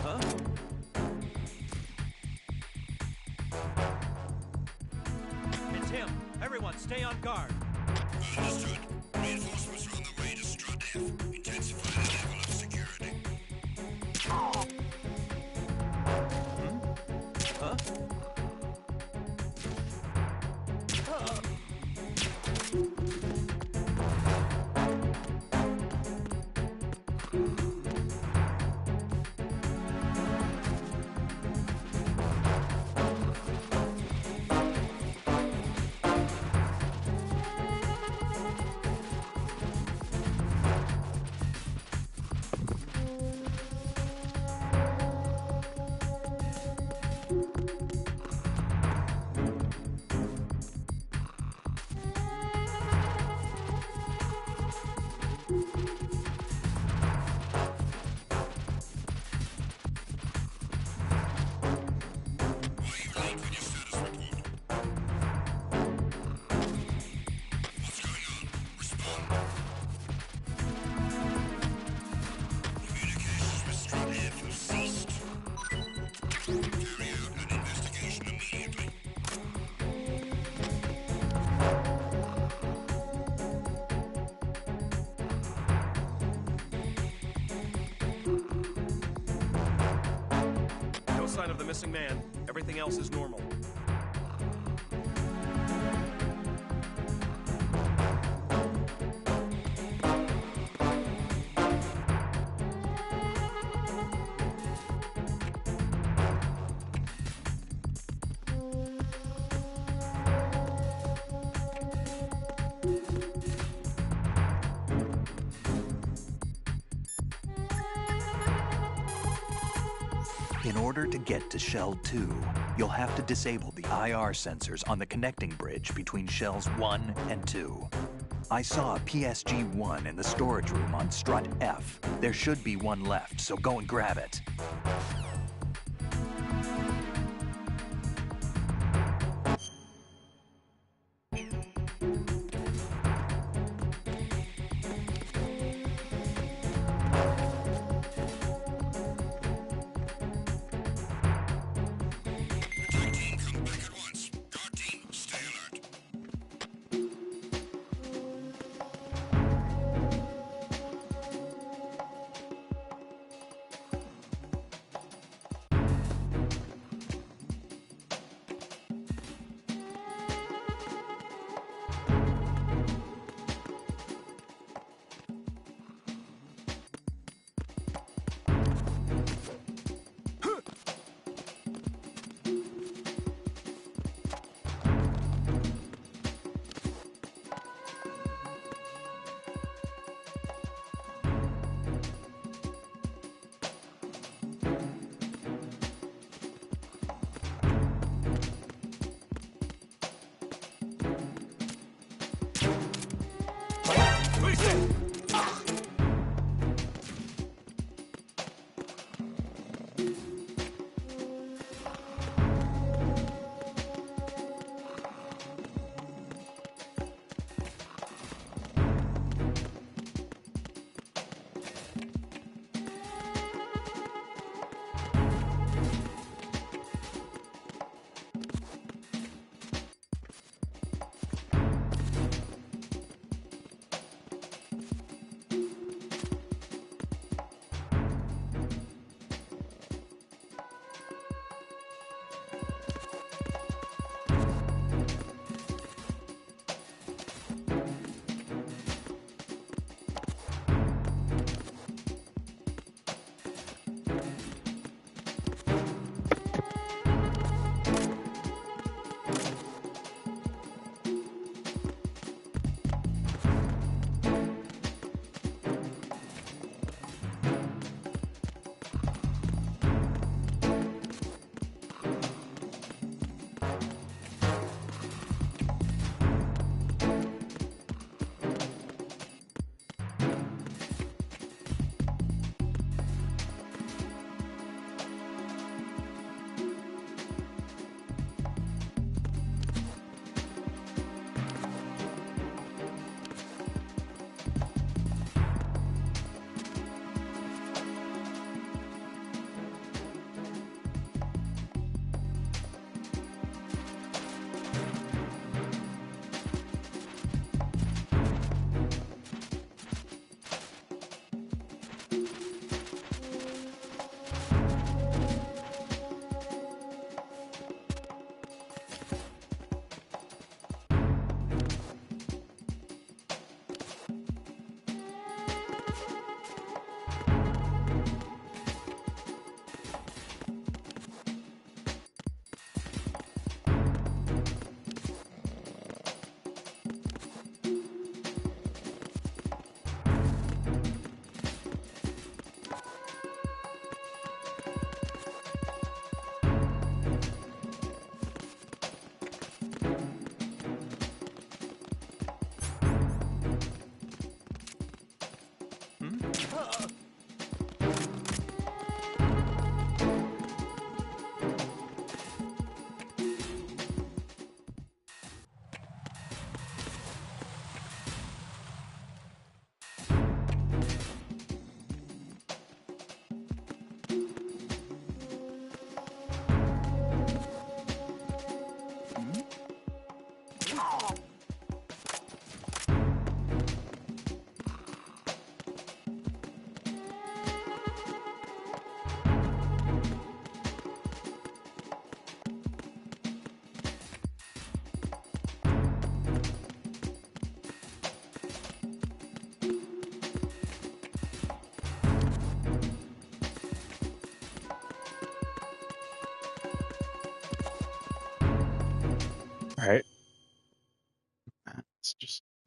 Speaker 10: Huh?
Speaker 19: It's him. Everyone, stay on guard.
Speaker 13: Understood. Reinforcements are on the way to Strut F. Intensify the level of security.
Speaker 10: Huh?
Speaker 13: Communications with Strut F have ceased. Carry out an investigation immediately.
Speaker 19: No sign of the missing man. Everything else is normal.
Speaker 10: In order to get to Shell 2, you'll have to disable the IR sensors on the connecting bridge between Shells 1 and 2. I saw a PSG-1 in the storage room on Strut F. There should be one left, so go and grab it.
Speaker 13: Attack team, come back at once. Guard team, stay alert.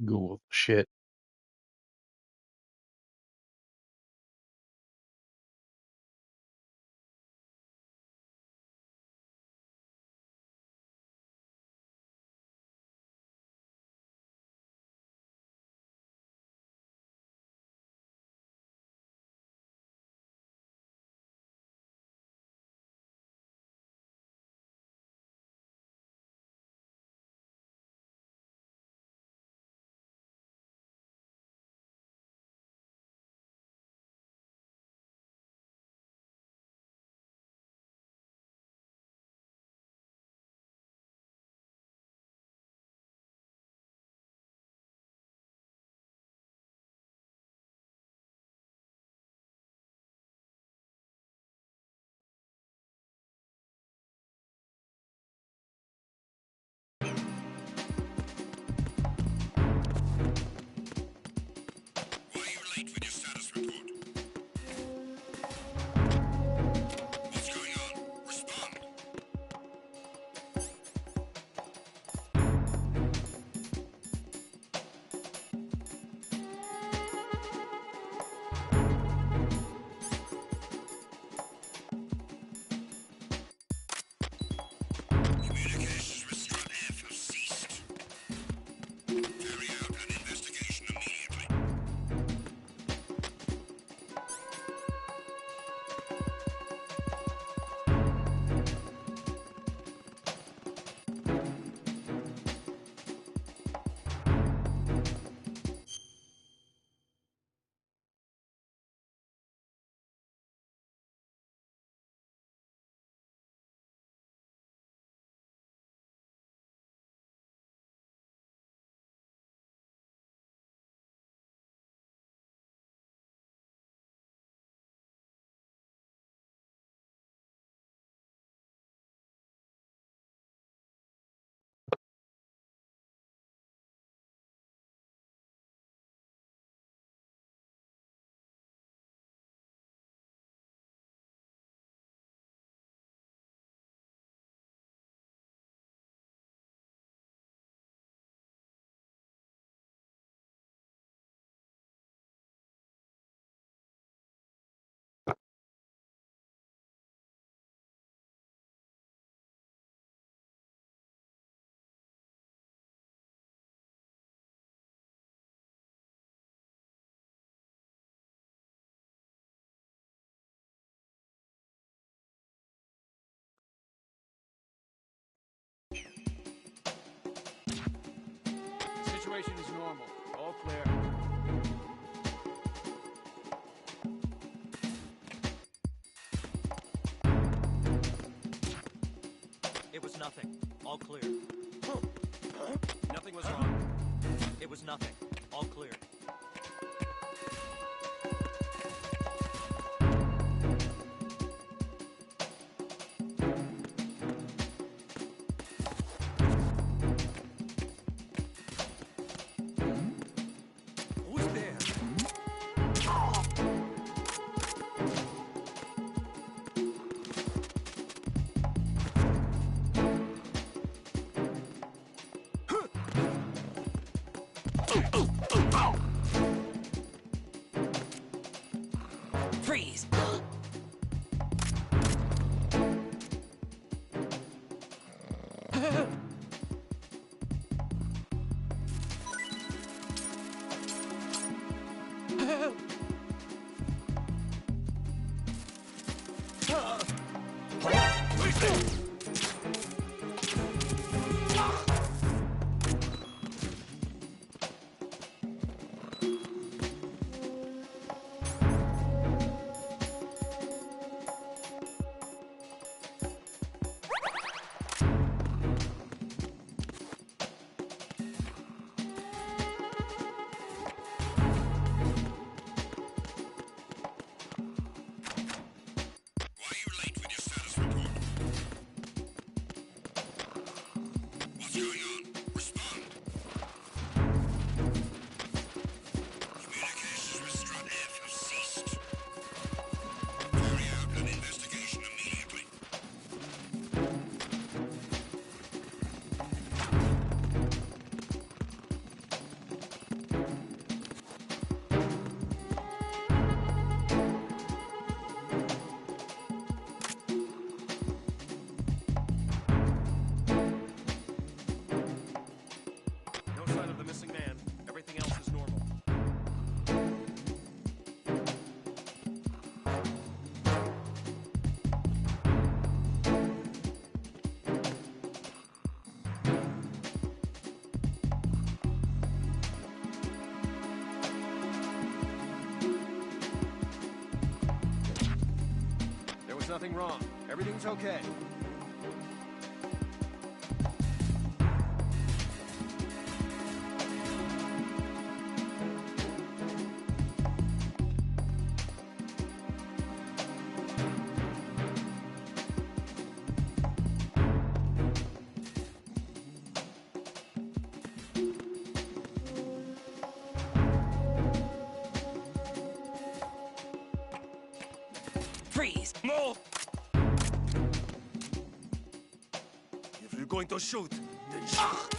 Speaker 1: Google shit.
Speaker 13: Why are you late with your status report? What's going on? Respond. Communications with Strut F have ceased. Carry out an investigation immediately.
Speaker 5: Situation is normal. All clear.
Speaker 20: It was nothing. All clear. Nothing was wrong. It was nothing. All clear.
Speaker 5: Who's there?
Speaker 9: Freeze!
Speaker 13: Why are you late with your status report?
Speaker 19: There's nothing wrong. Everything's okay.
Speaker 8: Freeze!
Speaker 12: No! If you're going to shoot, then shoot.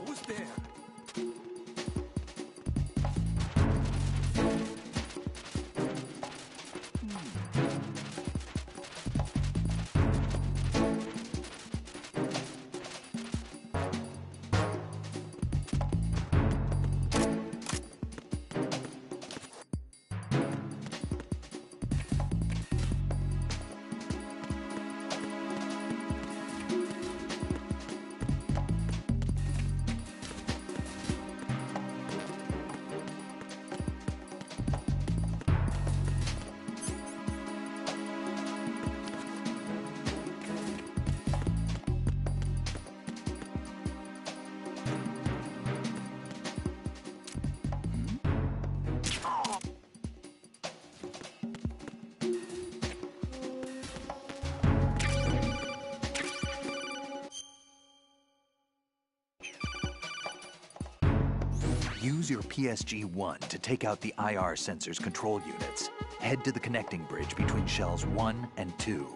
Speaker 19: Who's there?
Speaker 10: Use your PSG-1 to take out the IR sensor's control units. Head to the connecting bridge between shells 1 and 2.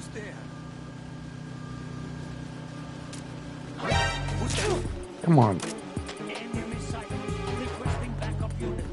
Speaker 8: Who's there? Who's there?
Speaker 1: Come on.
Speaker 8: Enemy sighted. Requesting backup unit.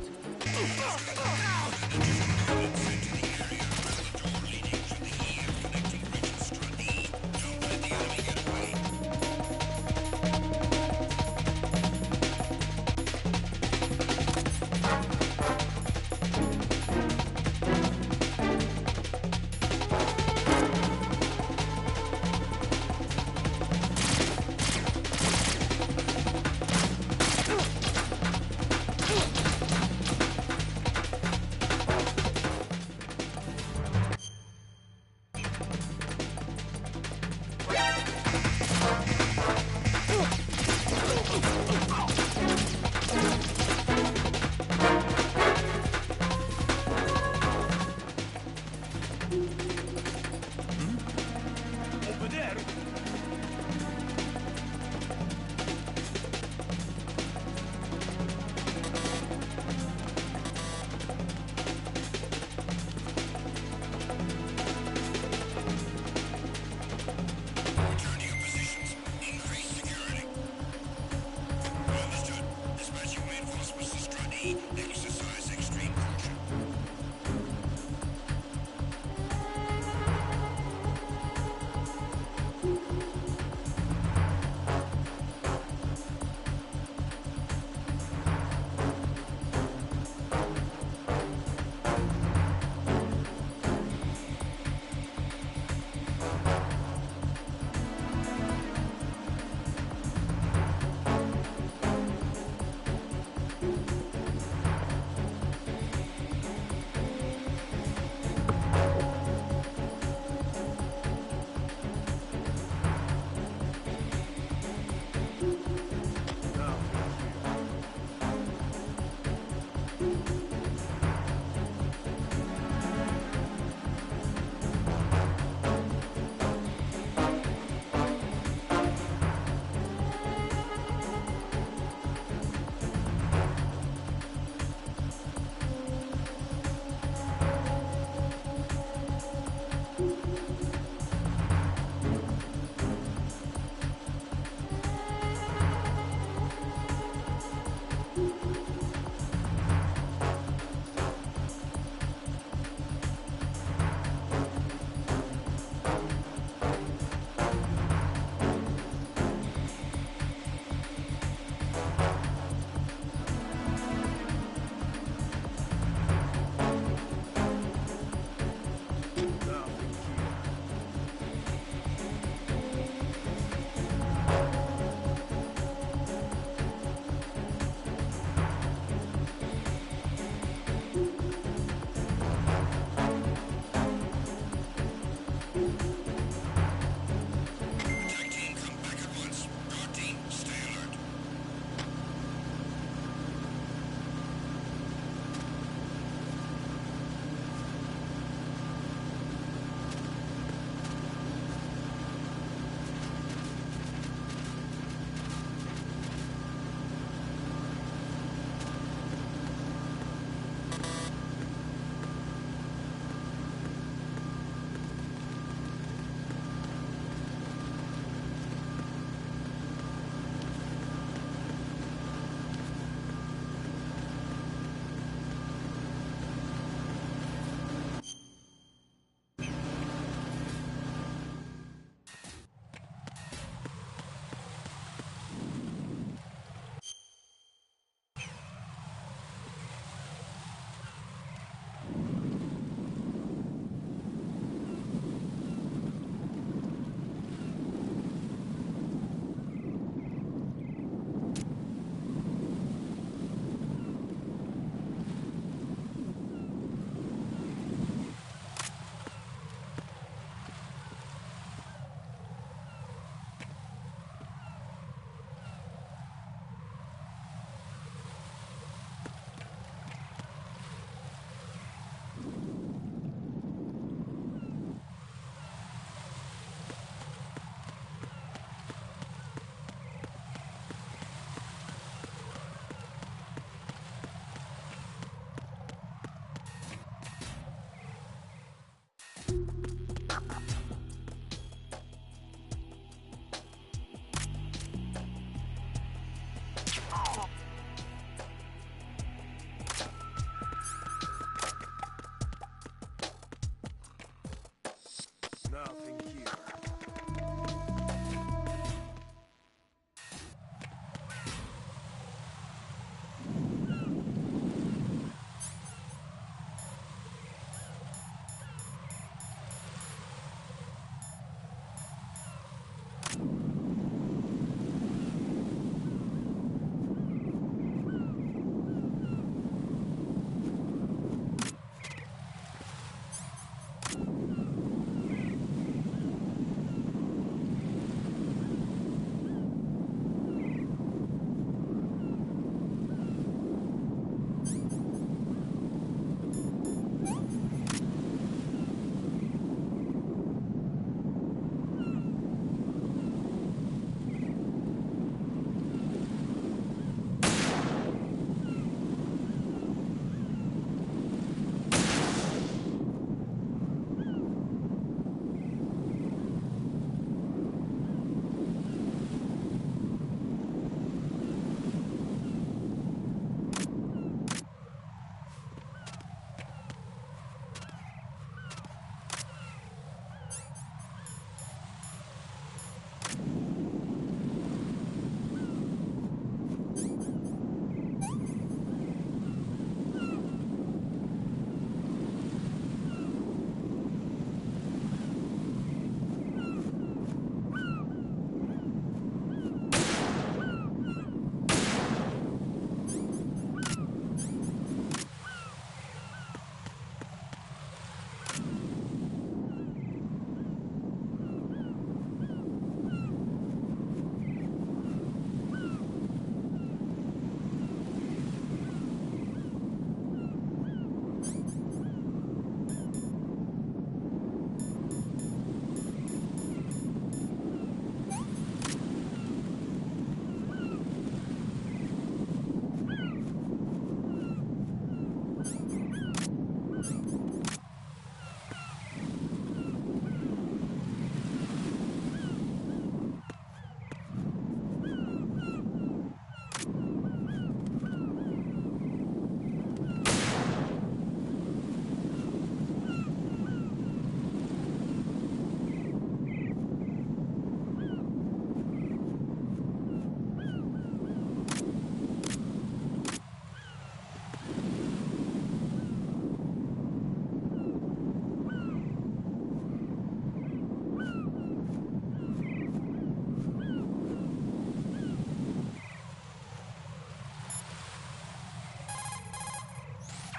Speaker 16: Nothing here.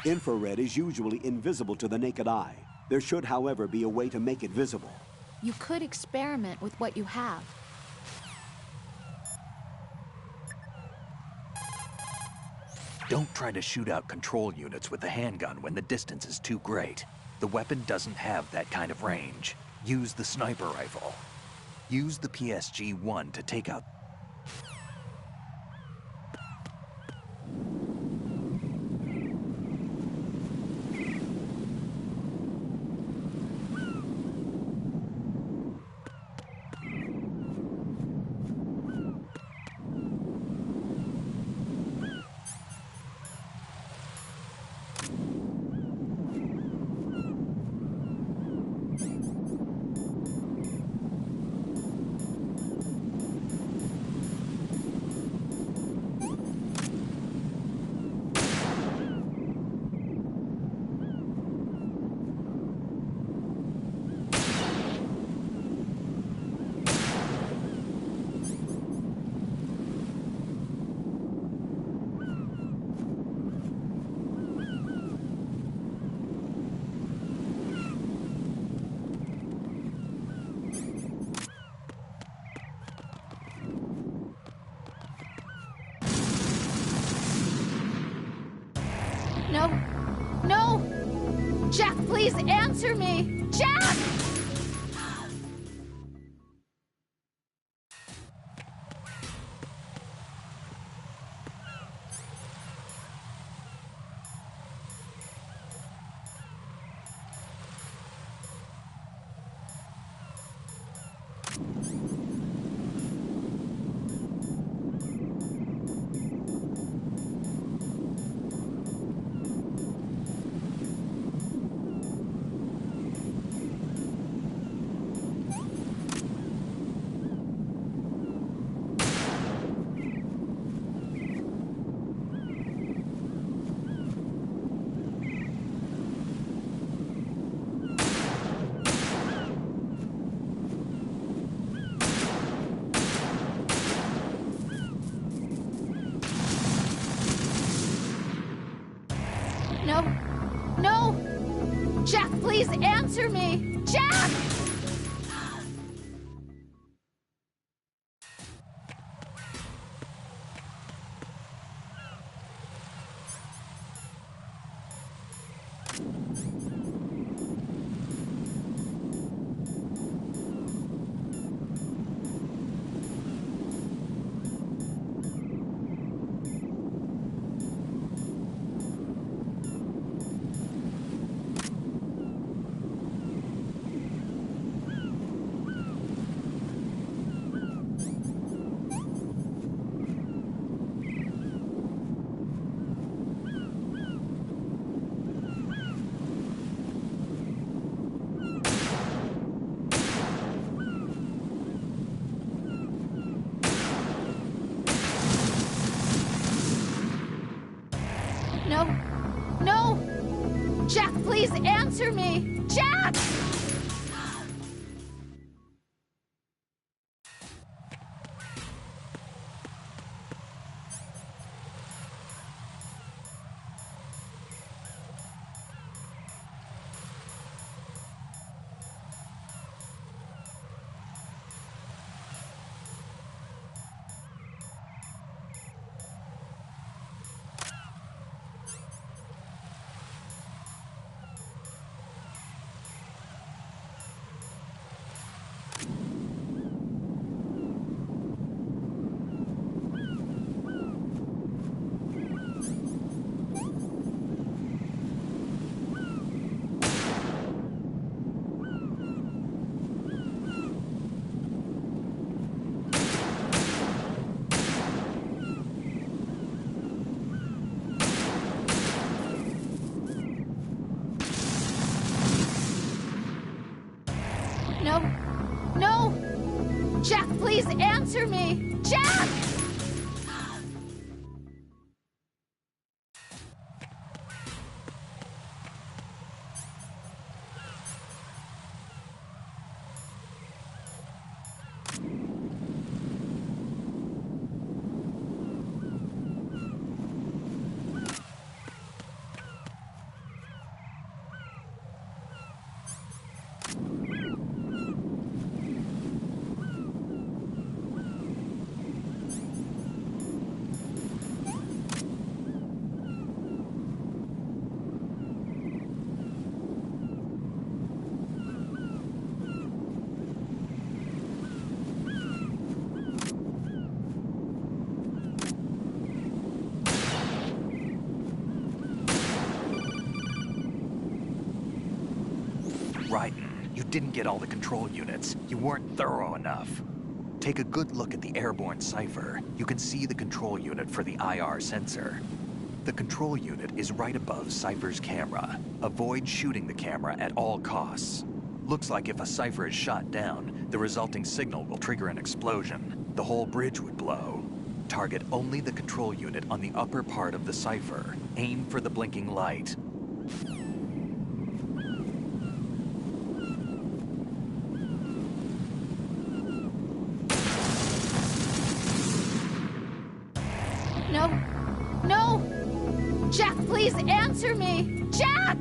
Speaker 2: Infrared is usually invisible to the naked eye. There should, however, be a way to make it visible.
Speaker 4: You could experiment with what you have.
Speaker 10: Don't try to shoot out control units with the handgun when the distance is too great. The weapon doesn't have that kind of range. Use the sniper rifle. Use the PSG-1 to take out...
Speaker 4: No! No! Jack, please answer me! Jack! answer me! Jack! No. No! Jack, please answer me! Jack! No. No! Jack, please answer me! Jack!
Speaker 10: Right. You didn't get all the control units. You weren't thorough enough. Take a good look at the airborne cipher. You can see the control unit for the IR sensor. The control unit is right above Cypher's camera. Avoid shooting the camera at all costs. Looks like if a Cypher is shot down, the resulting signal will trigger an explosion. The whole bridge would blow. Target only the control unit on the upper part of the Cypher. Aim for the blinking light.
Speaker 4: No. No! Jack, please answer me! Jack!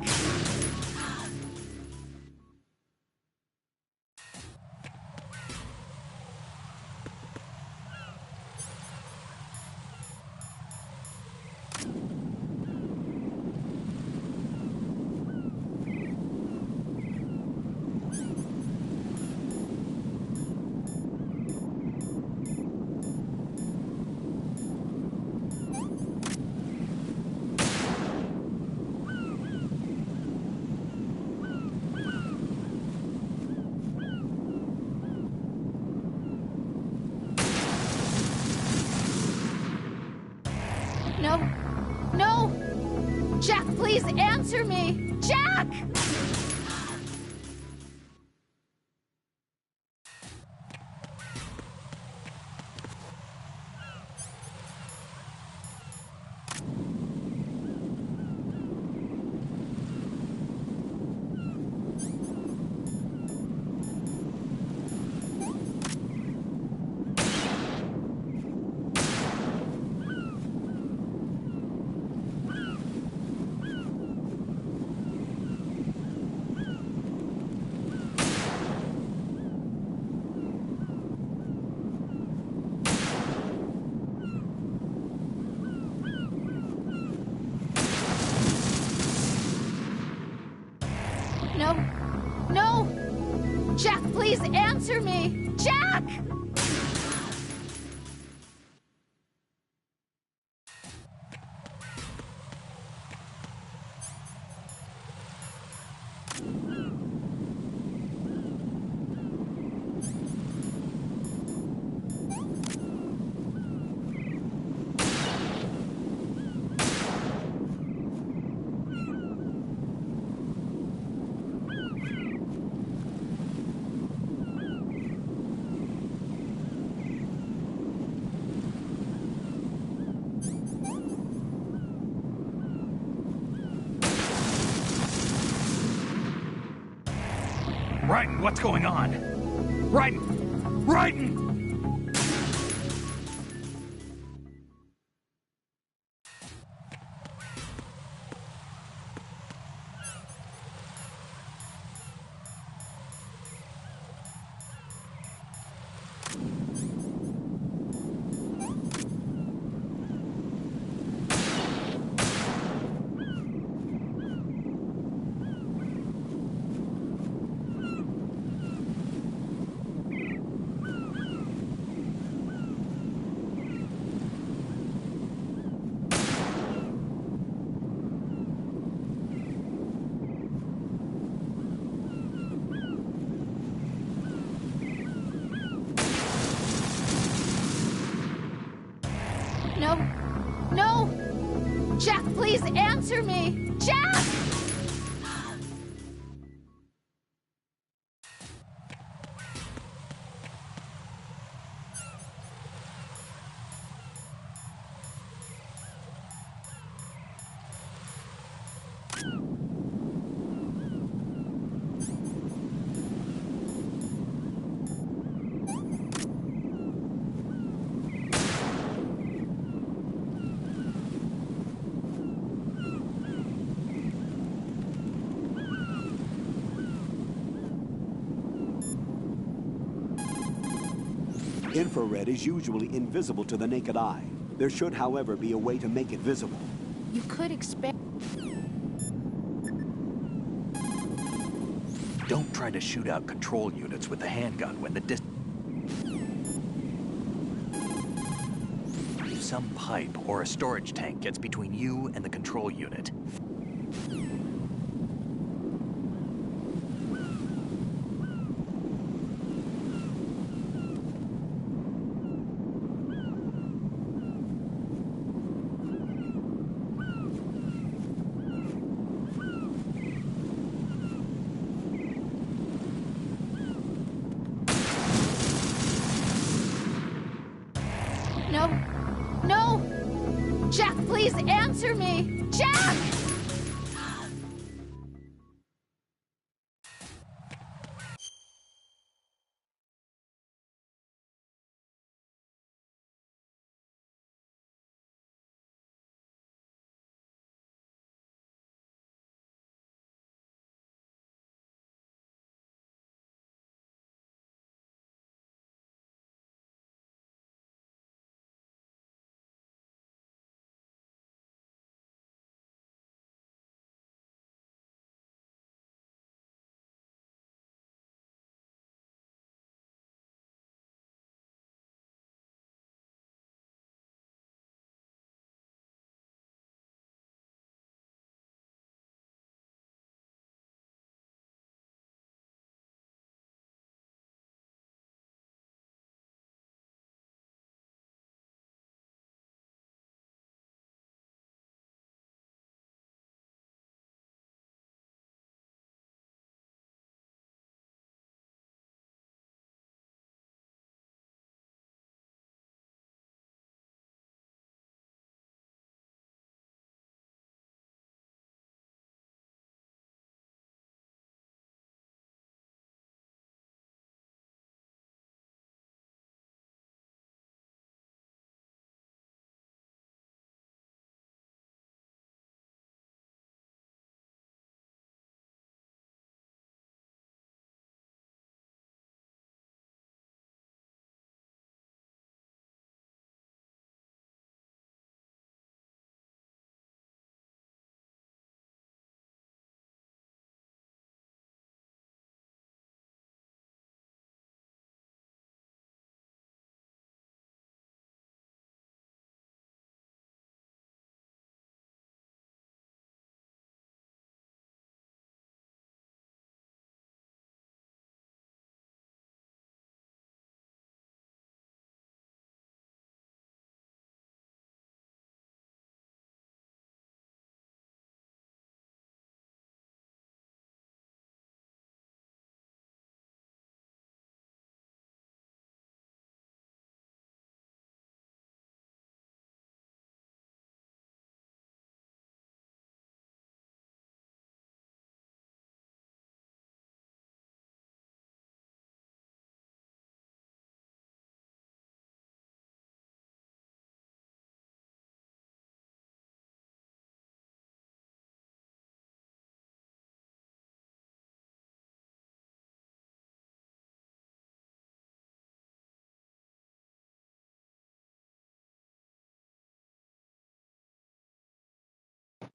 Speaker 4: No. No! Jack, please answer me! Jack! Jack, please answer me! Jack!
Speaker 10: Raiden, what's going on? Raiden! Raiden!
Speaker 4: No. No! Jack, please answer me! Jack!
Speaker 2: Infrared is usually invisible to the naked eye. There should, however, be a way to make it visible.
Speaker 4: You could expect...
Speaker 10: Don't try to shoot out control units with the handgun when the some pipe or a storage tank gets between you and the control unit.
Speaker 4: No! No! Jack, please answer me! Jack!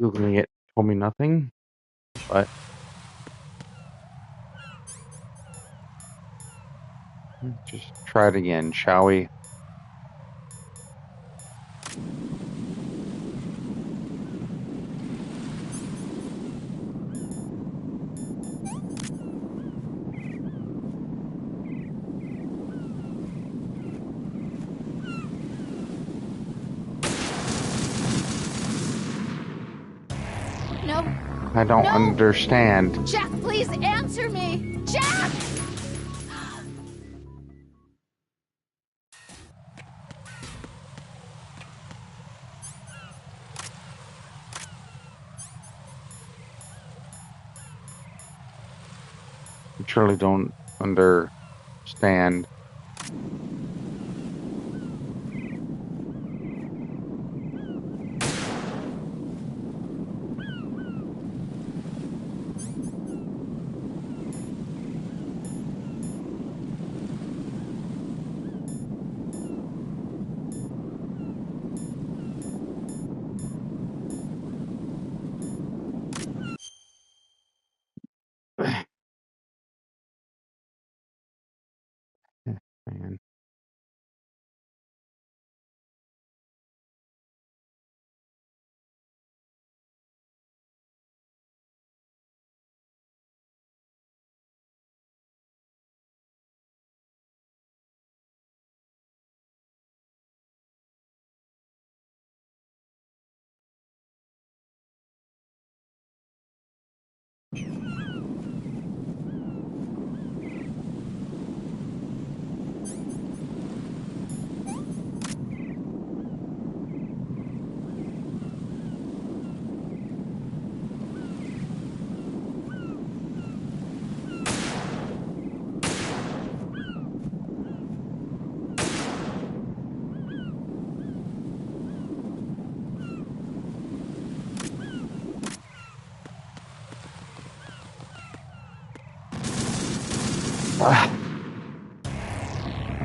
Speaker 1: Googling it told me nothing, but just try it again, shall we?
Speaker 4: No.
Speaker 1: I don't
Speaker 4: No!
Speaker 1: understand.
Speaker 4: Jack, please answer me! Jack!
Speaker 1: I truly don't understand. Man.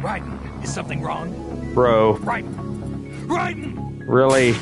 Speaker 8: Raiden, is something wrong?
Speaker 1: Bro.
Speaker 8: Raiden! Raiden!
Speaker 1: Really?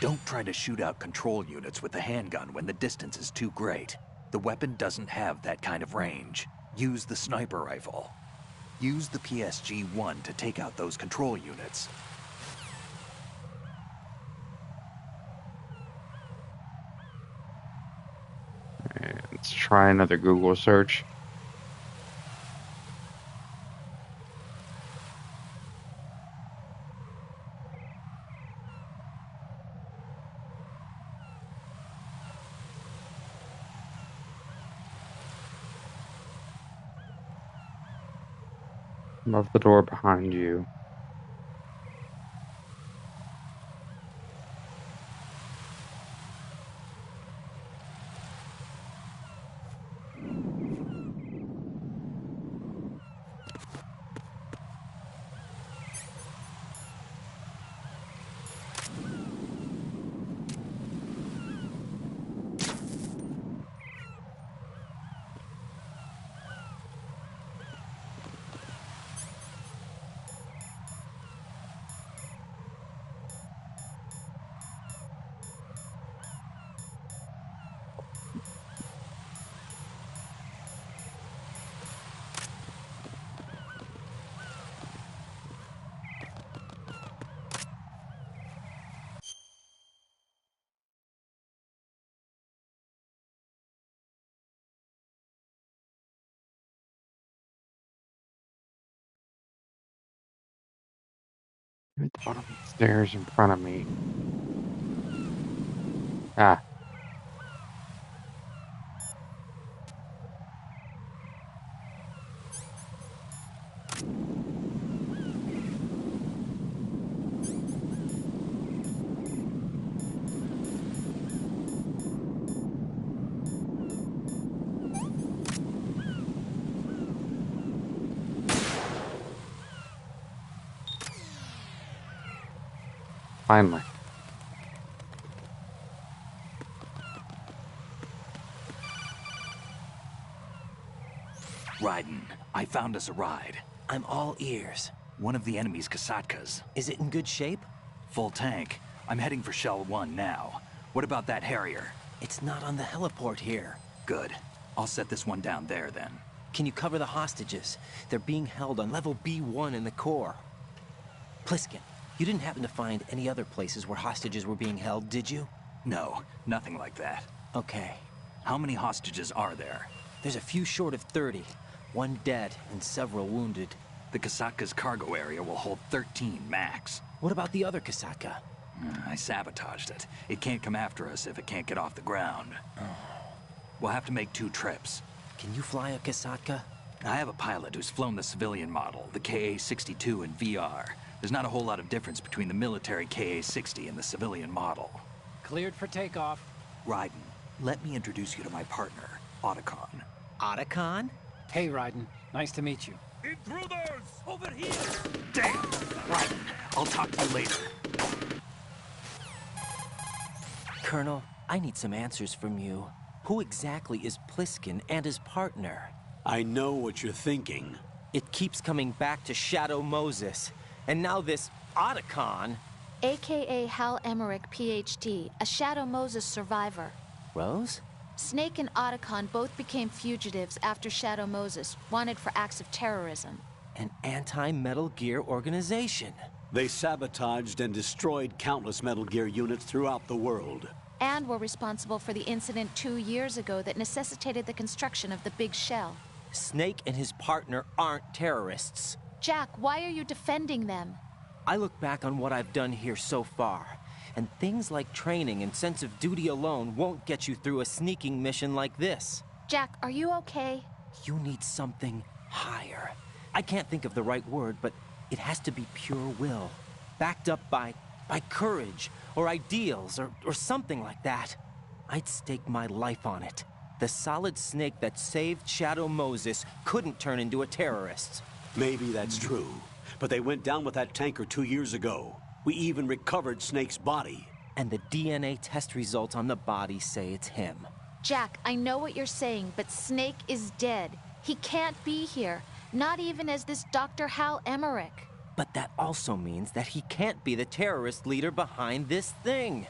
Speaker 10: Don't try to shoot out control units with the handgun when the distance is too great. The weapon doesn't have that kind of range. Use the sniper rifle. Use the PSG-1 to take out those control units.
Speaker 1: Let's try another Google search. Above the door behind you. At the bottom of the stairs in front of me. Ah. Finally.
Speaker 10: Raiden, I found us a ride.
Speaker 9: I'm all ears.
Speaker 10: One of the enemy's Kasatkas.
Speaker 9: Is it in good shape?
Speaker 10: Full tank. I'm heading for Shell 1 now. What about that Harrier?
Speaker 9: It's not on the heliport here.
Speaker 10: Good. I'll set this one down there then.
Speaker 9: Can you cover the hostages? They're being held on level B1 in the core. Pliskin, you didn't happen to find any other places where hostages were being held, did you?
Speaker 10: No, nothing like that.
Speaker 9: Okay.
Speaker 10: How many hostages are there?
Speaker 9: There's a few short of 30. One dead and several wounded.
Speaker 10: The Kasatka's cargo area will hold 13 max.
Speaker 9: What about the other Kasatka?
Speaker 10: I sabotaged it. It can't come after us if it can't get off the ground. We'll have to make 2 trips.
Speaker 9: Can you fly a Kasatka?
Speaker 10: I have a pilot who's flown the civilian model, the KA-62 in VR. There's not a whole lot of difference between the military KA-60 and the civilian model.
Speaker 21: Cleared for takeoff.
Speaker 10: Raiden, let me introduce you to my partner, Otacon.
Speaker 9: Otacon?
Speaker 21: Hey, Raiden. Nice to meet you.
Speaker 12: Intruders! Over here!
Speaker 10: Damn! Raiden, I'll talk to you later.
Speaker 9: Colonel, I need some answers from you. Who exactly is Pliskin and his partner?
Speaker 16: I know what you're thinking.
Speaker 9: It keeps coming back to Shadow Moses. And now this Otacon...
Speaker 4: AKA Hal Emmerich, PhD, a Shadow Moses survivor.
Speaker 9: Rose?
Speaker 4: Snake and Otacon both became fugitives after Shadow Moses, wanted for acts of terrorism.
Speaker 9: An anti-Metal Gear organization.
Speaker 16: They sabotaged and destroyed countless Metal Gear units throughout the world.
Speaker 4: And were responsible for the incident 2 years ago that necessitated the construction of the Big Shell.
Speaker 9: Snake and his partner aren't terrorists.
Speaker 4: Jack, why are you defending them?
Speaker 9: I look back on what I've done here so far, and things like training and sense of duty alone won't get you through a sneaking mission like this.
Speaker 4: Jack, are you okay?
Speaker 9: You need something higher. I can't think of the right word, but it has to be pure will, backed up by courage, or ideals, or something like that. I'd stake my life on it. The solid Snake that saved Shadow Moses couldn't turn into a terrorist.
Speaker 16: Maybe that's true, but they went down with that tanker 2 years ago. We even recovered Snake's body.
Speaker 9: And the DNA test results on the body say it's him.
Speaker 4: Jack, I know what you're saying, but Snake is dead. He can't be here, not even as this Dr. Hal Emmerich.
Speaker 9: But that also means that he can't be the terrorist leader behind this thing.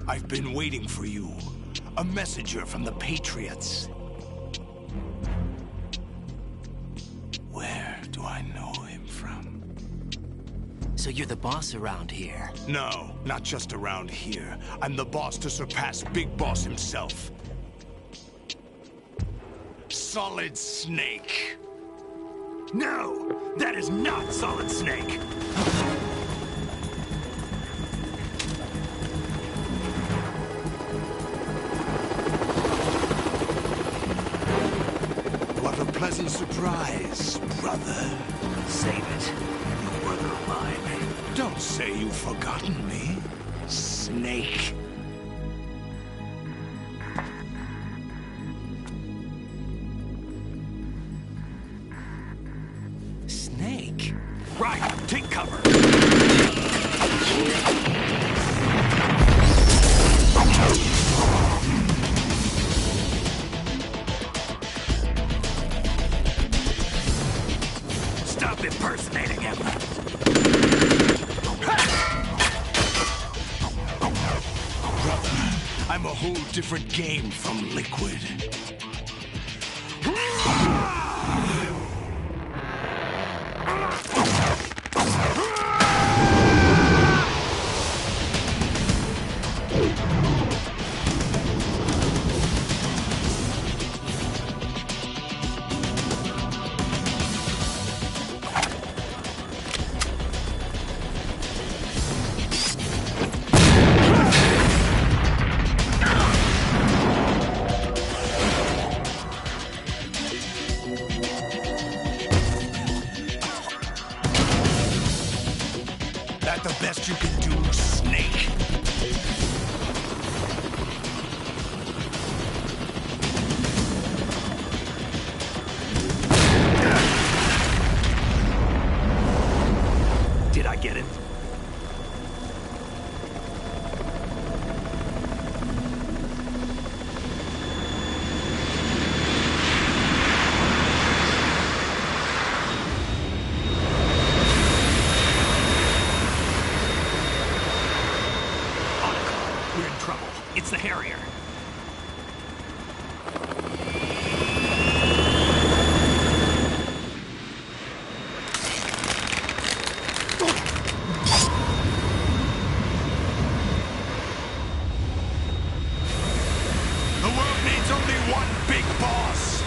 Speaker 17: I've been waiting for you. A messenger from the Patriots. Where do I know him from?
Speaker 5: So you're the boss around here?
Speaker 17: No, not just around here. I'm the boss to surpass Big Boss himself. Solid Snake.
Speaker 16: No! That is not Solid Snake!
Speaker 17: What a pleasant surprise, brother.
Speaker 16: Save it. You brother of mine.
Speaker 17: Don't say you've forgotten me, Snake.
Speaker 5: Snake?
Speaker 17: Right, take cover.
Speaker 16: Stop impersonating him.
Speaker 17: Brother, I'm a whole different game from Liquid. That the best you can do, Snake?
Speaker 16: Did I get it? We're in trouble. It's the Harrier.
Speaker 17: The world needs only one big boss.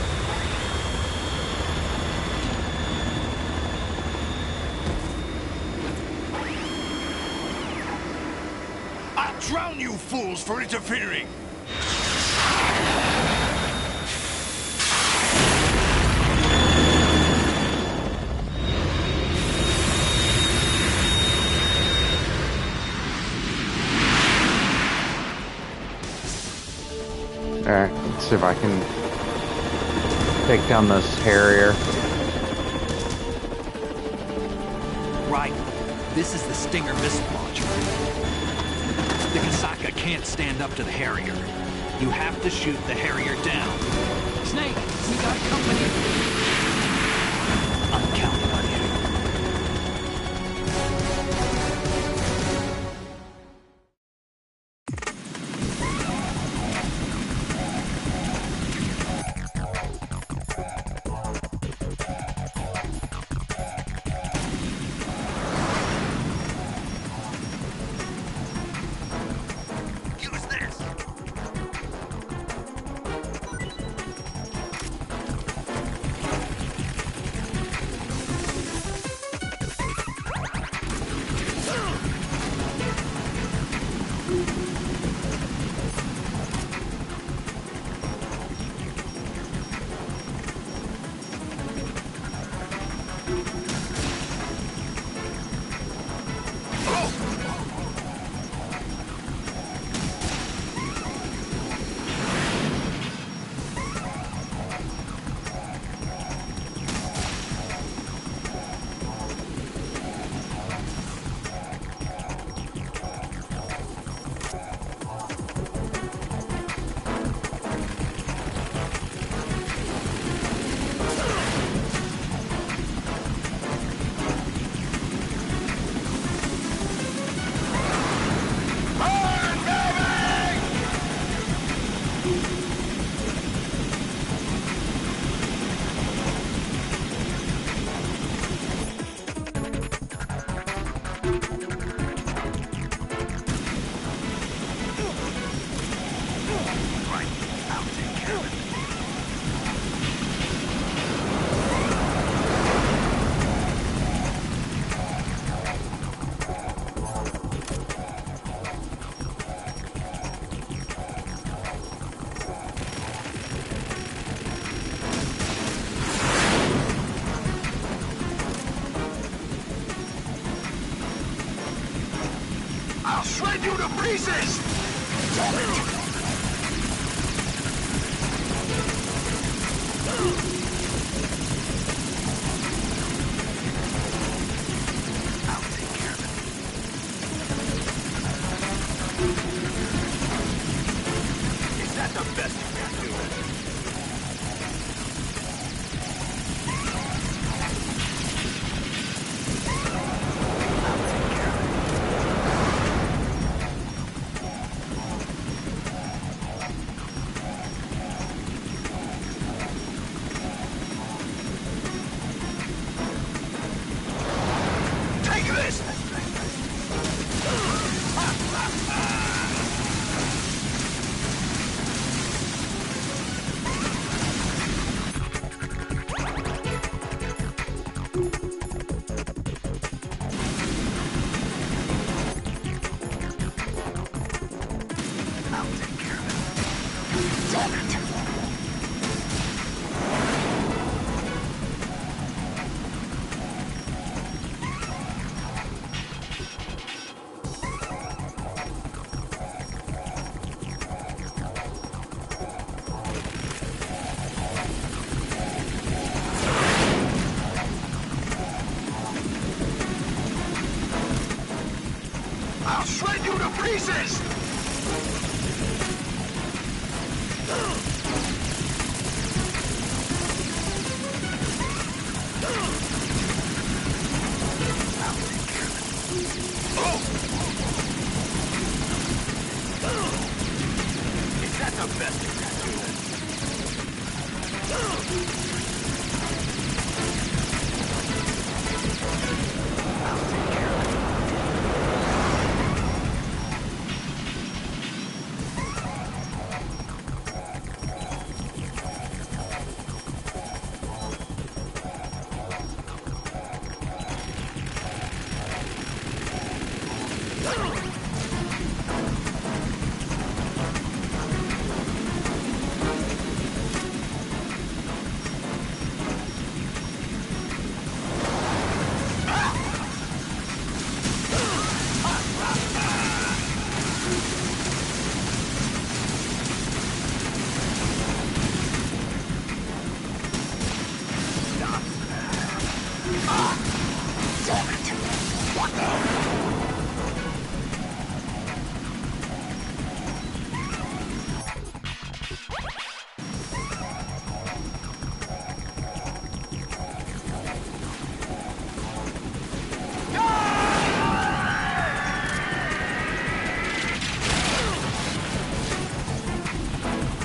Speaker 17: I'll drown you fools for interfering.
Speaker 1: Alright, let's see if I can take down this Harrier.
Speaker 10: Right. This is the Stinger missile launcher. The Kasaka can't stand up to the Harrier. You have to shoot the Harrier down.
Speaker 21: Snake, we got company.
Speaker 10: I'm counting on you.
Speaker 17: I'll shred you to pieces!
Speaker 2: Is that the best you can do?
Speaker 17: Take this! I'll shred you to pieces!
Speaker 2: Is that the best you can do?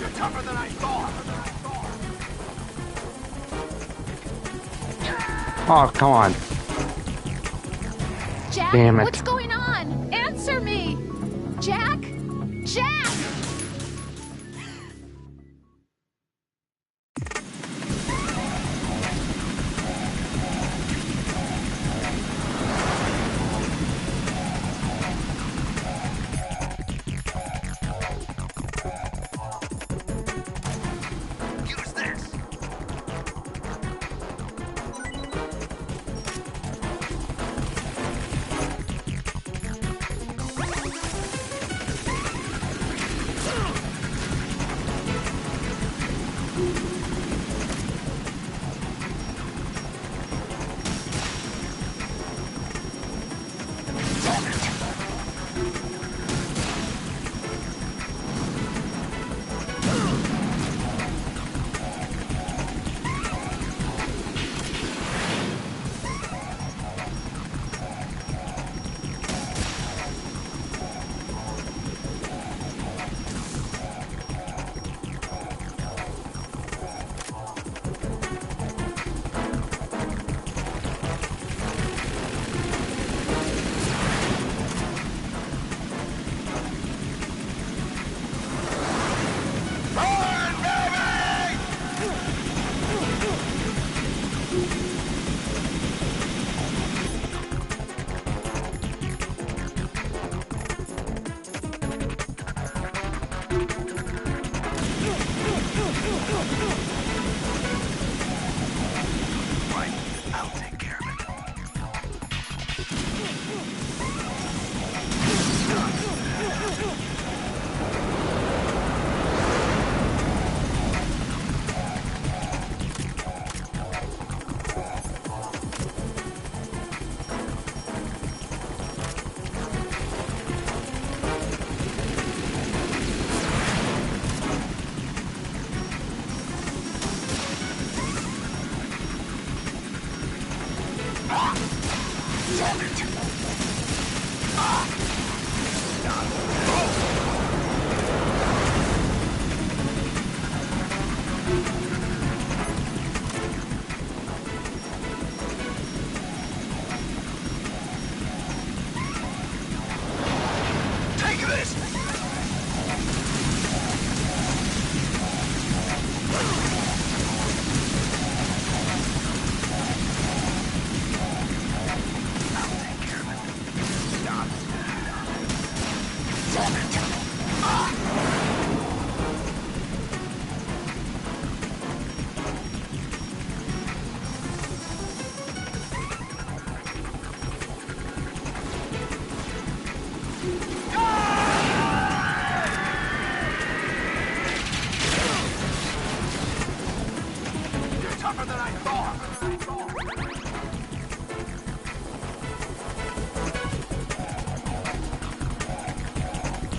Speaker 17: You're tougher than I thought!
Speaker 1: Oh, come on.
Speaker 4: Jack,
Speaker 1: Damn it.
Speaker 4: what's going on? Answer me! Jack? Jack!
Speaker 17: Use this!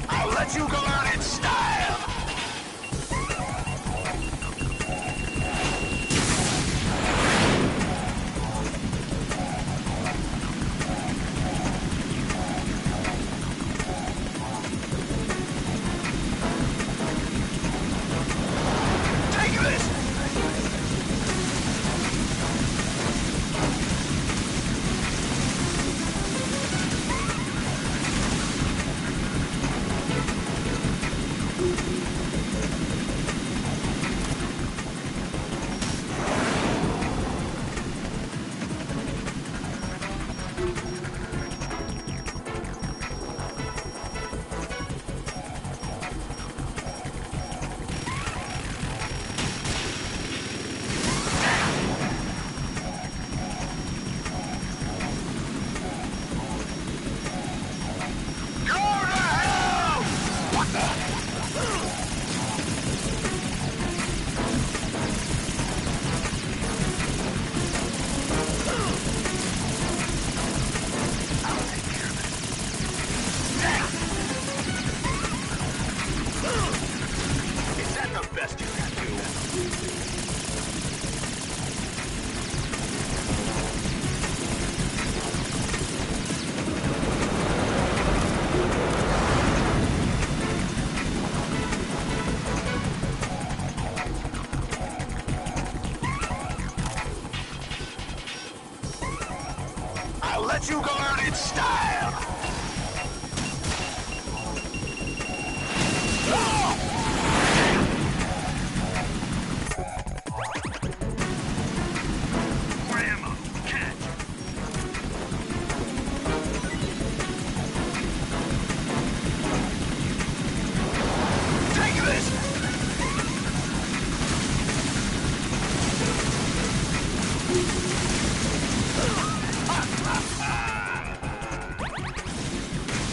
Speaker 17: I'll let you go out in style! Take this! Is that the best you can do? I'll let you go out in style! More ammo. Catch. Take this!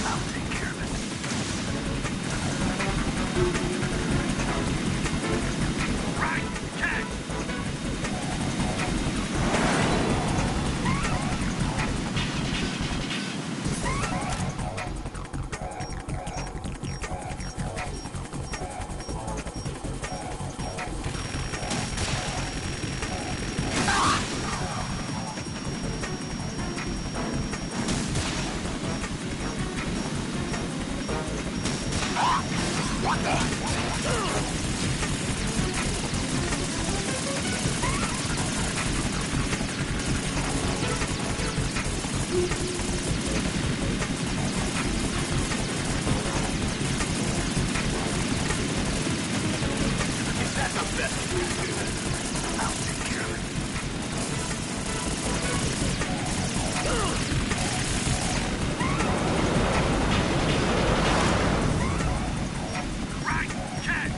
Speaker 17: I'll take care of it. Right, catch! What the? Is that the best you can do? I'll take care of it. Right, catch!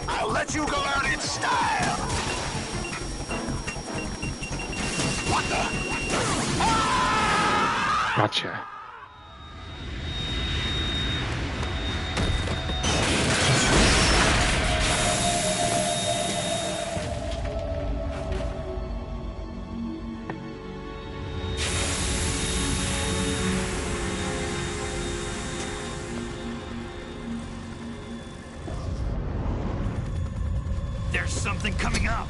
Speaker 17: I'll let you go out in style! What the?
Speaker 1: Gotcha.
Speaker 17: There's something coming up!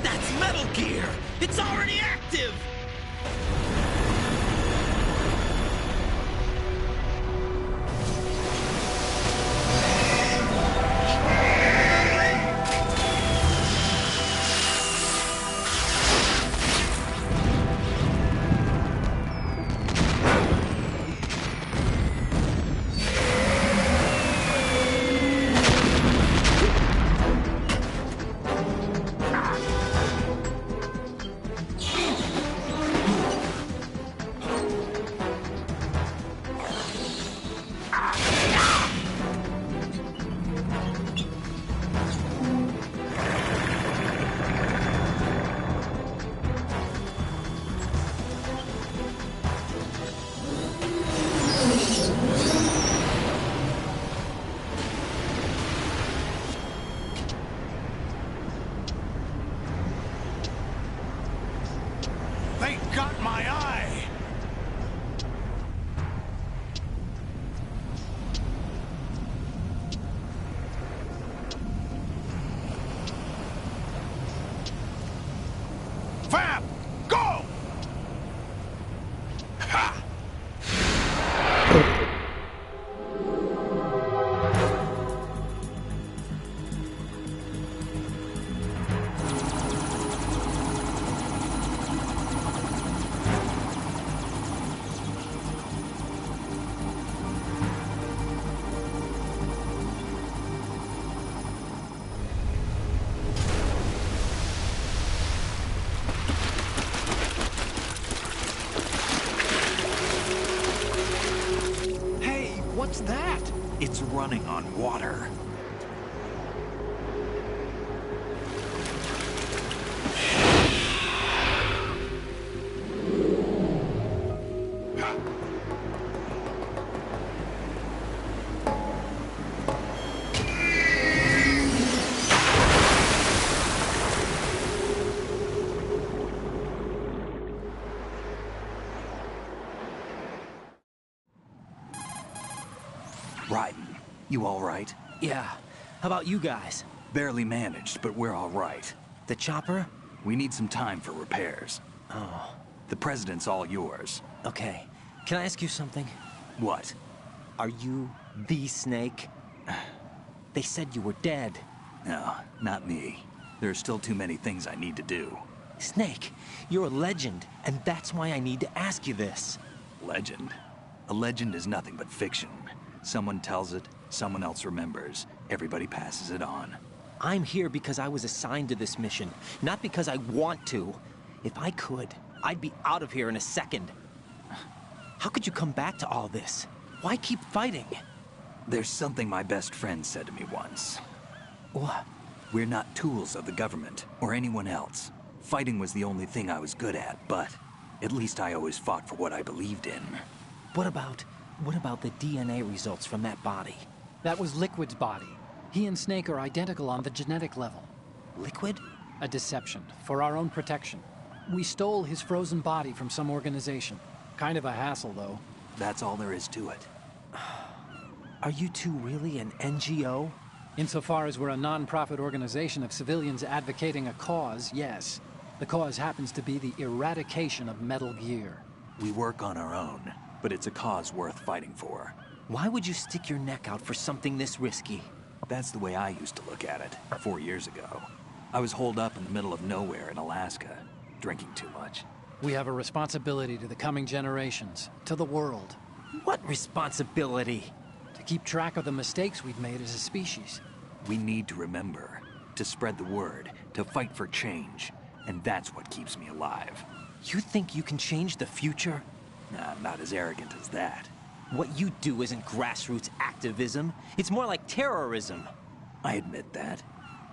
Speaker 5: That's Metal Gear! It's already active!
Speaker 17: got my eye! Fab! Go! Ha!
Speaker 21: Hey, what's that?
Speaker 10: It's running on water. Ryden, you all right?
Speaker 9: Yeah. How about you guys?
Speaker 10: Barely managed, but we're all right.
Speaker 9: The chopper?
Speaker 10: We need some time for repairs.
Speaker 9: Oh.
Speaker 10: The president's all yours.
Speaker 9: Okay. Can I ask you something?
Speaker 10: What?
Speaker 9: Are you the Snake? They said you were dead.
Speaker 10: No, not me. There are still too many things I need to do.
Speaker 9: Snake, you're a legend, and that's why I need to ask you this.
Speaker 10: Legend? A legend is nothing but fiction. Someone tells it, someone else remembers. Everybody passes it on.
Speaker 9: I'm here because I was assigned to this mission, not because I want to. If I could, I'd be out of here in a second. How could you come back to all this? Why keep fighting?
Speaker 10: There's something my best friend said to me once.
Speaker 9: What?
Speaker 10: We're not tools of the government or anyone else. Fighting was the only thing I was good at, but at least I always fought for what I believed in.
Speaker 9: What about the DNA results from that body?
Speaker 21: That was Liquid's body. He and Snake are identical on the genetic level.
Speaker 9: Liquid?
Speaker 21: A deception, for our own protection. We stole his frozen body from some organization. Kind of a hassle, though.
Speaker 10: That's all there is to it.
Speaker 9: Are you two really an NGO?
Speaker 21: Insofar as we're a non-profit organization of civilians advocating a cause, yes. The cause happens to be the eradication of Metal Gear.
Speaker 10: We work on our own, but it's a cause worth fighting for.
Speaker 9: Why would you stick your neck out for something this risky?
Speaker 10: That's the way I used to look at it, 4 years ago. I was holed up in the middle of nowhere in Alaska, drinking too much.
Speaker 21: We have a responsibility to the coming generations, to the world.
Speaker 9: What responsibility?
Speaker 21: To keep track of the mistakes we've made as a species.
Speaker 10: We need to remember, to spread the word, to fight for change. And that's what keeps me alive.
Speaker 9: You think you can change the future?
Speaker 10: Nah, I'm not as arrogant as that.
Speaker 9: What you do isn't grassroots activism. It's more like terrorism.
Speaker 10: I admit that.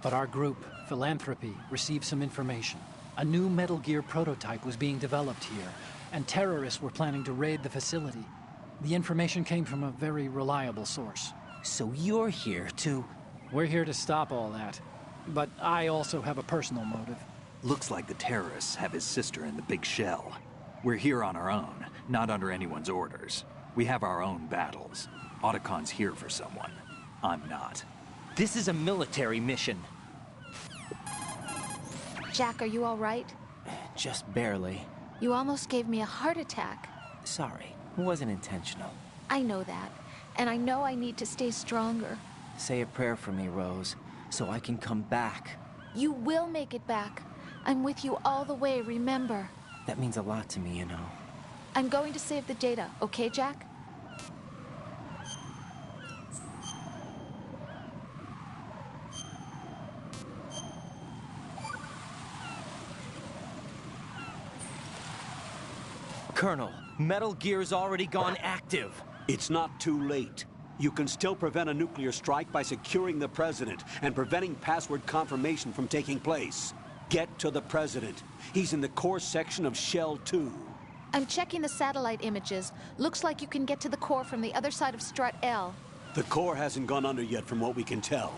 Speaker 21: But our group, Philanthropy, received some information. A new Metal Gear prototype was being developed here, and terrorists were planning to raid the facility. The information came from a very reliable source.
Speaker 9: So you're here to...
Speaker 21: We're here to stop all that. But I also have a personal motive.
Speaker 10: Looks like the terrorists have his sister in the big shell. We're here on our own, not under anyone's orders. We have our own battles. Otacon's here for someone. I'm not.
Speaker 9: This is a military mission.
Speaker 4: Jack, are you all right?
Speaker 9: Just barely.
Speaker 4: You almost gave me a heart attack.
Speaker 9: Sorry, it wasn't intentional.
Speaker 4: I know that, and I know I need to stay stronger.
Speaker 9: Say a prayer for me, Rose, so I can come back.
Speaker 4: You will make it back. I'm with you all the way, remember?
Speaker 9: That means a lot to me, you know.
Speaker 4: I'm going to save the data, okay, Jack?
Speaker 9: Colonel, Metal Gear's already gone active.
Speaker 2: It's not too late. You can still prevent a nuclear strike by securing the president and preventing password confirmation from taking place. Get to the president. He's in the core section of Shell 2.
Speaker 4: I'm checking the satellite images. Looks like you can get to the core from the other side of Strut L.
Speaker 2: The core hasn't gone under yet from what we can tell.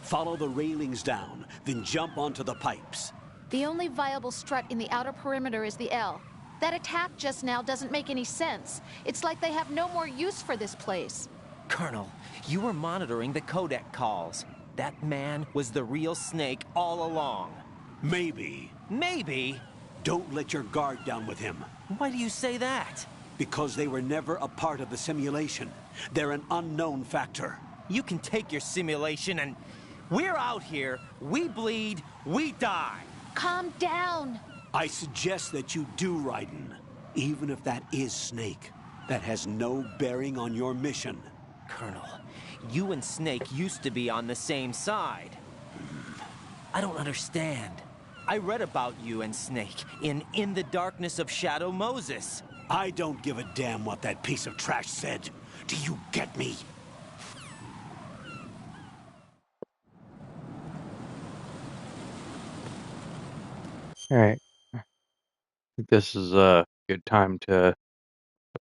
Speaker 2: Follow the railings down, then jump onto the pipes.
Speaker 4: The only viable strut in the outer perimeter is the L. That attack just now doesn't make any sense. It's like they have no more use for this place.
Speaker 9: Colonel, you were monitoring the codec calls. That man was the real Snake all along.
Speaker 2: Maybe.
Speaker 9: Maybe?
Speaker 2: Don't let your guard down with him.
Speaker 9: Why do you say that?
Speaker 2: Because they were never a part of the simulation. They're an unknown factor.
Speaker 9: You can take your simulation and... We're out here, we bleed, we die.
Speaker 4: Calm down.
Speaker 2: I suggest that you do, Raiden. Even if that is Snake. That has no bearing on your mission.
Speaker 9: Colonel, you and Snake used to be on the same side. I don't understand. I read about you and Snake in the Darkness of Shadow Moses.
Speaker 2: I don't give a damn what that piece of trash said. Do you get me?
Speaker 1: Alright. I think this is a good time to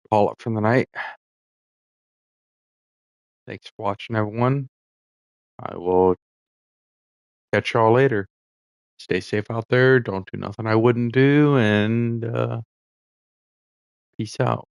Speaker 1: call it for the night. Thanks for watching, everyone. I will catch y'all later. Stay safe out there. Don't do nothing I wouldn't do. And peace out.